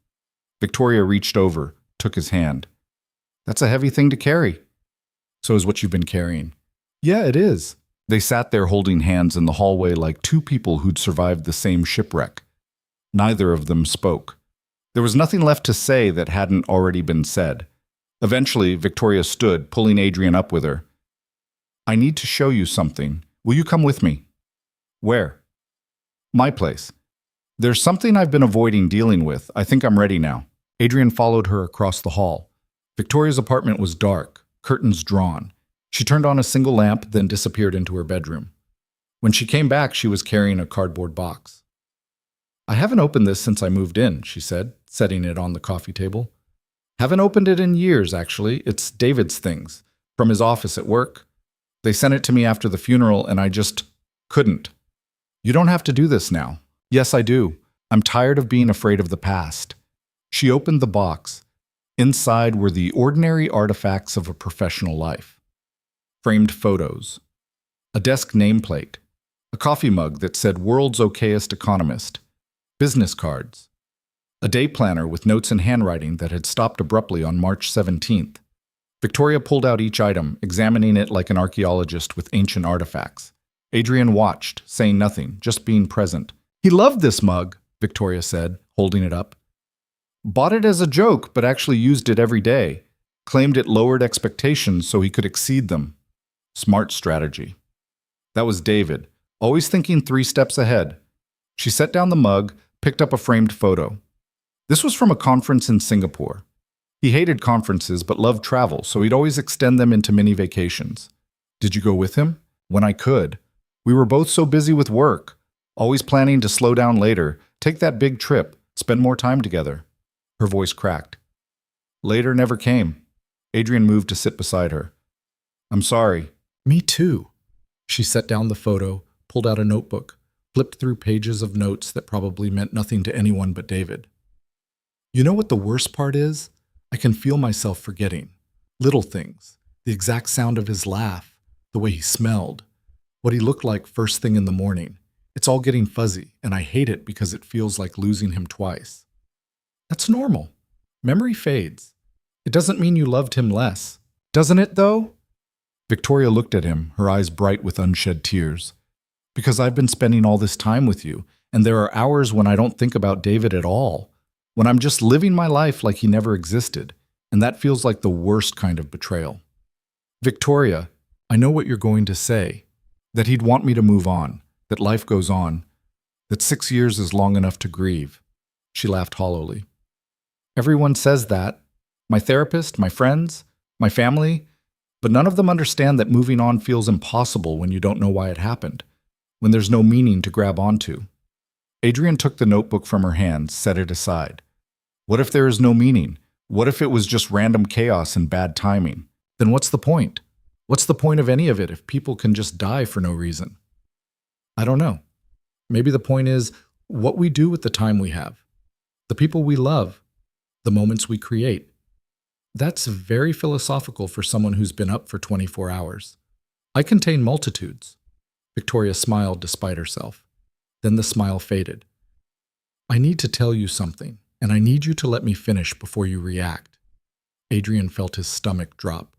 Victoria reached over, took his hand. "That's a heavy thing to carry." "So is what you've been carrying." "Yeah, it is." They sat there holding hands in the hallway like two people who'd survived the same shipwreck. Neither of them spoke. There was nothing left to say that hadn't already been said. Eventually, Victoria stood, pulling Adrian up with her. "I need to show you something. Will you come with me?" "Where?" "My place. There's something I've been avoiding dealing with. I think I'm ready now." Adrian followed her across the hall. Victoria's apartment was dark, curtains drawn. She turned on a single lamp, then disappeared into her bedroom. When she came back, she was carrying a cardboard box. "I haven't opened this since I moved in," she said, setting it on the coffee table. "Haven't opened it in years, actually. It's David's things, from his office at work. They sent it to me after the funeral, and I just couldn't. You don't have to do this now." "Yes, I do. I'm tired of being afraid of the past." She opened the box. Inside were the ordinary artifacts of a professional life. Framed photos, a desk nameplate, a coffee mug that said "World's Okayest Economist," business cards, a day planner with notes in handwriting that had stopped abruptly on March 17th. Victoria pulled out each item, examining it like an archaeologist with ancient artifacts. Adrian watched, saying nothing, just being present. "He loved this mug," Victoria said, holding it up. "Bought it as a joke, but actually used it every day. Claimed it lowered expectations so he could exceed them. Smart strategy." That was David, always thinking 3 steps ahead. She set down the mug, picked up a framed photo. This was from a conference in Singapore. He hated conferences but loved travel, so he'd always extend them into mini vacations. "Did you go with him?" "When I could. We were both so busy with work, always planning to slow down later, take that big trip, spend more time together." Her voice cracked. "Later never came." Adrian moved to sit beside her. "I'm sorry." "Me too." She set down the photo, pulled out a notebook, flipped through pages of notes that probably meant nothing to anyone but David. "You know what the worst part is? I can feel myself forgetting. Little things. The exact sound of his laugh, the way he smelled, what he looked like first thing in the morning. It's all getting fuzzy, and I hate it because it feels like losing him twice." "That's normal. Memory fades. It doesn't mean you loved him less. Doesn't it, though?" Victoria looked at him, her eyes bright with unshed tears. "Because I've been spending all this time with you, and there are hours when I don't think about David at all, when I'm just living my life like he never existed, and that feels like the worst kind of betrayal." "Victoria, I know what you're going to say, that he'd want me to move on, that life goes on, that 6 years is long enough to grieve." She laughed hollowly. "Everyone says that. My therapist, my friends, my family, but none of them understand that moving on feels impossible when you don't know why it happened, when there's no meaning to grab onto. Adrian took the notebook from her hands, set it aside. What if there is no meaning? What if it was just random chaos and bad timing? Then what's the point? What's the point of any of it if people can just die for no reason? I don't know. Maybe the point is what we do with the time we have, the people we love, the moments we create. That's very philosophical for someone who's been up for 24 hours. I contain multitudes. Victoria smiled despite herself. Then the smile faded. I need to tell you something, and I need you to let me finish before you react. Adrian felt his stomach drop.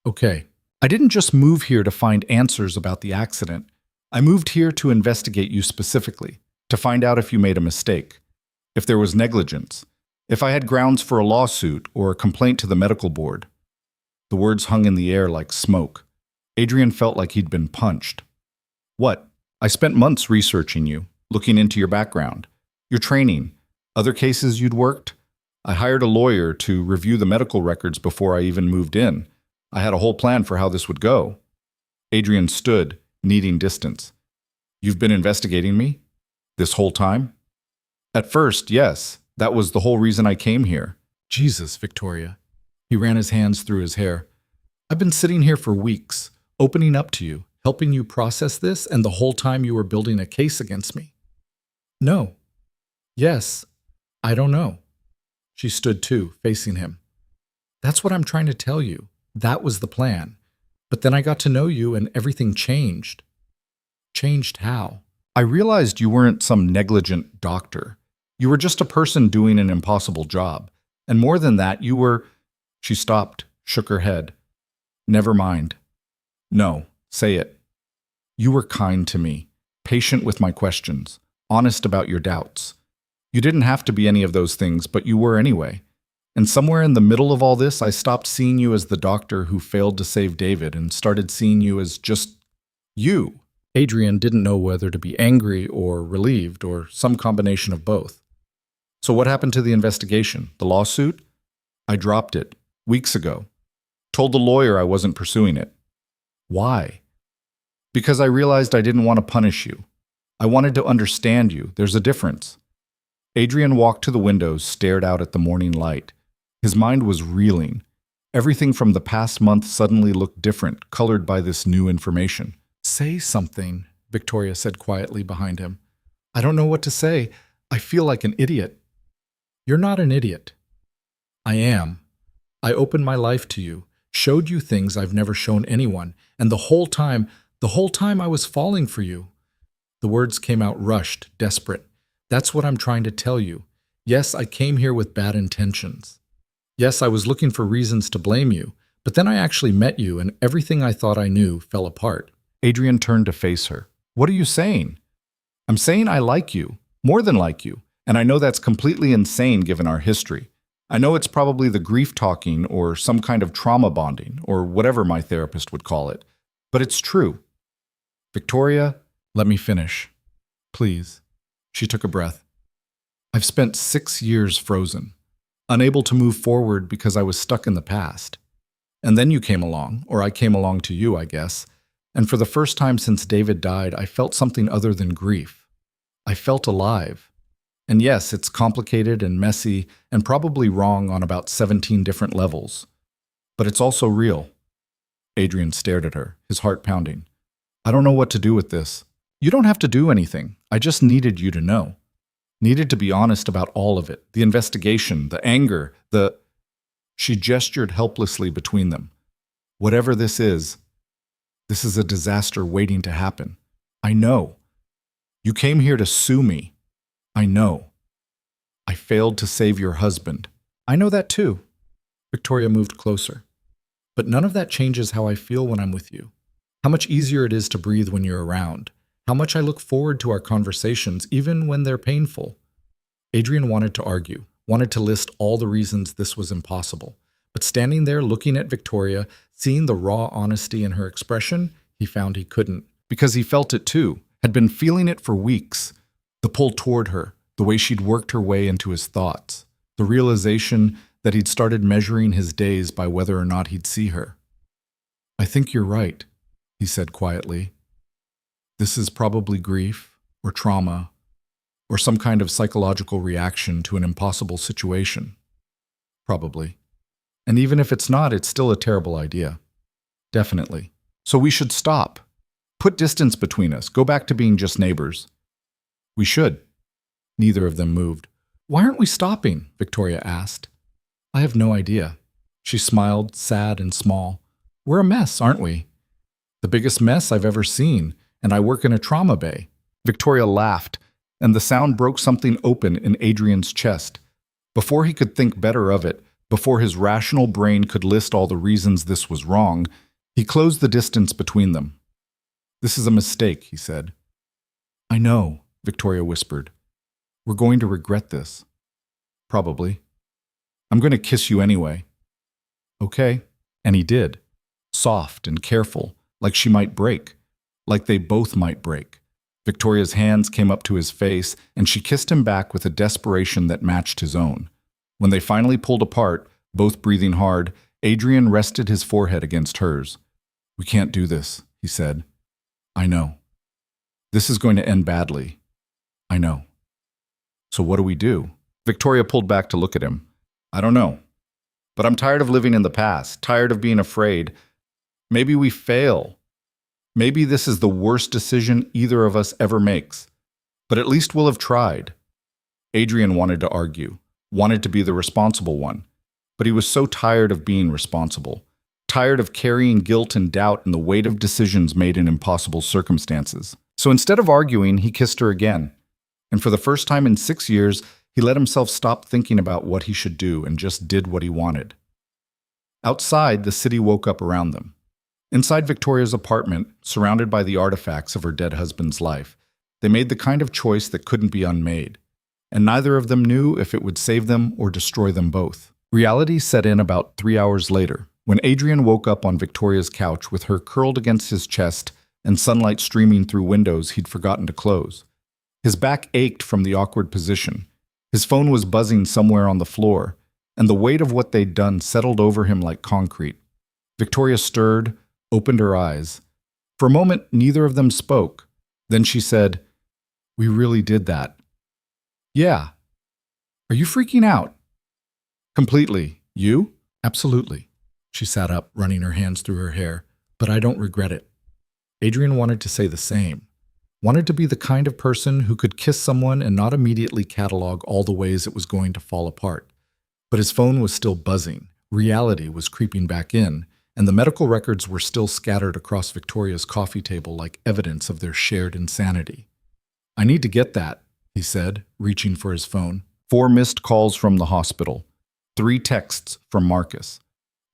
Okay, I didn't just move here to find answers about the accident. I moved here to investigate you specifically, to find out if you made a mistake, if there was negligence, if I had grounds for a lawsuit or a complaint to the medical board. The words hung in the air like smoke. Adrian felt like he'd been punched. What? I spent months researching you, looking into your background, your training, other cases you'd worked. I hired a lawyer to review the medical records before I even moved in. I had a whole plan for how this would go. Adrian stood, needing distance. You've been investigating me? This whole time? At first, yes. That was the whole reason I came here. Jesus, Victoria. He ran his hands through his hair. I've been sitting here for weeks, opening up to you, helping you process this, and the whole time you were building a case against me. No. Yes. I don't know. She stood too, facing him. That's what I'm trying to tell you. That was the plan. But then I got to know you and everything changed. Changed how? I realized you weren't some negligent doctor. You were just a person doing an impossible job. And more than that, you were... She stopped, shook her head. Never mind. No, say it. You were kind to me, patient with my questions, honest about your doubts. You didn't have to be any of those things, but you were anyway. And somewhere in the middle of all this, I stopped seeing you as the doctor who failed to save David and started seeing you as just you. Adrian didn't know whether to be angry or relieved or some combination of both. So what happened to the investigation? The lawsuit? I dropped it weeks ago. Told the lawyer I wasn't pursuing it. Why? Because I realized I didn't want to punish you. I wanted to understand you. There's a difference. Adrian walked to the windows, stared out at the morning light. His mind was reeling. Everything from the past month suddenly looked different, colored by this new information. Say something, Victoria said quietly behind him. I don't know what to say. I feel like an idiot. You're not an idiot. I am. I opened my life to you, showed you things I've never shown anyone, and the whole time I was falling for you. The words came out rushed, desperate. That's what I'm trying to tell you. Yes, I came here with bad intentions. Yes, I was looking for reasons to blame you, but then I actually met you and everything I thought I knew fell apart. Adrian turned to face her. What are you saying? I'm saying I like you, more than like you, and I know that's completely insane given our history. I know it's probably the grief talking or some kind of trauma bonding or whatever my therapist would call it, but it's true. Victoria, let me finish. Please. She took a breath. I've spent 6 years frozen, unable to move forward because I was stuck in the past. And then you came along, or I came along to you, I guess, and for the first time since David died, I felt something other than grief. I felt alive. And yes, it's complicated and messy and probably wrong on about 17 different levels. But it's also real. Adrian stared at her, his heart pounding. I don't know what to do with this. You don't have to do anything. I just needed you to know. Needed to be honest about all of it. The investigation, the anger, She gestured helplessly between them. Whatever this is a disaster waiting to happen. I know. You came here to sue me. I know. I failed to save your husband. I know that too. Victoria moved closer. But none of that changes how I feel when I'm with you. How much easier it is to breathe when you're around. How much I look forward to our conversations, even when they're painful. Adrian wanted to argue, wanted to list all the reasons this was impossible. But standing there looking at Victoria, seeing the raw honesty in her expression, he found he couldn't. Because he felt it too, had been feeling it for weeks. The pull toward her, the way she'd worked her way into his thoughts. The realization that he'd started measuring his days by whether or not he'd see her. "I think you're right," he said quietly. "This is probably grief or trauma or some kind of psychological reaction to an impossible situation. Probably. And even if it's not, it's still a terrible idea. Definitely. So we should stop. Put distance between us. Go back to being just neighbors." "We should." Neither of them moved. "Why aren't we stopping?" Victoria asked. "I have no idea." She smiled, sad and small. "We're a mess, aren't we?" "The biggest mess I've ever seen, and I work in a trauma bay." Victoria laughed, and the sound broke something open in Adrian's chest. Before he could think better of it, before his rational brain could list all the reasons this was wrong, he closed the distance between them. "This is a mistake," he said. "I know," Victoria whispered. "We're going to regret this." "Probably. I'm going to kiss you anyway." "Okay." And he did. Soft and careful, like she might break, like they both might break. Victoria's hands came up to his face, and she kissed him back with a desperation that matched his own. When they finally pulled apart, both breathing hard, Adrian rested his forehead against hers. "We can't do this," he said. "I know. This is going to end badly. I know." "So what do we do?" Victoria pulled back to look at him. "I don't know. But I'm tired of living in the past, tired of being afraid. Maybe we fail. Maybe this is the worst decision either of us ever makes. But at least we'll have tried." Adrian wanted to argue, wanted to be the responsible one. But he was so tired of being responsible, tired of carrying guilt and doubt and the weight of decisions made in impossible circumstances. So instead of arguing, he kissed her again. And for the first time in 6 years, he let himself stop thinking about what he should do and just did what he wanted. Outside, the city woke up around them. Inside Victoria's apartment, surrounded by the artifacts of her dead husband's life, they made the kind of choice that couldn't be unmade. And neither of them knew if it would save them or destroy them both. Reality set in about 3 hours later, when Adrian woke up on Victoria's couch with her curled against his chest and sunlight streaming through windows he'd forgotten to close. His back ached from the awkward position. His phone was buzzing somewhere on the floor, and the weight of what they'd done settled over him like concrete. Victoria stirred, opened her eyes. For a moment, neither of them spoke. Then she said, "We really did that." "Yeah." "Are you freaking out?" "Completely. You?" "Absolutely." She sat up, running her hands through her hair. "But I don't regret it." Adrian wanted to say the same. Wanted to be the kind of person who could kiss someone and not immediately catalog all the ways it was going to fall apart. But his phone was still buzzing. Reality was creeping back in, and the medical records were still scattered across Victoria's coffee table like evidence of their shared insanity. "I need to get that," he said, reaching for his phone. 4 missed calls from the hospital. 3 texts from Marcus.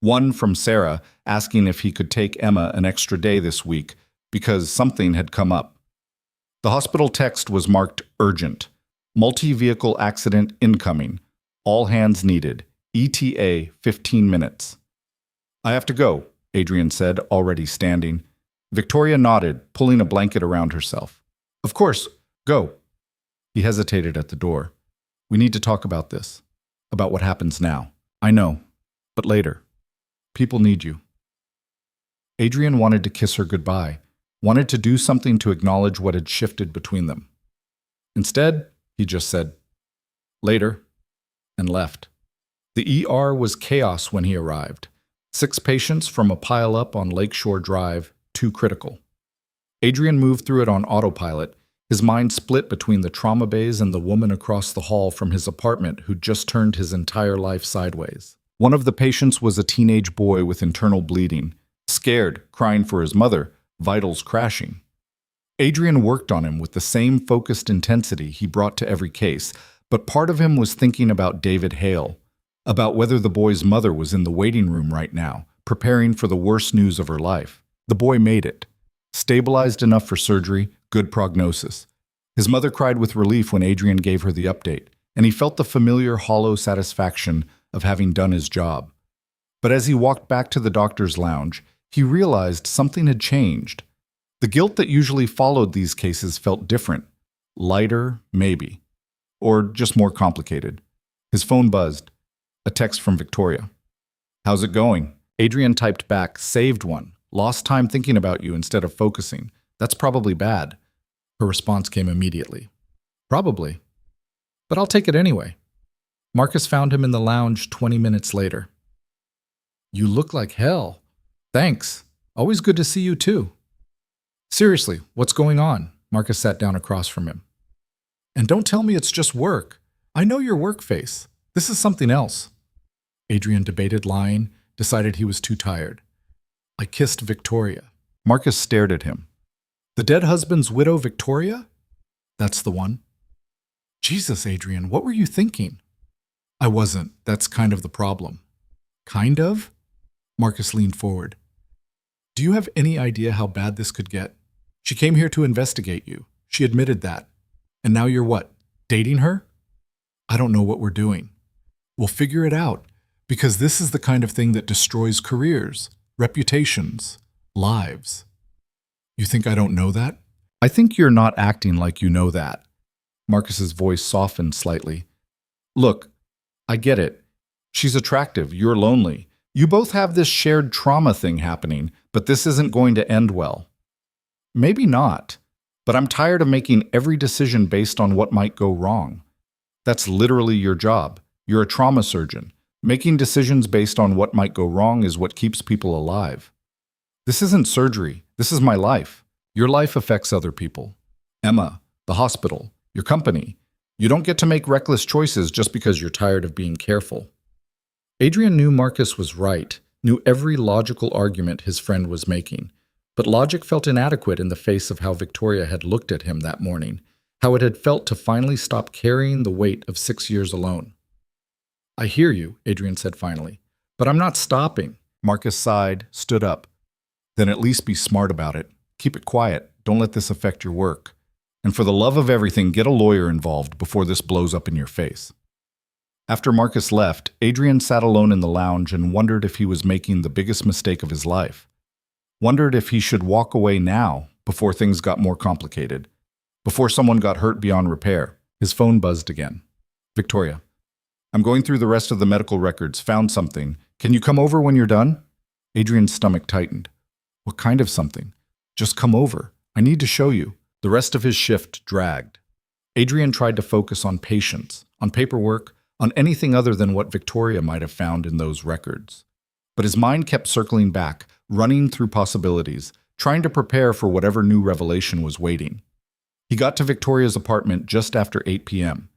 1 from Sarah asking if he could take Emma an extra day this week because something had come up. The hospital text was marked urgent. Multi-vehicle accident incoming. All hands needed. ETA 15 minutes. "I have to go," Adrian said, already standing. Victoria nodded, pulling a blanket around herself. "Of course, go." He hesitated at the door. "We need to talk about this. About what happens now." "I know, but later. People need you." Adrian wanted to kiss her goodbye, wanted to do something to acknowledge what had shifted between them. Instead, he just said, "Later," and left. The ER was chaos when he arrived. 6 patients from a pile-up on Lakeshore Drive, 2 critical. Adrian moved through it on autopilot, his mind split between the trauma bays and the woman across the hall from his apartment who'd just turned his entire life sideways. One of the patients was a teenage boy with internal bleeding, scared, crying for his mother, vitals crashing. Adrian worked on him with the same focused intensity he brought to every case, but part of him was thinking about David Hale, about whether the boy's mother was in the waiting room right now, preparing for the worst news of her life. The boy made it. Stabilized enough for surgery, good prognosis. His mother cried with relief when Adrian gave her the update, and he felt the familiar hollow satisfaction of having done his job. But as he walked back to the doctor's lounge, he realized something had changed. The guilt that usually followed these cases felt different. Lighter, maybe. Or just more complicated. His phone buzzed. A text from Victoria. How's it going? Adrian typed back, saved one. Lost time thinking about you instead of focusing. That's probably bad. Her response came immediately. Probably. But I'll take it anyway. Marcus found him in the lounge 20 minutes later. You look like hell. Thanks. Always good to see you too. Seriously, what's going on? Marcus sat down across from him. And don't tell me it's just work. I know your work face. This is something else. Adrian debated lying, decided he was too tired. I kissed Victoria. Marcus stared at him. The dead husband's widow, Victoria? That's the one. Jesus, Adrian, what were you thinking? I wasn't. That's kind of the problem. Kind of? Marcus leaned forward. Do you have any idea how bad this could get? She came here to investigate you. She admitted that. And now you're what? Dating her? I don't know what we're doing. We'll figure it out, because this is the kind of thing that destroys careers, reputations, lives. You think I don't know that? I think you're not acting like you know that. Marcus's voice softened slightly. Look, I get it. She's attractive. You're lonely. You both have this shared trauma thing happening, but this isn't going to end well. Maybe not, but I'm tired of making every decision based on what might go wrong. That's literally your job. You're a trauma surgeon. Making decisions based on what might go wrong is what keeps people alive. This isn't surgery. This is my life. Your life affects other people. Emma, the hospital, your company. You don't get to make reckless choices just because you're tired of being careful. Adrian knew Marcus was right, knew every logical argument his friend was making, but logic felt inadequate in the face of how Victoria had looked at him that morning, how it had felt to finally stop carrying the weight of 6 years alone. I hear you, Adrian said finally, but I'm not stopping. Marcus sighed, stood up. Then at least be smart about it. Keep it quiet. Don't let this affect your work. And for the love of everything, get a lawyer involved before this blows up in your face. After Marcus left, Adrian sat alone in the lounge and wondered if he was making the biggest mistake of his life. Wondered if he should walk away now, before things got more complicated. Before someone got hurt beyond repair. His phone buzzed again. Victoria. I'm going through the rest of the medical records, found something. Can you come over when you're done? Adrian's stomach tightened. What kind of something? Just come over. I need to show you. The rest of his shift dragged. Adrian tried to focus on patients, on paperwork, on anything other than what Victoria might have found in those records. But his mind kept circling back, running through possibilities, trying to prepare for whatever new revelation was waiting. He got to Victoria's apartment just after 8 p.m.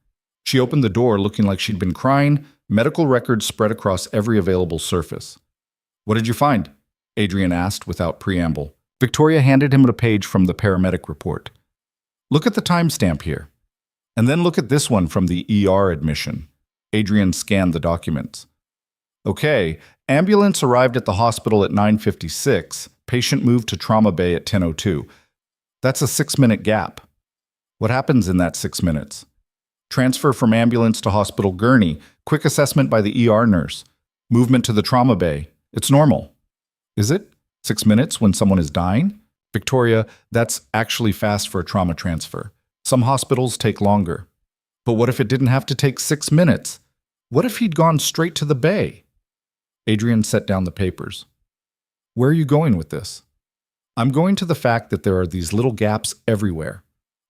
She opened the door looking like she'd been crying, medical records spread across every available surface. What did you find? Adrian asked without preamble. Victoria handed him a page from the paramedic report. Look at the timestamp here. And then look at this one from the ER admission. Adrian scanned the documents. Okay, ambulance arrived at the hospital at 9:56. Patient moved to trauma bay at 10:02. That's a 6-minute gap. What happens in that 6 minutes? Transfer from ambulance to hospital gurney. Quick assessment by the ER nurse. Movement to the trauma bay. It's normal. Is it? 6 minutes when someone is dying? Victoria, that's actually fast for a trauma transfer. Some hospitals take longer. But what if it didn't have to take 6 minutes? What if he'd gone straight to the bay? Adrian set down the papers. Where are you going with this? I'm going to the fact that there are these little gaps everywhere.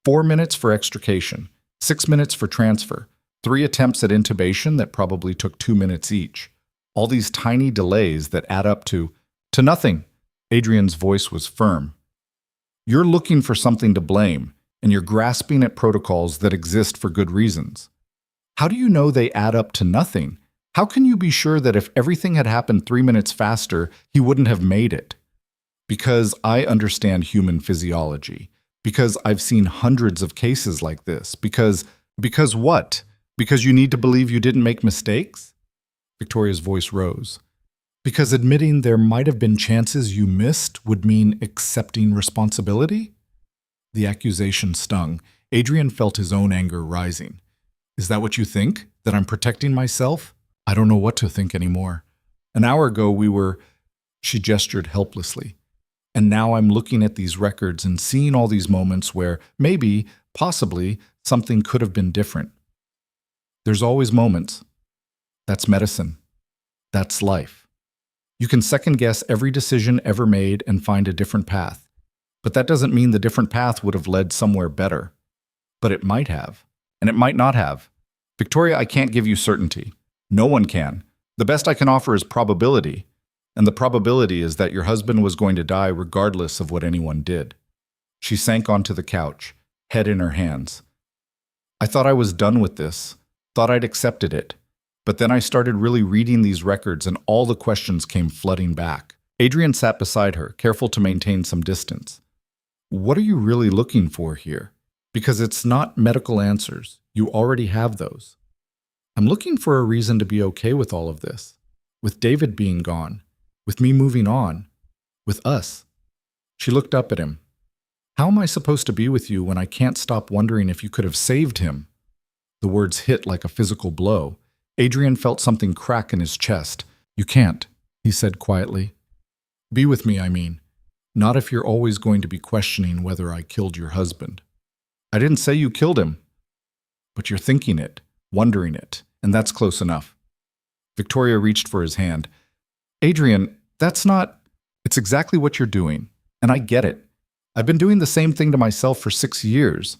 4 minutes for extrication, 6 minutes for transfer, 3 attempts at intubation that probably took 2 minutes each. All these tiny delays that add up to nothing. Adrian's voice was firm. You're looking for something to blame, and you're grasping at protocols that exist for good reasons. How do you know they add up to nothing? How can you be sure that if everything had happened 3 minutes faster, he wouldn't have made it? Because I understand human physiology. Because I've seen hundreds of cases like this. Because what? Because you need to believe you didn't make mistakes? Victoria's voice rose. Because admitting there might have been chances you missed would mean accepting responsibility? The accusation stung. Adrian felt his own anger rising. Is that what you think? That I'm protecting myself? I don't know what to think anymore. An hour ago we were... She gestured helplessly. And now I'm looking at these records and seeing all these moments where maybe, possibly, something could have been different. There's always moments. That's medicine. That's life. You can second guess every decision ever made and find a different path. But that doesn't mean the different path would have led somewhere better. But it might have. And it might not have. Victoria, I can't give you certainty. No one can. The best I can offer is probability. And the probability is that your husband was going to die regardless of what anyone did. She sank onto the couch, head in her hands. I thought I was done with this, thought I'd accepted it. But then I started really reading these records and all the questions came flooding back. Adrian sat beside her, careful to maintain some distance. What are you really looking for here? Because it's not medical answers. You already have those. I'm looking for a reason to be okay with all of this. With David being gone. With me moving on. With us. She looked up at him. How am I supposed to be with you when I can't stop wondering if you could have saved him? The words hit like a physical blow. Adrian felt something crack in his chest. You can't, he said quietly. Be with me, I mean. Not if you're always going to be questioning whether I killed your husband. I didn't say you killed him. But you're thinking it, wondering it, and that's close enough. Victoria reached for his hand. Adrian, that's not... It's exactly what you're doing, and I get it. I've been doing the same thing to myself for 6 years,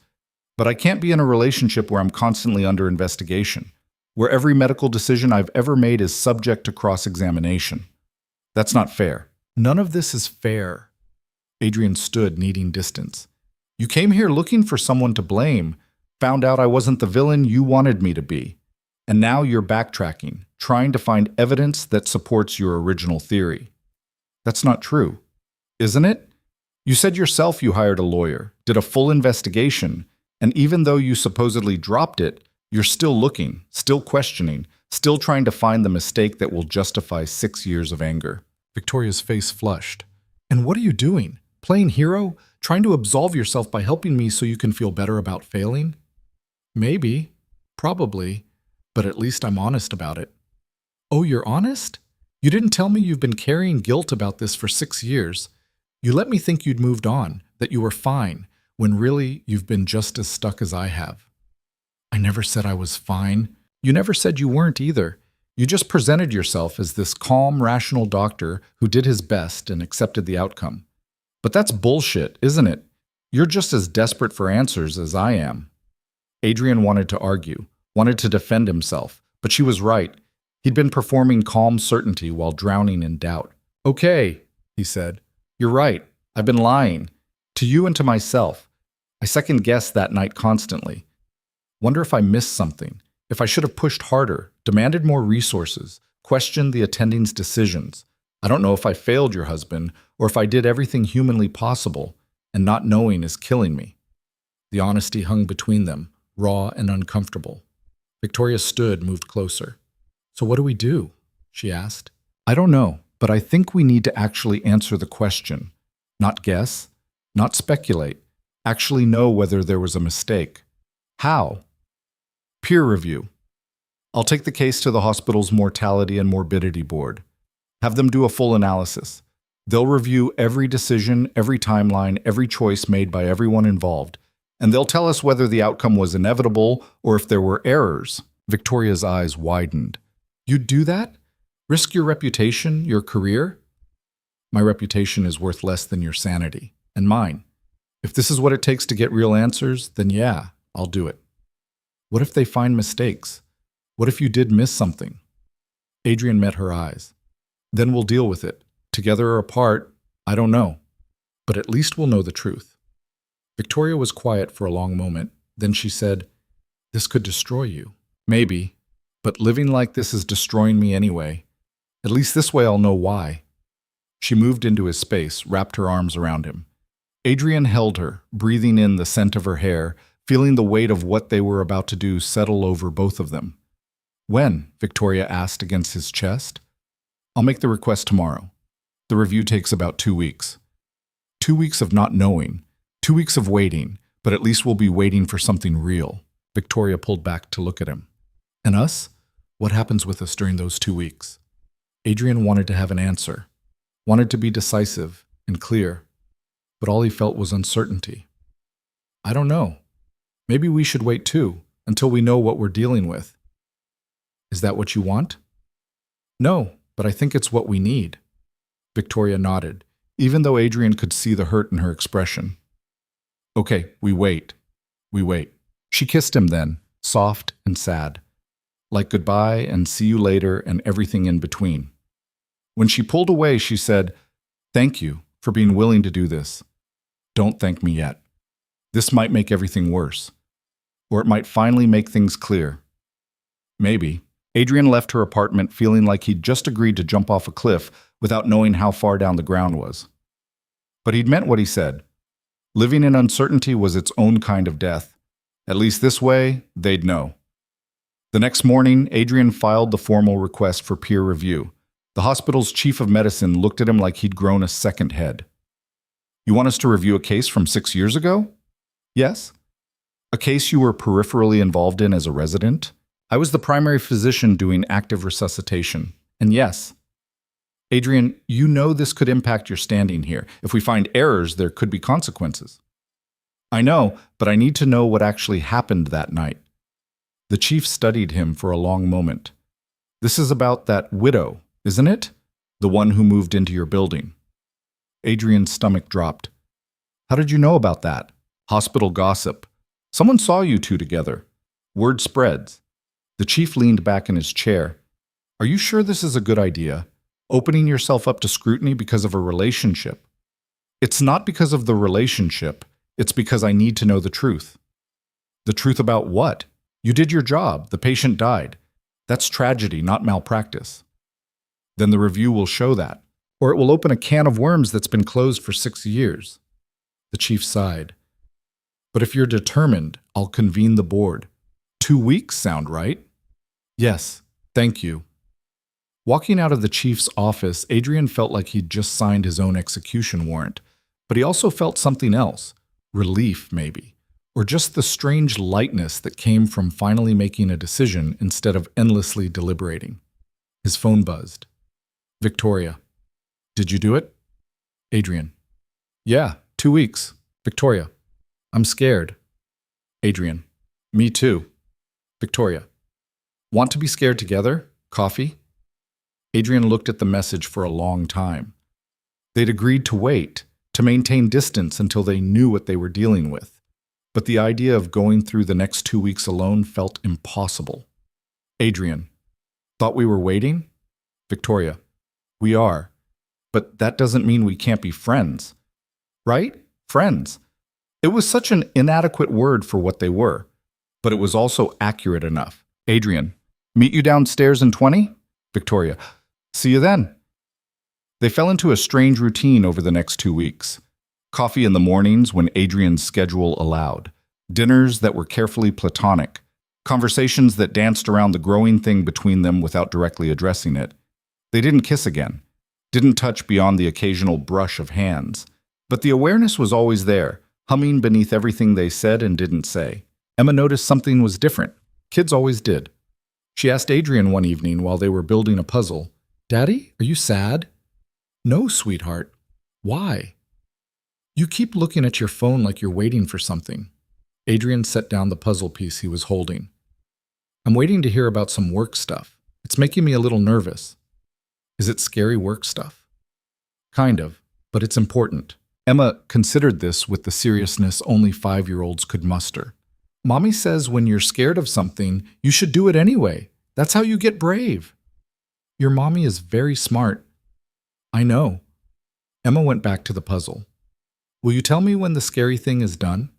but I can't be in a relationship where I'm constantly under investigation, where every medical decision I've ever made is subject to cross-examination. That's not fair. None of this is fair. Adrian stood, needing distance. You came here looking for someone to blame, found out I wasn't the villain you wanted me to be, and now you're backtracking, trying to find evidence that supports your original theory. That's not true, isn't it? You said yourself you hired a lawyer, did a full investigation, and even though you supposedly dropped it, you're still looking, still questioning, still trying to find the mistake that will justify 6 years of anger. Victoria's face flushed. And what are you doing? Playing hero? Trying to absolve yourself by helping me so you can feel better about failing? Maybe. Probably. But at least I'm honest about it. Oh, you're honest? You didn't tell me you've been carrying guilt about this for 6 years. You let me think you'd moved on, that you were fine, when really you've been just as stuck as I have. I never said I was fine. You never said you weren't either. You just presented yourself as this calm, rational doctor who did his best and accepted the outcome. But that's bullshit, isn't it? You're just as desperate for answers as I am. Adrian wanted to argue, wanted to defend himself, but she was right. He'd been performing calm certainty while drowning in doubt. Okay, he said. You're right. I've been lying. To you and to myself. I second-guessed that night constantly. Wonder if I missed something. If I should have pushed harder, demanded more resources, questioned the attending's decisions. I don't know if I failed your husband, or if I did everything humanly possible, and not knowing is killing me. The honesty hung between them, raw and uncomfortable. Victoria stood, moved closer. So what do we do? She asked. I don't know, but I think we need to actually answer the question. Not guess, not speculate, actually know whether there was a mistake. How? Peer review. I'll take the case to the hospital's mortality and morbidity board. Have them do a full analysis. They'll review every decision, every timeline, every choice made by everyone involved, and they'll tell us whether the outcome was inevitable or if there were errors. Victoria's eyes widened. You'd do that? Risk your reputation, your career? My reputation is worth less than your sanity, and mine. If this is what it takes to get real answers, then yeah, I'll do it. What if they find mistakes? What if you did miss something? Adrian met her eyes. Then we'll deal with it. Together or apart, I don't know. But at least we'll know the truth. Victoria was quiet for a long moment. Then she said, This could destroy you. Maybe. But living like this is destroying me anyway. At least this way I'll know why. She moved into his space, wrapped her arms around him. Adrian held her, breathing in the scent of her hair, feeling the weight of what they were about to do settle over both of them. When? Victoria asked against his chest. I'll make the request tomorrow. The review takes about 2 weeks. 2 weeks of not knowing. 2 weeks of waiting, but at least we'll be waiting for something real. Victoria pulled back to look at him. And us? What happens with us during those 2 weeks? Adrian wanted to have an answer, wanted to be decisive and clear, but all he felt was uncertainty. I don't know. Maybe we should wait too, until we know what we're dealing with. Is that what you want? No, but I think it's what we need. Victoria nodded, even though Adrian could see the hurt in her expression. Okay, we wait. We wait. She kissed him then, soft and sad, like goodbye and see you later and everything in between. When she pulled away, she said, "Thank you for being willing to do this. Don't thank me yet. This might make everything worse. Or it might finally make things clear." Maybe. Adrian left her apartment feeling like he'd just agreed to jump off a cliff without knowing how far down the ground was. But he'd meant what he said. Living in uncertainty was its own kind of death. At least this way, they'd know. The next morning, Adrian filed the formal request for peer review. The hospital's chief of medicine looked at him like he'd grown a second head. "You want us to review a case from 6 years ago?" "Yes." "A case you were peripherally involved in as a resident?" "I was the primary physician doing active resuscitation. And yes." "Adrian, you know this could impact your standing here. If we find errors, there could be consequences." "I know, but I need to know what actually happened that night." The chief studied him for a long moment. "This is about that widow, isn't it? The one who moved into your building." Adrian's stomach dropped. "How did you know about that?" "Hospital gossip. Someone saw you two together. Word spreads." The chief leaned back in his chair. "Are you sure this is a good idea? Opening yourself up to scrutiny because of a relationship?" "It's not because of the relationship. It's because I need to know the truth." "The truth about what? You did your job. The patient died. That's tragedy, not malpractice." "Then the review will show that. Or it will open a can of worms that's been closed for 6 years." The chief sighed. "But if you're determined, I'll convene the board." 2 weeks sound right? "Yes, thank you." Walking out of the chief's office, Adrian felt like he'd just signed his own execution warrant. But he also felt something else. Relief, maybe. Or just the strange lightness that came from finally making a decision instead of endlessly deliberating. His phone buzzed. "Victoria. Did you do it?" "Adrian. Yeah, 2 weeks. Victoria. I'm scared." "Adrian. Me too." "Victoria. Want to be scared together? Coffee?" Adrian looked at the message for a long time. They'd agreed to wait, to maintain distance until they knew what they were dealing with. But the idea of going through the next 2 weeks alone felt impossible. "Adrian. Thought we were waiting?" "Victoria. We are. But that doesn't mean we can't be friends." "Right? Friends." It was such an inadequate word for what they were. But it was also accurate enough. "Adrian. Meet you downstairs in 20? Victoria. See you then." They fell into a strange routine over the next 2 weeks. Coffee in the mornings when Adrian's schedule allowed. Dinners that were carefully platonic. Conversations that danced around the growing thing between them without directly addressing it. They didn't kiss again. Didn't touch beyond the occasional brush of hands. But the awareness was always there, humming beneath everything they said and didn't say. Emma noticed something was different. Kids always did. She asked Adrian one evening while they were building a puzzle, "Daddy, are you sad?" "No, sweetheart." "Why?" "You keep looking at your phone like you're waiting for something." Adrian set down the puzzle piece he was holding. "I'm waiting to hear about some work stuff. It's making me a little nervous." "Is it scary work stuff?" "Kind of, but it's important." Emma considered this with the seriousness only 5-year-olds could muster. "Mommy says when you're scared of something, you should do it anyway. That's how you get brave." "Your mommy is very smart." "I know." Emma went back to the puzzle. "Will you tell me when the scary thing is done?"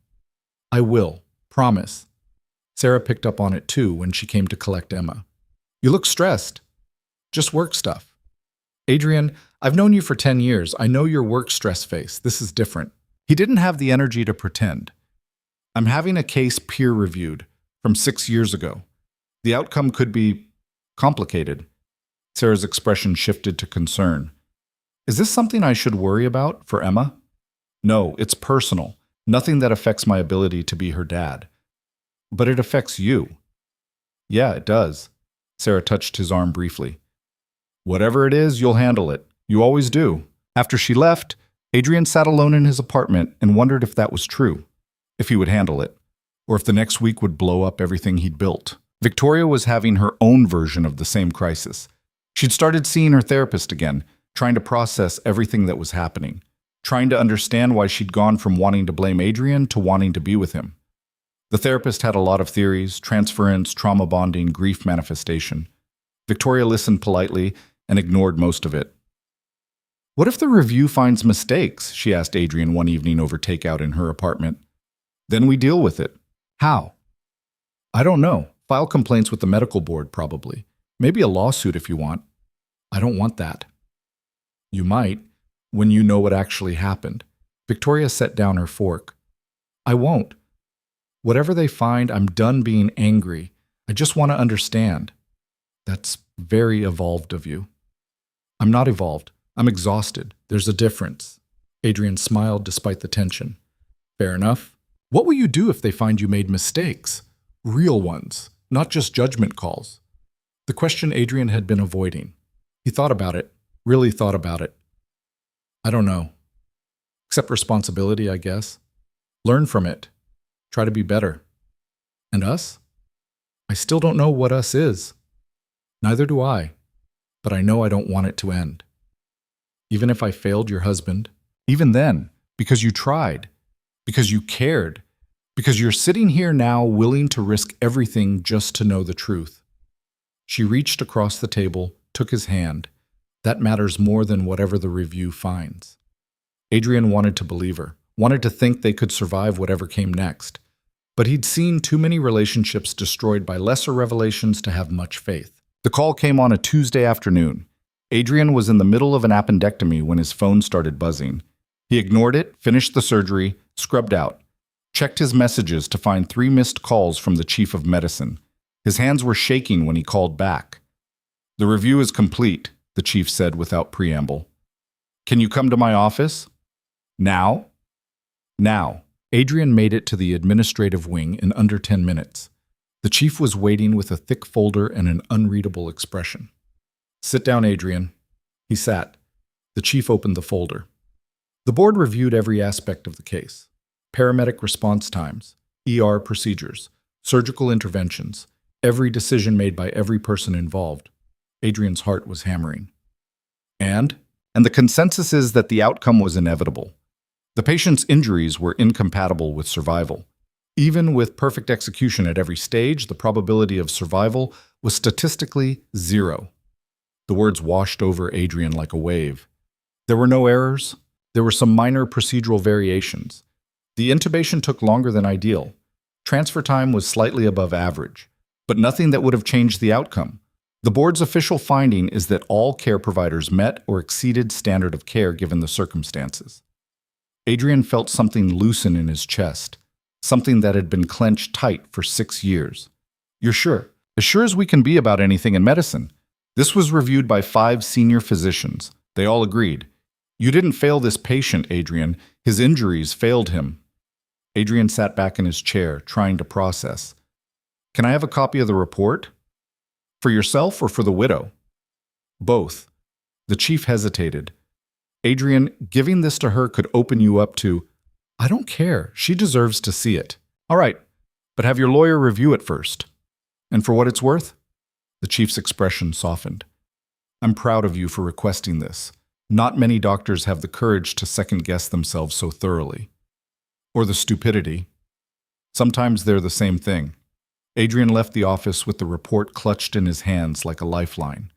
"I will. Promise." Sarah picked up on it too when she came to collect Emma. "You look stressed." "Just work stuff." "Adrian, I've known you for 10 years. I know your work stress face. This is different." He didn't have the energy to pretend. "I'm having a case peer-reviewed from 6 years ago. The outcome could be complicated." Sarah's expression shifted to concern. "Is this something I should worry about for Emma?" "No, it's personal. Nothing that affects my ability to be her dad." "But it affects you." "Yeah, it does." Sarah touched his arm briefly. "Whatever it is, you'll handle it. You always do." After she left, Adrian sat alone in his apartment and wondered if that was true, if he would handle it, or if the next week would blow up everything he'd built. Victoria was having her own version of the same crisis. She'd started seeing her therapist again, trying to process everything that was happening, trying to understand why she'd gone from wanting to blame Adrian to wanting to be with him. The therapist had a lot of theories: transference, trauma bonding, grief manifestation. Victoria listened politely and ignored most of it. "What if the review finds mistakes?" she asked Adrian one evening over takeout in her apartment. "Then we deal with it." "How?" "I don't know. File complaints with the medical board, probably. Maybe a lawsuit if you want." "I don't want that." "You might, when you know what actually happened." Victoria set down her fork. "I won't. Whatever they find, I'm done being angry. I just want to understand." "That's very evolved of you." "I'm not evolved. I'm exhausted. There's a difference." Adrian smiled despite the tension. "Fair enough. What will you do if they find you made mistakes? Real ones, not just judgment calls." The question Adrian had been avoiding. He thought about it, really thought about it. "I don't know. Accept responsibility, I guess. Learn from it. Try to be better." "And us?" "I still don't know what us is." "Neither do I. But I know I don't want it to end." "Even if I failed your husband?" "Even then, because you tried, because you cared, because you're sitting here now willing to risk everything just to know the truth." She reached across the table, took his hand. "That matters more than whatever the review finds." Adrian wanted to believe her, wanted to think they could survive whatever came next. But he'd seen too many relationships destroyed by lesser revelations to have much faith. The call came on a Tuesday afternoon. Adrian was in the middle of an appendectomy when his phone started buzzing. He ignored it, finished the surgery, scrubbed out, checked his messages to find 3 missed calls from the chief of medicine. His hands were shaking when he called back. "The review is complete," the chief said without preamble. "Can you come to my office?" "Now?" "Now." Adrian made it to the administrative wing in under 10 minutes. The chief was waiting with a thick folder and an unreadable expression. "Sit down, Adrian." He sat. The chief opened the folder. The board reviewed every aspect of the case: paramedic response times, ER procedures, surgical interventions, every decision made by every person involved. Adrian's heart was hammering. And the consensus is that the outcome was inevitable. The patient's injuries were incompatible with survival. Even with perfect execution at every stage, the probability of survival was statistically 0. The words washed over Adrian like a wave. There were no errors. There were some minor procedural variations. The intubation took longer than ideal. Transfer time was slightly above average, but nothing that would have changed the outcome. The board's official finding is that all care providers met or exceeded standard of care given the circumstances. Adrian felt something loosen in his chest, something that had been clenched tight for 6 years. "You're sure? As sure as we can be about anything in medicine." This was reviewed by 5 senior physicians. They all agreed. "You didn't fail this patient, Adrian. His injuries failed him." Adrian sat back in his chair, trying to process. "Can I have a copy of the report? For yourself or for the widow?" "Both." The chief hesitated. "Adrian, giving this to her could open you up to—" "I don't care. She deserves to see it." "All right, but have your lawyer review it first." "And for what it's worth?" The chief's expression softened. "I'm proud of you for requesting this. Not many doctors have the courage to second-guess themselves so thoroughly. Or the stupidity. Sometimes they're the same thing." Adrian left the office with the report clutched in his hands like a lifeline.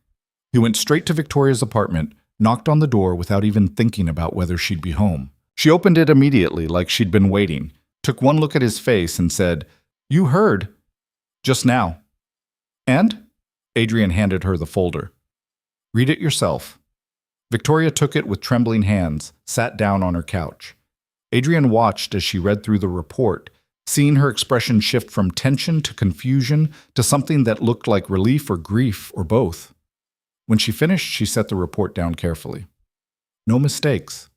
He went straight to Victoria's apartment, knocked on the door without even thinking about whether she'd be home. She opened it immediately, like she'd been waiting, took one look at his face and said, "You heard. Just now." "And?" Adrian handed her the folder. "Read it yourself." Victoria took it with trembling hands, sat down on her couch. Adrian watched as she read through the report, seeing her expression shift from tension to confusion to something that looked like relief or grief or both. When she finished, she set the report down carefully. "No mistakes.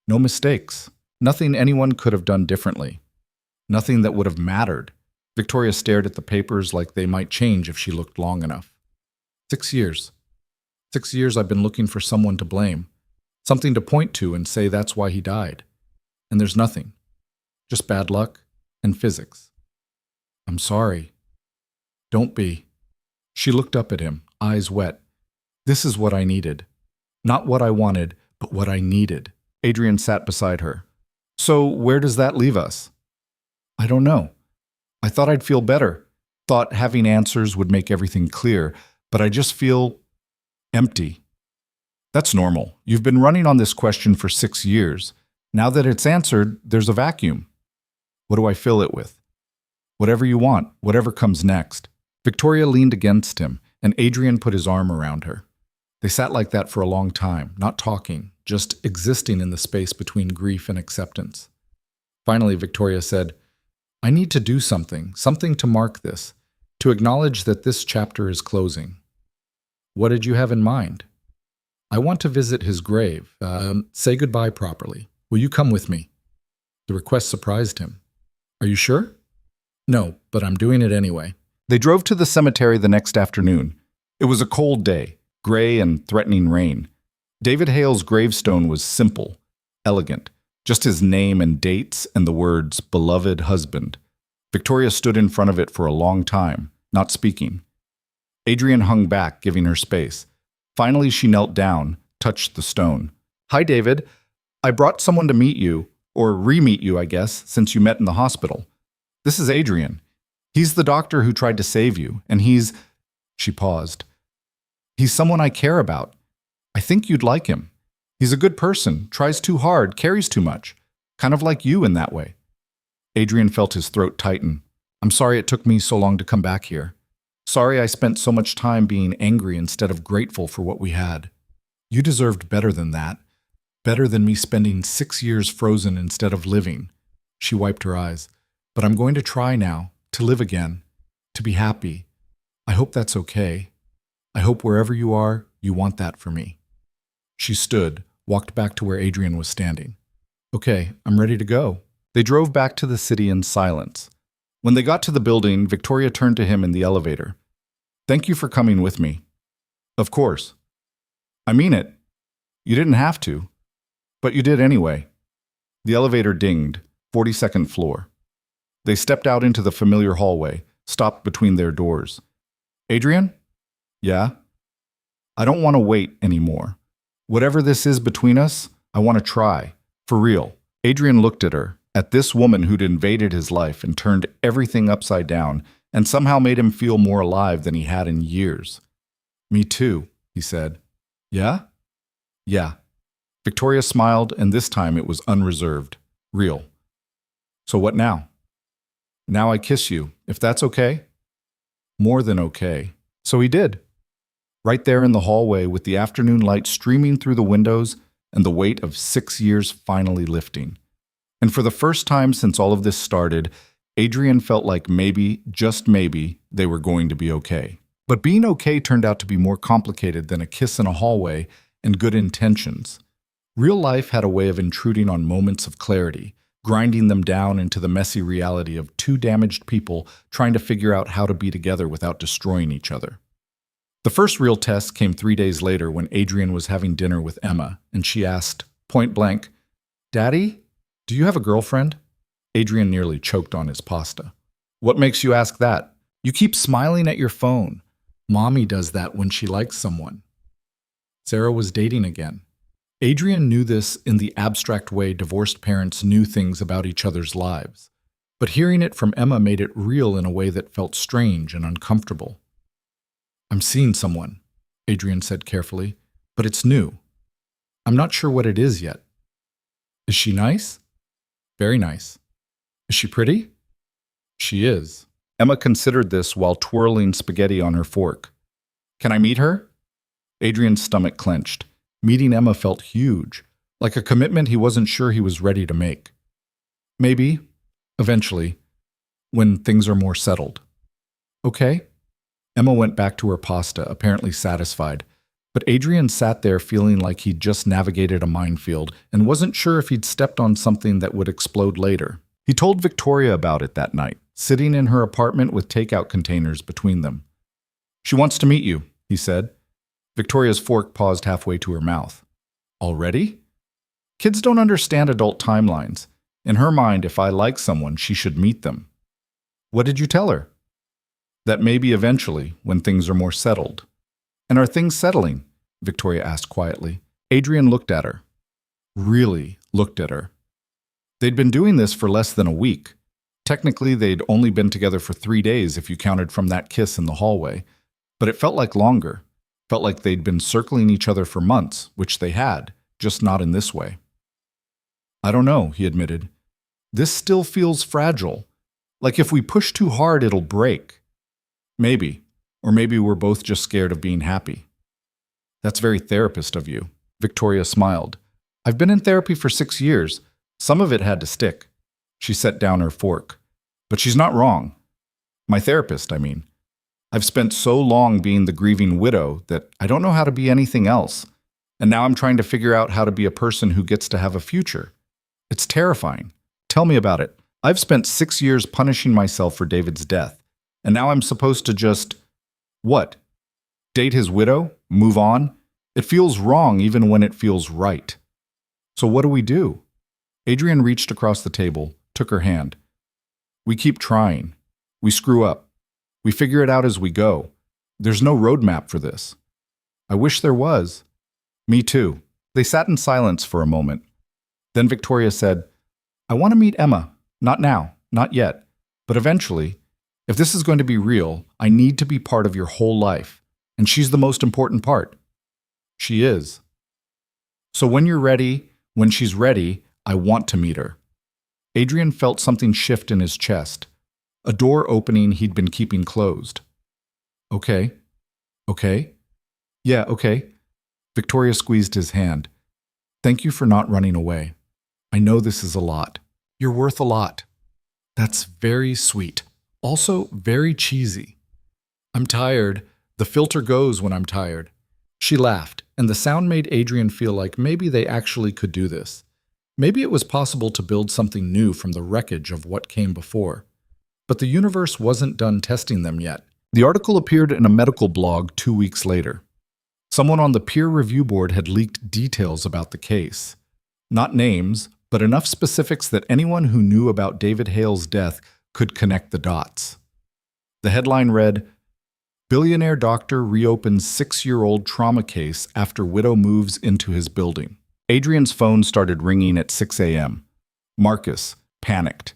No mistakes. Nothing anyone could have done differently. Nothing that would have mattered." Victoria stared at the papers like they might change if she looked long enough. 6 years. 6 years I've been looking for someone to blame, something to point to and say that's why he died. And there's nothing. Just bad luck and physics. I'm sorry." Don't be. She looked up at him, eyes wet. This is what I needed. Not what I wanted, but what I needed. Adrian sat beside her. So where does that leave us? I don't know. I thought I'd feel better. Thought having answers would make everything clear, but I just feel empty. That's normal. You've been running on this question for 6 years. Now that it's answered, there's a vacuum. What do I fill it with? Whatever you want, whatever comes next. Victoria leaned against him, and Adrian put his arm around her. They sat like that for a long time, not talking, just existing in the space between grief and acceptance. Finally, Victoria said, I need to do something to mark this, to acknowledge that this chapter is closing. What did you have in mind? I want to visit his grave, say goodbye properly. Will you come with me? The request surprised him. Are you sure? No, but I'm doing it anyway. They drove to the cemetery the next afternoon. It was a cold day, gray and threatening rain. David Hale's gravestone was simple, elegant, just his name and dates and the words, beloved husband. Victoria stood in front of it for a long time, not speaking. Adrian hung back, giving her space. Finally, she knelt down, touched the stone. Hi, David. I brought someone to meet you, or re-meet you, I guess, since you met in the hospital. This is Adrian. He's the doctor who tried to save you, and he's... She paused. He's someone I care about. I think you'd like him. He's a good person, tries too hard, carries too much. Kind of like you in that way. Adrian felt his throat tighten. I'm sorry it took me so long to come back here. Sorry I spent so much time being angry instead of grateful for what we had. You deserved better than that. Better than me spending 6 years frozen instead of living. She wiped her eyes. But I'm going to try now, to live again, to be happy. I hope that's okay. I hope wherever you are, you want that for me. She stood, walked back to where Adrian was standing. Okay, I'm ready to go. They drove back to the city in silence. When they got to the building, Victoria turned to him in the elevator. Thank you for coming with me. Of course. I mean it. You didn't have to. But you did anyway. The elevator dinged, 42nd floor. They stepped out into the familiar hallway, stopped between their doors. Adrian? Yeah? I don't want to wait anymore. Whatever this is between us, I want to try. For real. Adrian looked at her, at this woman who'd invaded his life and turned everything upside down and somehow made him feel more alive than he had in years. Me too, he said. Yeah? Yeah. Victoria smiled, and this time it was unreserved, real. So what now? Now I kiss you, if that's okay? More than okay. So he did. Right there in the hallway with the afternoon light streaming through the windows and the weight of 6 years finally lifting. And for the first time since all of this started, Adrian felt like maybe, just maybe, they were going to be okay. But being okay turned out to be more complicated than a kiss in a hallway and good intentions. Real life had a way of intruding on moments of clarity, grinding them down into the messy reality of two damaged people trying to figure out how to be together without destroying each other. The first real test came 3 days later when Adrian was having dinner with Emma, and she asked, point blank, Daddy, do you have a girlfriend? Adrian nearly choked on his pasta. What makes you ask that? You keep smiling at your phone. Mommy does that when she likes someone. Sarah was dating again. Adrian knew this in the abstract way divorced parents knew things about each other's lives. But hearing it from Emma made it real in a way that felt strange and uncomfortable. I'm seeing someone, Adrian said carefully, but it's new. I'm not sure what it is yet. Is she nice? Very nice. Is she pretty? She is. Emma considered this while twirling spaghetti on her fork. Can I meet her? Adrian's stomach clenched. Meeting Emma felt huge, like a commitment he wasn't sure he was ready to make. Maybe, eventually, when things are more settled. Okay. Emma went back to her pasta, apparently satisfied, but Adrian sat there feeling like he'd just navigated a minefield and wasn't sure if he'd stepped on something that would explode later. He told Victoria about it that night, sitting in her apartment with takeout containers between them. She wants to meet you, he said. Victoria's fork paused halfway to her mouth. Already? Kids don't understand adult timelines. In her mind, if I like someone, she should meet them. What did you tell her? That maybe eventually, when things are more settled. And are things settling? Victoria asked quietly. Adrian looked at her. Really looked at her. They'd been doing this for less than a week. Technically, they'd only been together for 3 days if you counted from that kiss in the hallway. But it felt like longer. Felt like they'd been circling each other for months, which they had, just not in this way. I don't know, he admitted. This still feels fragile. Like if we push too hard, it'll break. Maybe. Or maybe we're both just scared of being happy. That's very therapist of you. Victoria smiled. I've been in therapy for 6 years. Some of it had to stick. She set down her fork. But she's not wrong. My therapist, I mean. I've spent so long being the grieving widow that I don't know how to be anything else. And now I'm trying to figure out how to be a person who gets to have a future. It's terrifying. Tell me about it. I've spent 6 years punishing myself for David's death. And now I'm supposed to just… what? Date his widow? Move on? It feels wrong even when it feels right. So what do we do? Adrian reached across the table, took her hand. We keep trying. We screw up. We figure it out as we go. There's no roadmap for this. I wish there was. Me too. They sat in silence for a moment. Then Victoria said, I want to meet Emma. Not now, not yet. But eventually, if this is going to be real, I need to be part of your whole life. And she's the most important part. She is. So when you're ready, when she's ready, I want to meet her. Adrian felt something shift in his chest. A door opening he'd been keeping closed. Okay. Okay? Yeah, okay. Victoria squeezed his hand. Thank you for not running away. I know this is a lot. You're worth a lot. That's very sweet. Also very cheesy. I'm tired. The filter goes when I'm tired. She laughed, and the sound made Adrian feel like maybe they actually could do this. Maybe it was possible to build something new from the wreckage of what came before. But the universe wasn't done testing them yet. The article appeared in a medical blog 2 weeks later. Someone on the peer review board had leaked details about the case. Not names, but enough specifics that anyone who knew about David Hale's death could connect the dots. The headline read, Billionaire doctor reopens 6-year-old trauma case after widow moves into his building. Adrian's phone started ringing at 6 a.m. Marcus, panicked.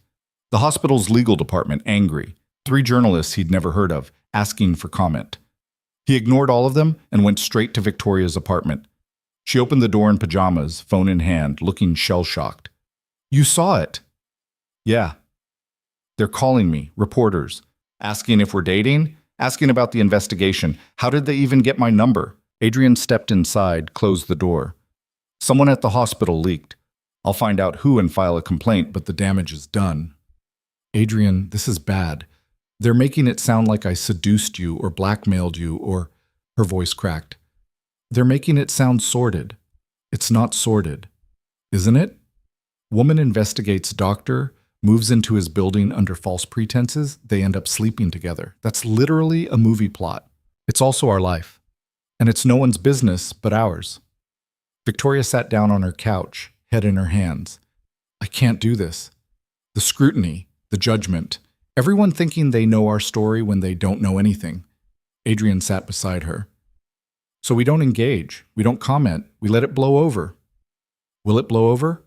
The hospital's legal department, angry. 3 journalists he'd never heard of, asking for comment. He ignored all of them and went straight to Victoria's apartment. She opened the door in pajamas, phone in hand, looking shell-shocked. You saw it? Yeah. They're calling me, reporters, asking if we're dating, asking about the investigation. How did they even get my number? Adrian stepped inside, closed the door. Someone at the hospital leaked. I'll find out who and file a complaint, but the damage is done. Adrian, this is bad. They're making it sound like I seduced you or blackmailed you or… Her voice cracked. They're making it sound sordid. It's not sordid. Isn't it? Woman investigates doctor, moves into his building under false pretenses, they end up sleeping together. That's literally a movie plot. It's also our life. And it's no one's business but ours. Victoria sat down on her couch, head in her hands. I can't do this. The scrutiny, the judgment, everyone thinking they know our story when they don't know anything. Adrian sat beside her. So we don't engage, we don't comment, we let it blow over. Will it blow over?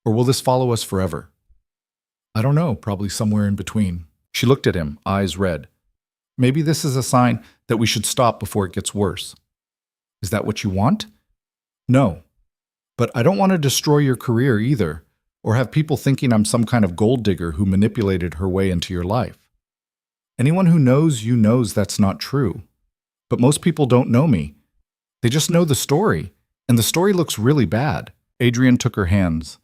Or will this follow us forever? I don't know, probably somewhere in between. She looked at him, eyes red. Maybe this is a sign that we should stop before it gets worse. Is that what you want? No. But I don't want to destroy your career either, or have people thinking I'm some kind of gold digger who manipulated her way into your life. Anyone who knows you knows that's not true. But most people don't know me. They just know the story, and the story looks really bad. Adrian took her hands.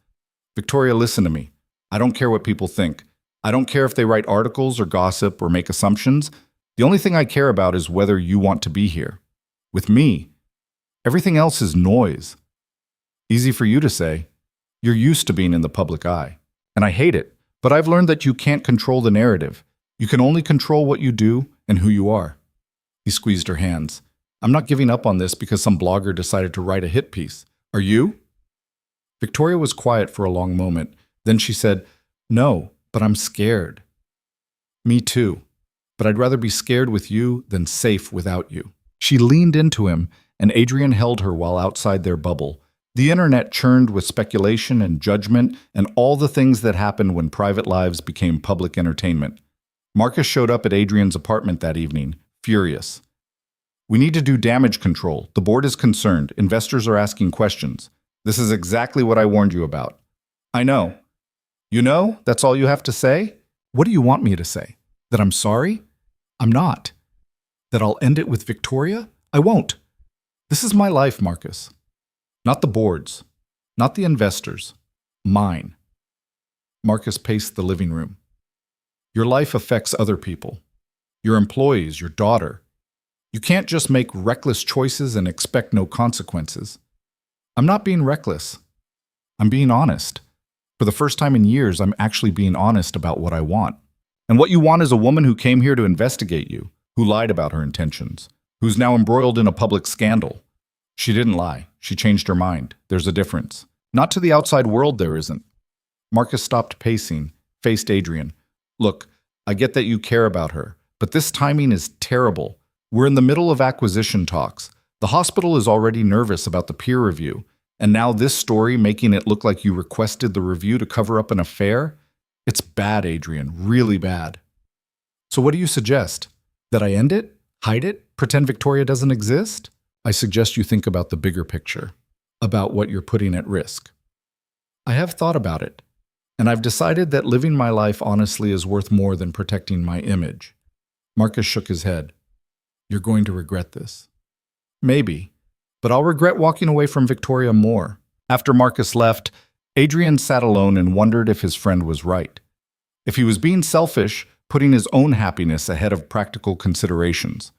Victoria, listen to me. I don't care what people think. I don't care if they write articles or gossip or make assumptions. The only thing I care about is whether you want to be here. With me. Everything else is noise. Easy for you to say. You're used to being in the public eye. And I hate it, but I've learned that you can't control the narrative. You can only control what you do and who you are. He squeezed her hands. I'm not giving up on this because some blogger decided to write a hit piece. Are you? Victoria was quiet for a long moment. Then she said, No, but I'm scared. Me too. but I'd rather be scared with you than safe without you." She leaned into him, and Adrian held her while outside their bubble. The internet churned with speculation and judgment and all the things that happened when private lives became public entertainment. Marcus showed up at Adrian's apartment that evening, furious. "We need to do damage control. The board is concerned. Investors are asking questions. This is exactly what I warned you about." "I know." "You know, that's all you have to say?" "What do you want me to say? That I'm sorry?" "I'm not." "That I'll end it with Victoria?" "I won't." "This is my life, Marcus. Not the board's. Not the investors. Mine." Marcus paced the living room. "Your life affects other people. Your employees, your daughter. You can't just make reckless choices and expect no consequences." "I'm not being reckless. I'm being honest. For the first time in years, I'm actually being honest about what I want. And what you want is a woman who came here to investigate you, who lied about her intentions, who's now embroiled in a public scandal. She didn't lie. She changed her mind. There's a difference. Not to the outside world, there isn't." Marcus stopped pacing, faced Adrian. "Look, I get that you care about her, but this timing is terrible. We're in the middle of acquisition talks. The hospital is already nervous about the peer review, and now this story making it look like you requested the review to cover up an affair? It's bad, Adrian, really bad." "So what do you suggest? That I end it? Hide it? Pretend Victoria doesn't exist?" "I suggest you think about the bigger picture, about what you're putting at risk." "I have thought about it, and I've decided that living my life honestly is worth more than protecting my image." Marcus shook his head. "You're going to regret this." "Maybe, but I'll regret walking away from Victoria more." After Marcus left, Adrian sat alone and wondered if his friend was right. If he was being selfish, putting his own happiness ahead of practical considerations.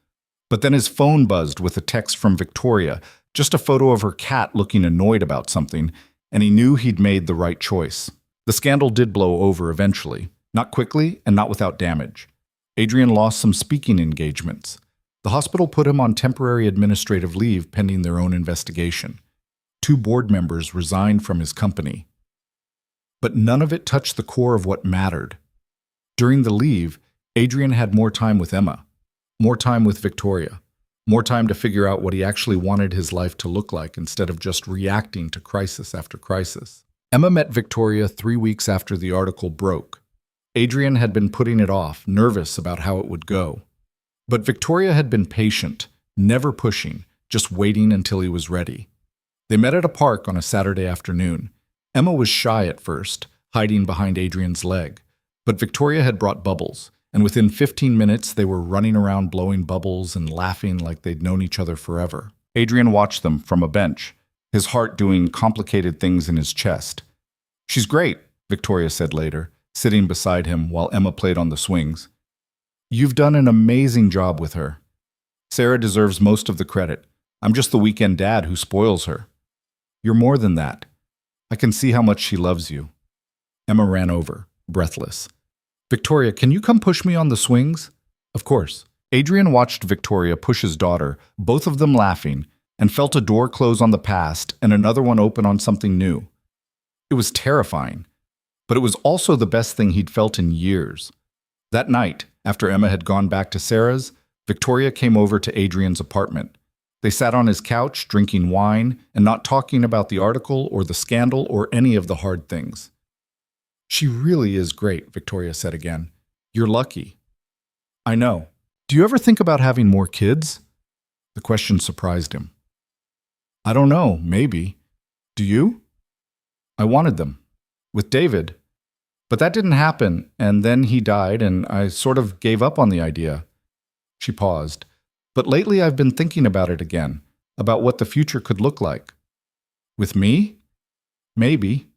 But then his phone buzzed with a text from Victoria, just a photo of her cat looking annoyed about something, and he knew he'd made the right choice. The scandal did blow over eventually, not quickly and not without damage. Adrian lost some speaking engagements. The hospital put him on temporary administrative leave pending their own investigation. 2 board members resigned from his company. But none of it touched the core of what mattered. During the leave, Adrian had more time with Emma. More time with Victoria. More time to figure out what he actually wanted his life to look like instead of just reacting to crisis after crisis. Emma met Victoria 3 weeks after the article broke. Adrian had been putting it off, nervous about how it would go. But Victoria had been patient, never pushing, just waiting until he was ready. They met at a park on a Saturday afternoon. Emma was shy at first, hiding behind Adrian's leg. But Victoria had brought bubbles, and within 15 minutes they were running around blowing bubbles and laughing like they'd known each other forever. Adrian watched them from a bench, his heart doing complicated things in his chest. "She's great," Victoria said later, sitting beside him while Emma played on the swings. "You've done an amazing job with her. Sarah deserves most of the credit. I'm just the weekend dad who spoils her. You're more than that. I can see how much she loves you." Emma ran over, breathless. "Victoria, can you come push me on the swings?" "Of course." Adrian watched Victoria push his daughter, both of them laughing, and felt a door close on the past and another one open on something new. It was terrifying, but it was also the best thing he'd felt in years. That night, after Emma had gone back to Sarah's, Victoria came over to Adrian's apartment. They sat on his couch, drinking wine, and not talking about the article or the scandal or any of the hard things. "She really is great," Victoria said again. "You're lucky." "I know. Do you ever think about having more kids?" The question surprised him. "I don't know, maybe. Do you?" "I wanted them. With David. But that didn't happen, and then he died, and I sort of gave up on the idea." She paused. "But lately I've been thinking about it again, about what the future could look like." "With me? Maybe.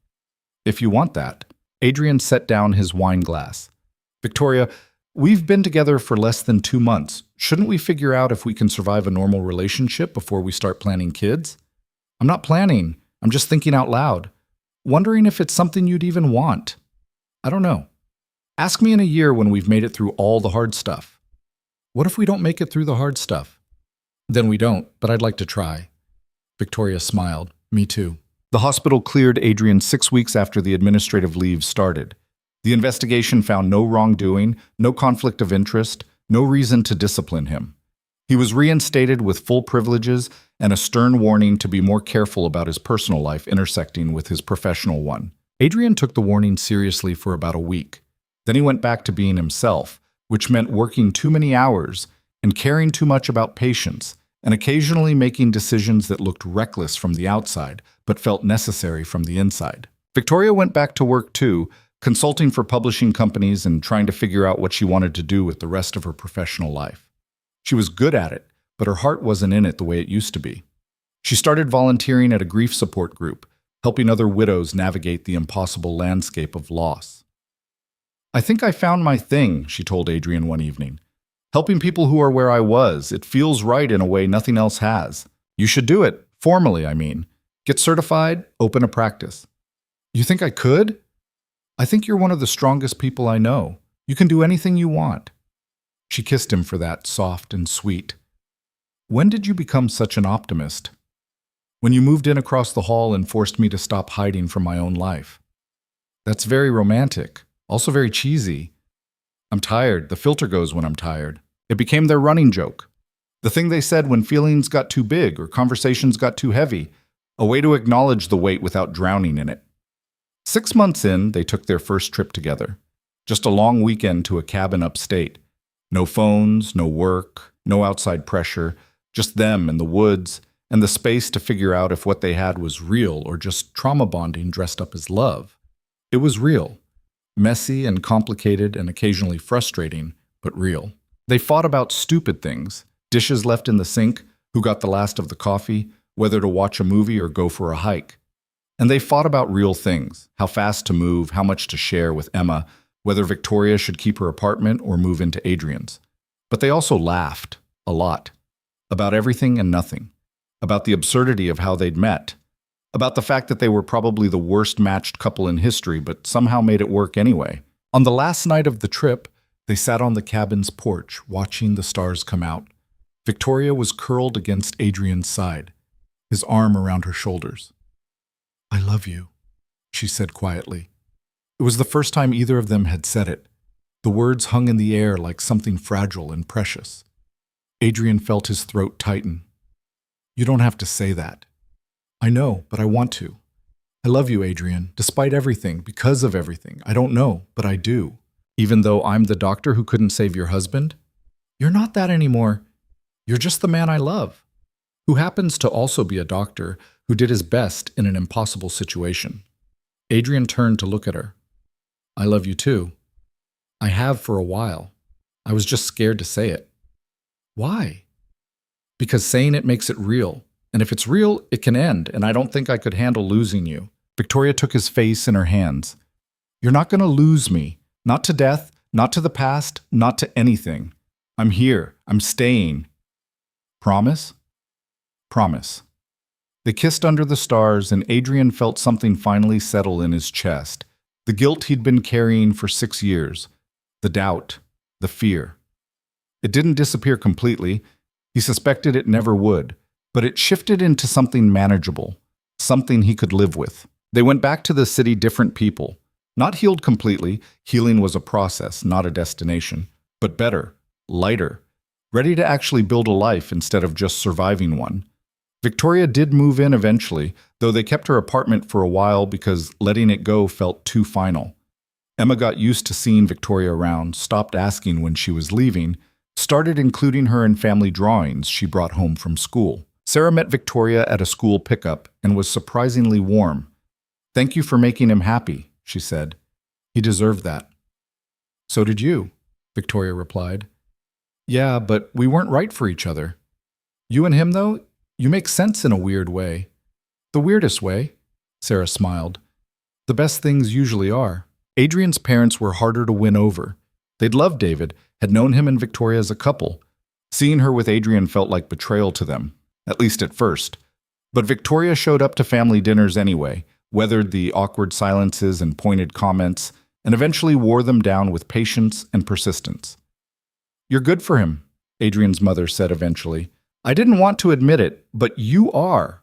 If you want that." Adrian set down his wine glass. "Victoria, we've been together for less than 2 months. Shouldn't we figure out if we can survive a normal relationship before we start planning kids?" "I'm not planning. I'm just thinking out loud. Wondering if it's something you'd even want." "I don't know. Ask me in a year when we've made it through all the hard stuff." "What if we don't make it through the hard stuff?" "Then we don't, but I'd like to try." Victoria smiled. "Me too." The hospital cleared Adrian 6 weeks after the administrative leave started. The investigation found no wrongdoing, no conflict of interest, No reason to discipline him. He was reinstated with full privileges and a stern warning to be more careful about his personal life intersecting with his professional one. Adrian took the warning seriously for about a week. Then he went back to being himself, which meant working too many hours and caring too much about patients, and occasionally making decisions that looked reckless from the outside, but felt necessary from the inside. Victoria went back to work too, consulting for publishing companies and trying to figure out what she wanted to do with the rest of her professional life. She was good at it, but her heart wasn't in it the way it used to be. She started volunteering at a grief support group, helping other widows navigate the impossible landscape of loss. "I think I found my thing," she told Adrian one evening. "Helping people who are where I was. It feels right in a way nothing else has. You should do it, formally, I mean. Get certified, open a practice." "You think I could?" "I think you're one of the strongest people I know. You can do anything you want." She kissed him for that, soft and sweet. "When did you become such an optimist?" "When you moved in across the hall and forced me to stop hiding from my own life." "That's very romantic, also very cheesy." "I'm tired. The filter goes when I'm tired." It became their running joke. The thing they said when feelings got too big or conversations got too heavy, a way to acknowledge the weight without drowning in it. 6 months in, they took their first trip together. Just a long weekend to a cabin upstate. No phones, no work, no outside pressure, just them and the woods, and the space to figure out if what they had was real or just trauma bonding dressed up as love. It was real. Messy and complicated and occasionally frustrating, but real. They fought about stupid things, dishes left in the sink, who got the last of the coffee, whether to watch a movie or go for a hike. And they fought about real things, how fast to move, how much to share with Emma, whether Victoria should keep her apartment or move into Adrian's. But they also laughed, a lot, about everything and nothing, about the absurdity of how they'd met, about the fact that they were probably the worst matched couple in history but somehow made it work anyway. On the last night of the trip, they sat on the cabin's porch, watching the stars come out. Victoria was curled against Adrian's side, his arm around her shoulders. "I love you," she said quietly. It was the first time either of them had said it. The words hung in the air like something fragile and precious. Adrian felt his throat tighten. "You don't have to say that." "I know, but I want to. I love you, Adrian, despite everything, because of everything. I don't know, but I do. Even though I'm the doctor who couldn't save your husband? You're not that anymore. You're just the man I love, who happens to also be a doctor who did his best in an impossible situation." Adrian turned to look at her. "I love you too. I have for a while. I was just scared to say it." "Why?" "Because saying it makes it real. And if it's real, it can end, and I don't think I could handle losing you." Victoria took his face in her hands. "You're not going to lose me. Not to death, not to the past, not to anything. I'm here. I'm staying. Promise?" "Promise." They kissed under the stars, and Adrian felt something finally settle in his chest. The guilt he'd been carrying for 6 years. The doubt. The fear. It didn't disappear completely. He suspected it never would. But it shifted into something manageable. Something he could live with. They went back to the city different people. Not healed completely. Healing was a process, not a destination. But better. Lighter. Ready to actually build a life instead of just surviving one. Victoria did move in eventually, though they kept her apartment for a while because letting it go felt too final. Emma got used to seeing Victoria around, stopped asking when she was leaving, started including her in family drawings she brought home from school. Sarah met Victoria at a school pickup and was surprisingly warm. "Thank you for making him happy," she said. "He deserved that." "So did you," Victoria replied. "Yeah, but we weren't right for each other." "You and him, though? You make sense in a weird way." "The weirdest way," Sarah smiled. "The best things usually are." Adrian's parents were harder to win over. They'd loved David, had known him and Victoria as a couple. Seeing her with Adrian felt like betrayal to them, at least at first. But Victoria showed up to family dinners anyway, weathered the awkward silences and pointed comments, and eventually wore them down with patience and persistence. "You're good for him," Adrian's mother said eventually. "I didn't want to admit it, but you are."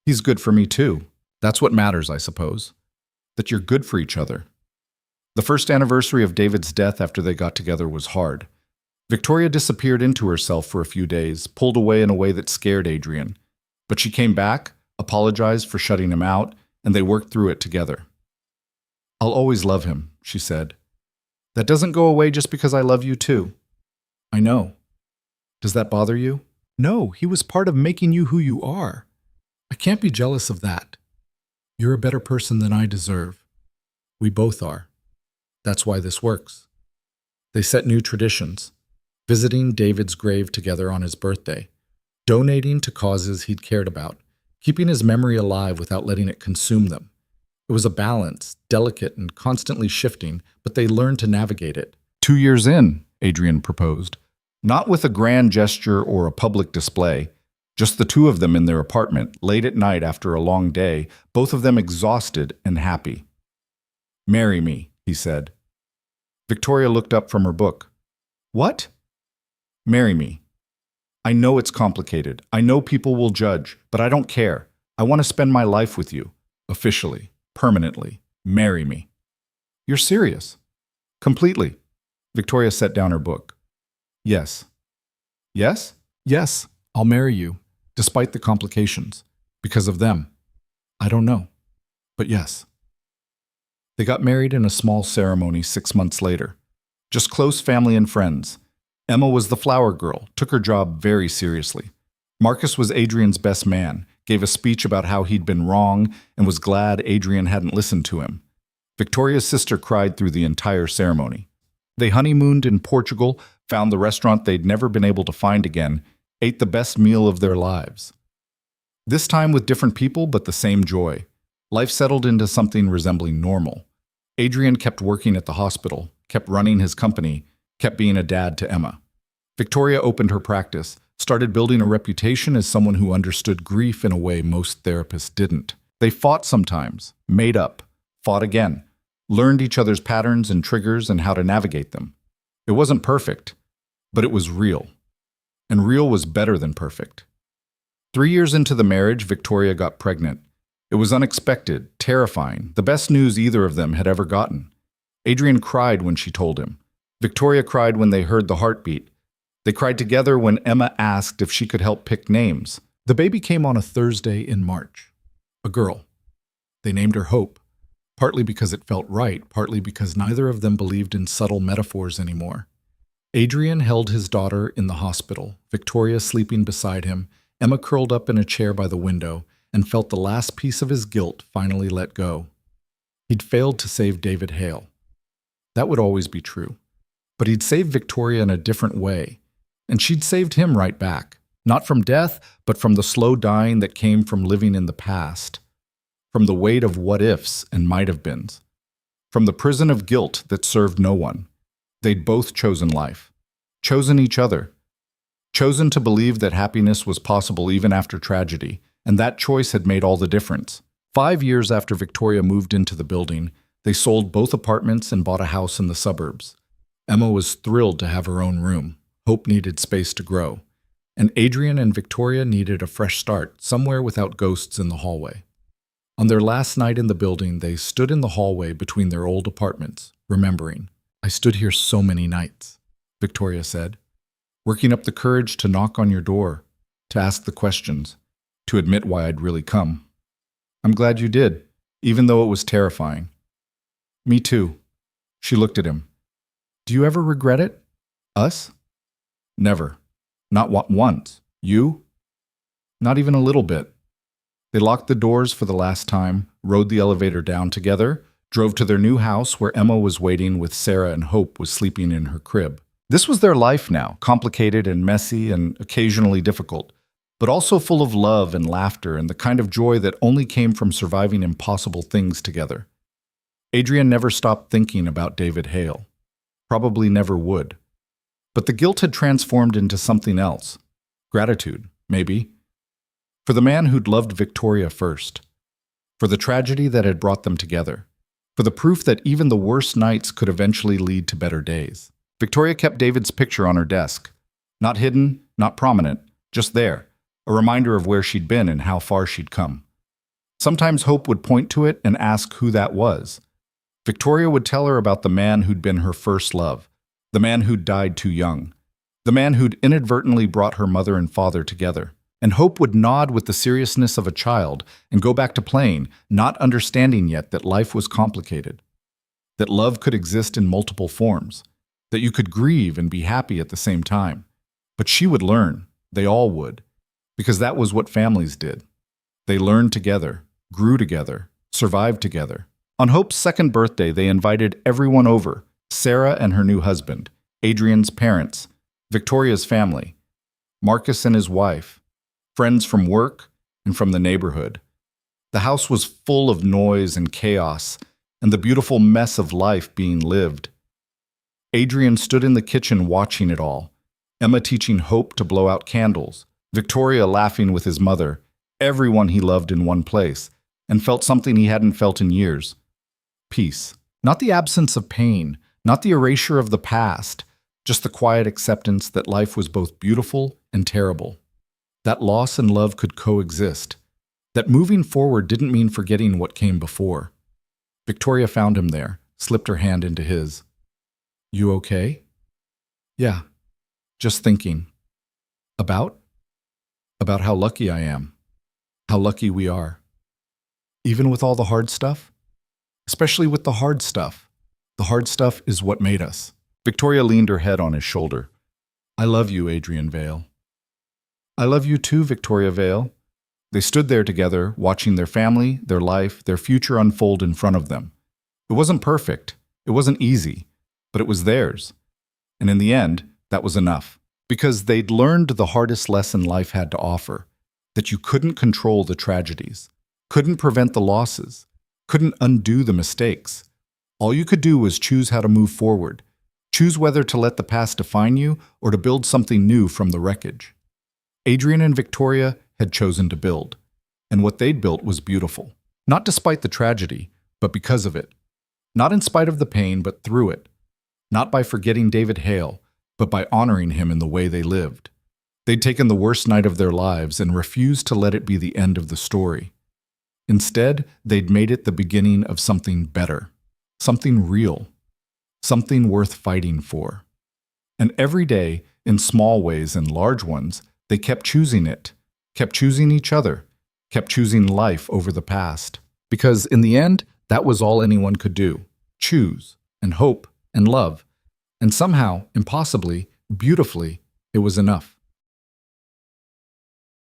"He's good for me too. That's what matters, I suppose. That you're good for each other." The first anniversary of David's death after they got together was hard. Victoria disappeared into herself for a few days, pulled away in a way that scared Adrian. But she came back, apologized for shutting him out, and they worked through it together. "I'll always love him," she said. "That doesn't go away just because I love you too." "I know. Does that bother you?" "No, he was part of making you who you are. I can't be jealous of that. You're a better person than I deserve. We both are. That's why this works." They set new traditions, visiting David's grave together on his birthday, donating to causes he'd cared about, keeping his memory alive without letting it consume them. It was a balance, delicate and constantly shifting, but they learned to navigate it. 2 years in, Adrian proposed. Not with a grand gesture or a public display, just the two of them in their apartment, late at night after a long day, both of them exhausted and happy. "Marry me," he said. Victoria looked up from her book. "What?" "Marry me. I know it's complicated. I know people will judge, but I don't care. I want to spend my life with you. Officially. Permanently. Marry me." "You're serious?" "Completely." Victoria set down her book. "Yes." "Yes?" "Yes, I'll marry you, despite the complications. Because of them. I don't know. But yes." They got married in a small ceremony 6 months later. Just close family and friends. Emma was the flower girl, took her job very seriously. Marcus was Adrian's best man, gave a speech about how he'd been wrong and was glad Adrian hadn't listened to him. Victoria's sister cried through the entire ceremony. They honeymooned in Portugal, found the restaurant they'd never been able to find again, ate the best meal of their lives. This time with different people, but the same joy. Life settled into something resembling normal. Adrian kept working at the hospital, kept running his company, kept being a dad to Emma. Victoria opened her practice, started building a reputation as someone who understood grief in a way most therapists didn't. They fought sometimes, made up, fought again, learned each other's patterns and triggers and how to navigate them. It wasn't perfect, but it was real. And real was better than perfect. 3 years into the marriage, Victoria got pregnant. It was unexpected, terrifying, the best news either of them had ever gotten. Adrian cried when she told him. Victoria cried when they heard the heartbeat. They cried together when Emma asked if she could help pick names. The baby came on a Thursday in March. A girl. They named her Hope, partly because it felt right, partly because neither of them believed in subtle metaphors anymore. Adrian held his daughter in the hospital, Victoria sleeping beside him, Emma curled up in a chair by the window, and felt the last piece of his guilt finally let go. He'd failed to save David Hale. That would always be true. But he'd saved Victoria in a different way, and she'd saved him right back. Not from death, but from the slow dying that came from living in the past. From the weight of what-ifs and might-have-beens. From the prison of guilt that served no one. They'd both chosen life. Chosen each other. Chosen to believe that happiness was possible even after tragedy, and that choice had made all the difference. 5 years after Victoria moved into the building, they sold both apartments and bought a house in the suburbs. Emma was thrilled to have her own room. Hope needed space to grow. And Adrian and Victoria needed a fresh start, somewhere without ghosts in the hallway. On their last night in the building, they stood in the hallway between their old apartments, remembering. "I stood here so many nights," Victoria said, "working up the courage to knock on your door, to ask the questions, to admit why I'd really come. I'm glad you did, even though it was terrifying." "Me too." She looked at him. "Do you ever regret it? Us?" "Never. Not once. You?" "Not even a little bit." They locked the doors for the last time, rode the elevator down together, drove to their new house where Emma was waiting with Sarah and Hope was sleeping in her crib. This was their life now, complicated and messy and occasionally difficult, but also full of love and laughter and the kind of joy that only came from surviving impossible things together. Adrian never stopped thinking about David Hale. Probably never would. But the guilt had transformed into something else. Gratitude, maybe. For the man who'd loved Victoria first. For the tragedy that had brought them together. For the proof that even the worst nights could eventually lead to better days. Victoria kept David's picture on her desk. Not hidden, not prominent, just there. A reminder of where she'd been and how far she'd come. Sometimes Hope would point to it and ask who that was. Victoria would tell her about the man who'd been her first love, the man who'd died too young. the man who'd inadvertently brought her mother and father together. And Hope would nod with the seriousness of a child and go back to playing, not understanding yet that life was complicated, that love could exist in multiple forms, that you could grieve and be happy at the same time. But she would learn, they all would, because that was what families did. They learned together, grew together, survived together. On Hope's second birthday, they invited everyone over: Sarah and her new husband, Adrian's parents, Victoria's family, Marcus and his wife, friends from work and from the neighborhood. The house was full of noise and chaos and the beautiful mess of life being lived. Adrian stood in the kitchen watching it all, Emma teaching Hope to blow out candles, Victoria laughing with his mother, everyone he loved in one place, and felt something he hadn't felt in years: peace. Not the absence of pain, not the erasure of the past, just the quiet acceptance that life was both beautiful and terrible. That loss and love could coexist. That moving forward didn't mean forgetting what came before. Victoria found him there, slipped her hand into his. "You okay?" "Yeah, just thinking. About? About how lucky I am. How lucky we are. Even with all the hard stuff? Especially with the hard stuff. The hard stuff is what made us." Victoria leaned her head on his shoulder. "I love you, Adrian Vale." "I love you too, Victoria Vale." They stood there together, watching their family, their life, their future unfold in front of them. It wasn't perfect. It wasn't easy. But it was theirs. And in the end, that was enough. Because they'd learned the hardest lesson life had to offer: that you couldn't control the tragedies, couldn't prevent the losses, couldn't undo the mistakes. All you could do was choose how to move forward, choose whether to let the past define you or to build something new from the wreckage. Adrian and Victoria had chosen to build, and what they'd built was beautiful. Not despite the tragedy, but because of it. Not in spite of the pain, but through it. Not by forgetting David Hale, but by honoring him in the way they lived. They'd taken the worst night of their lives and refused to let it be the end of the story. Instead, they'd made it the beginning of something better, something real, something worth fighting for. And every day, in small ways and large ones, they kept choosing it, kept choosing each other, kept choosing life over the past. Because in the end, that was all anyone could do: choose, and hope, and love. And somehow, impossibly, beautifully, it was enough.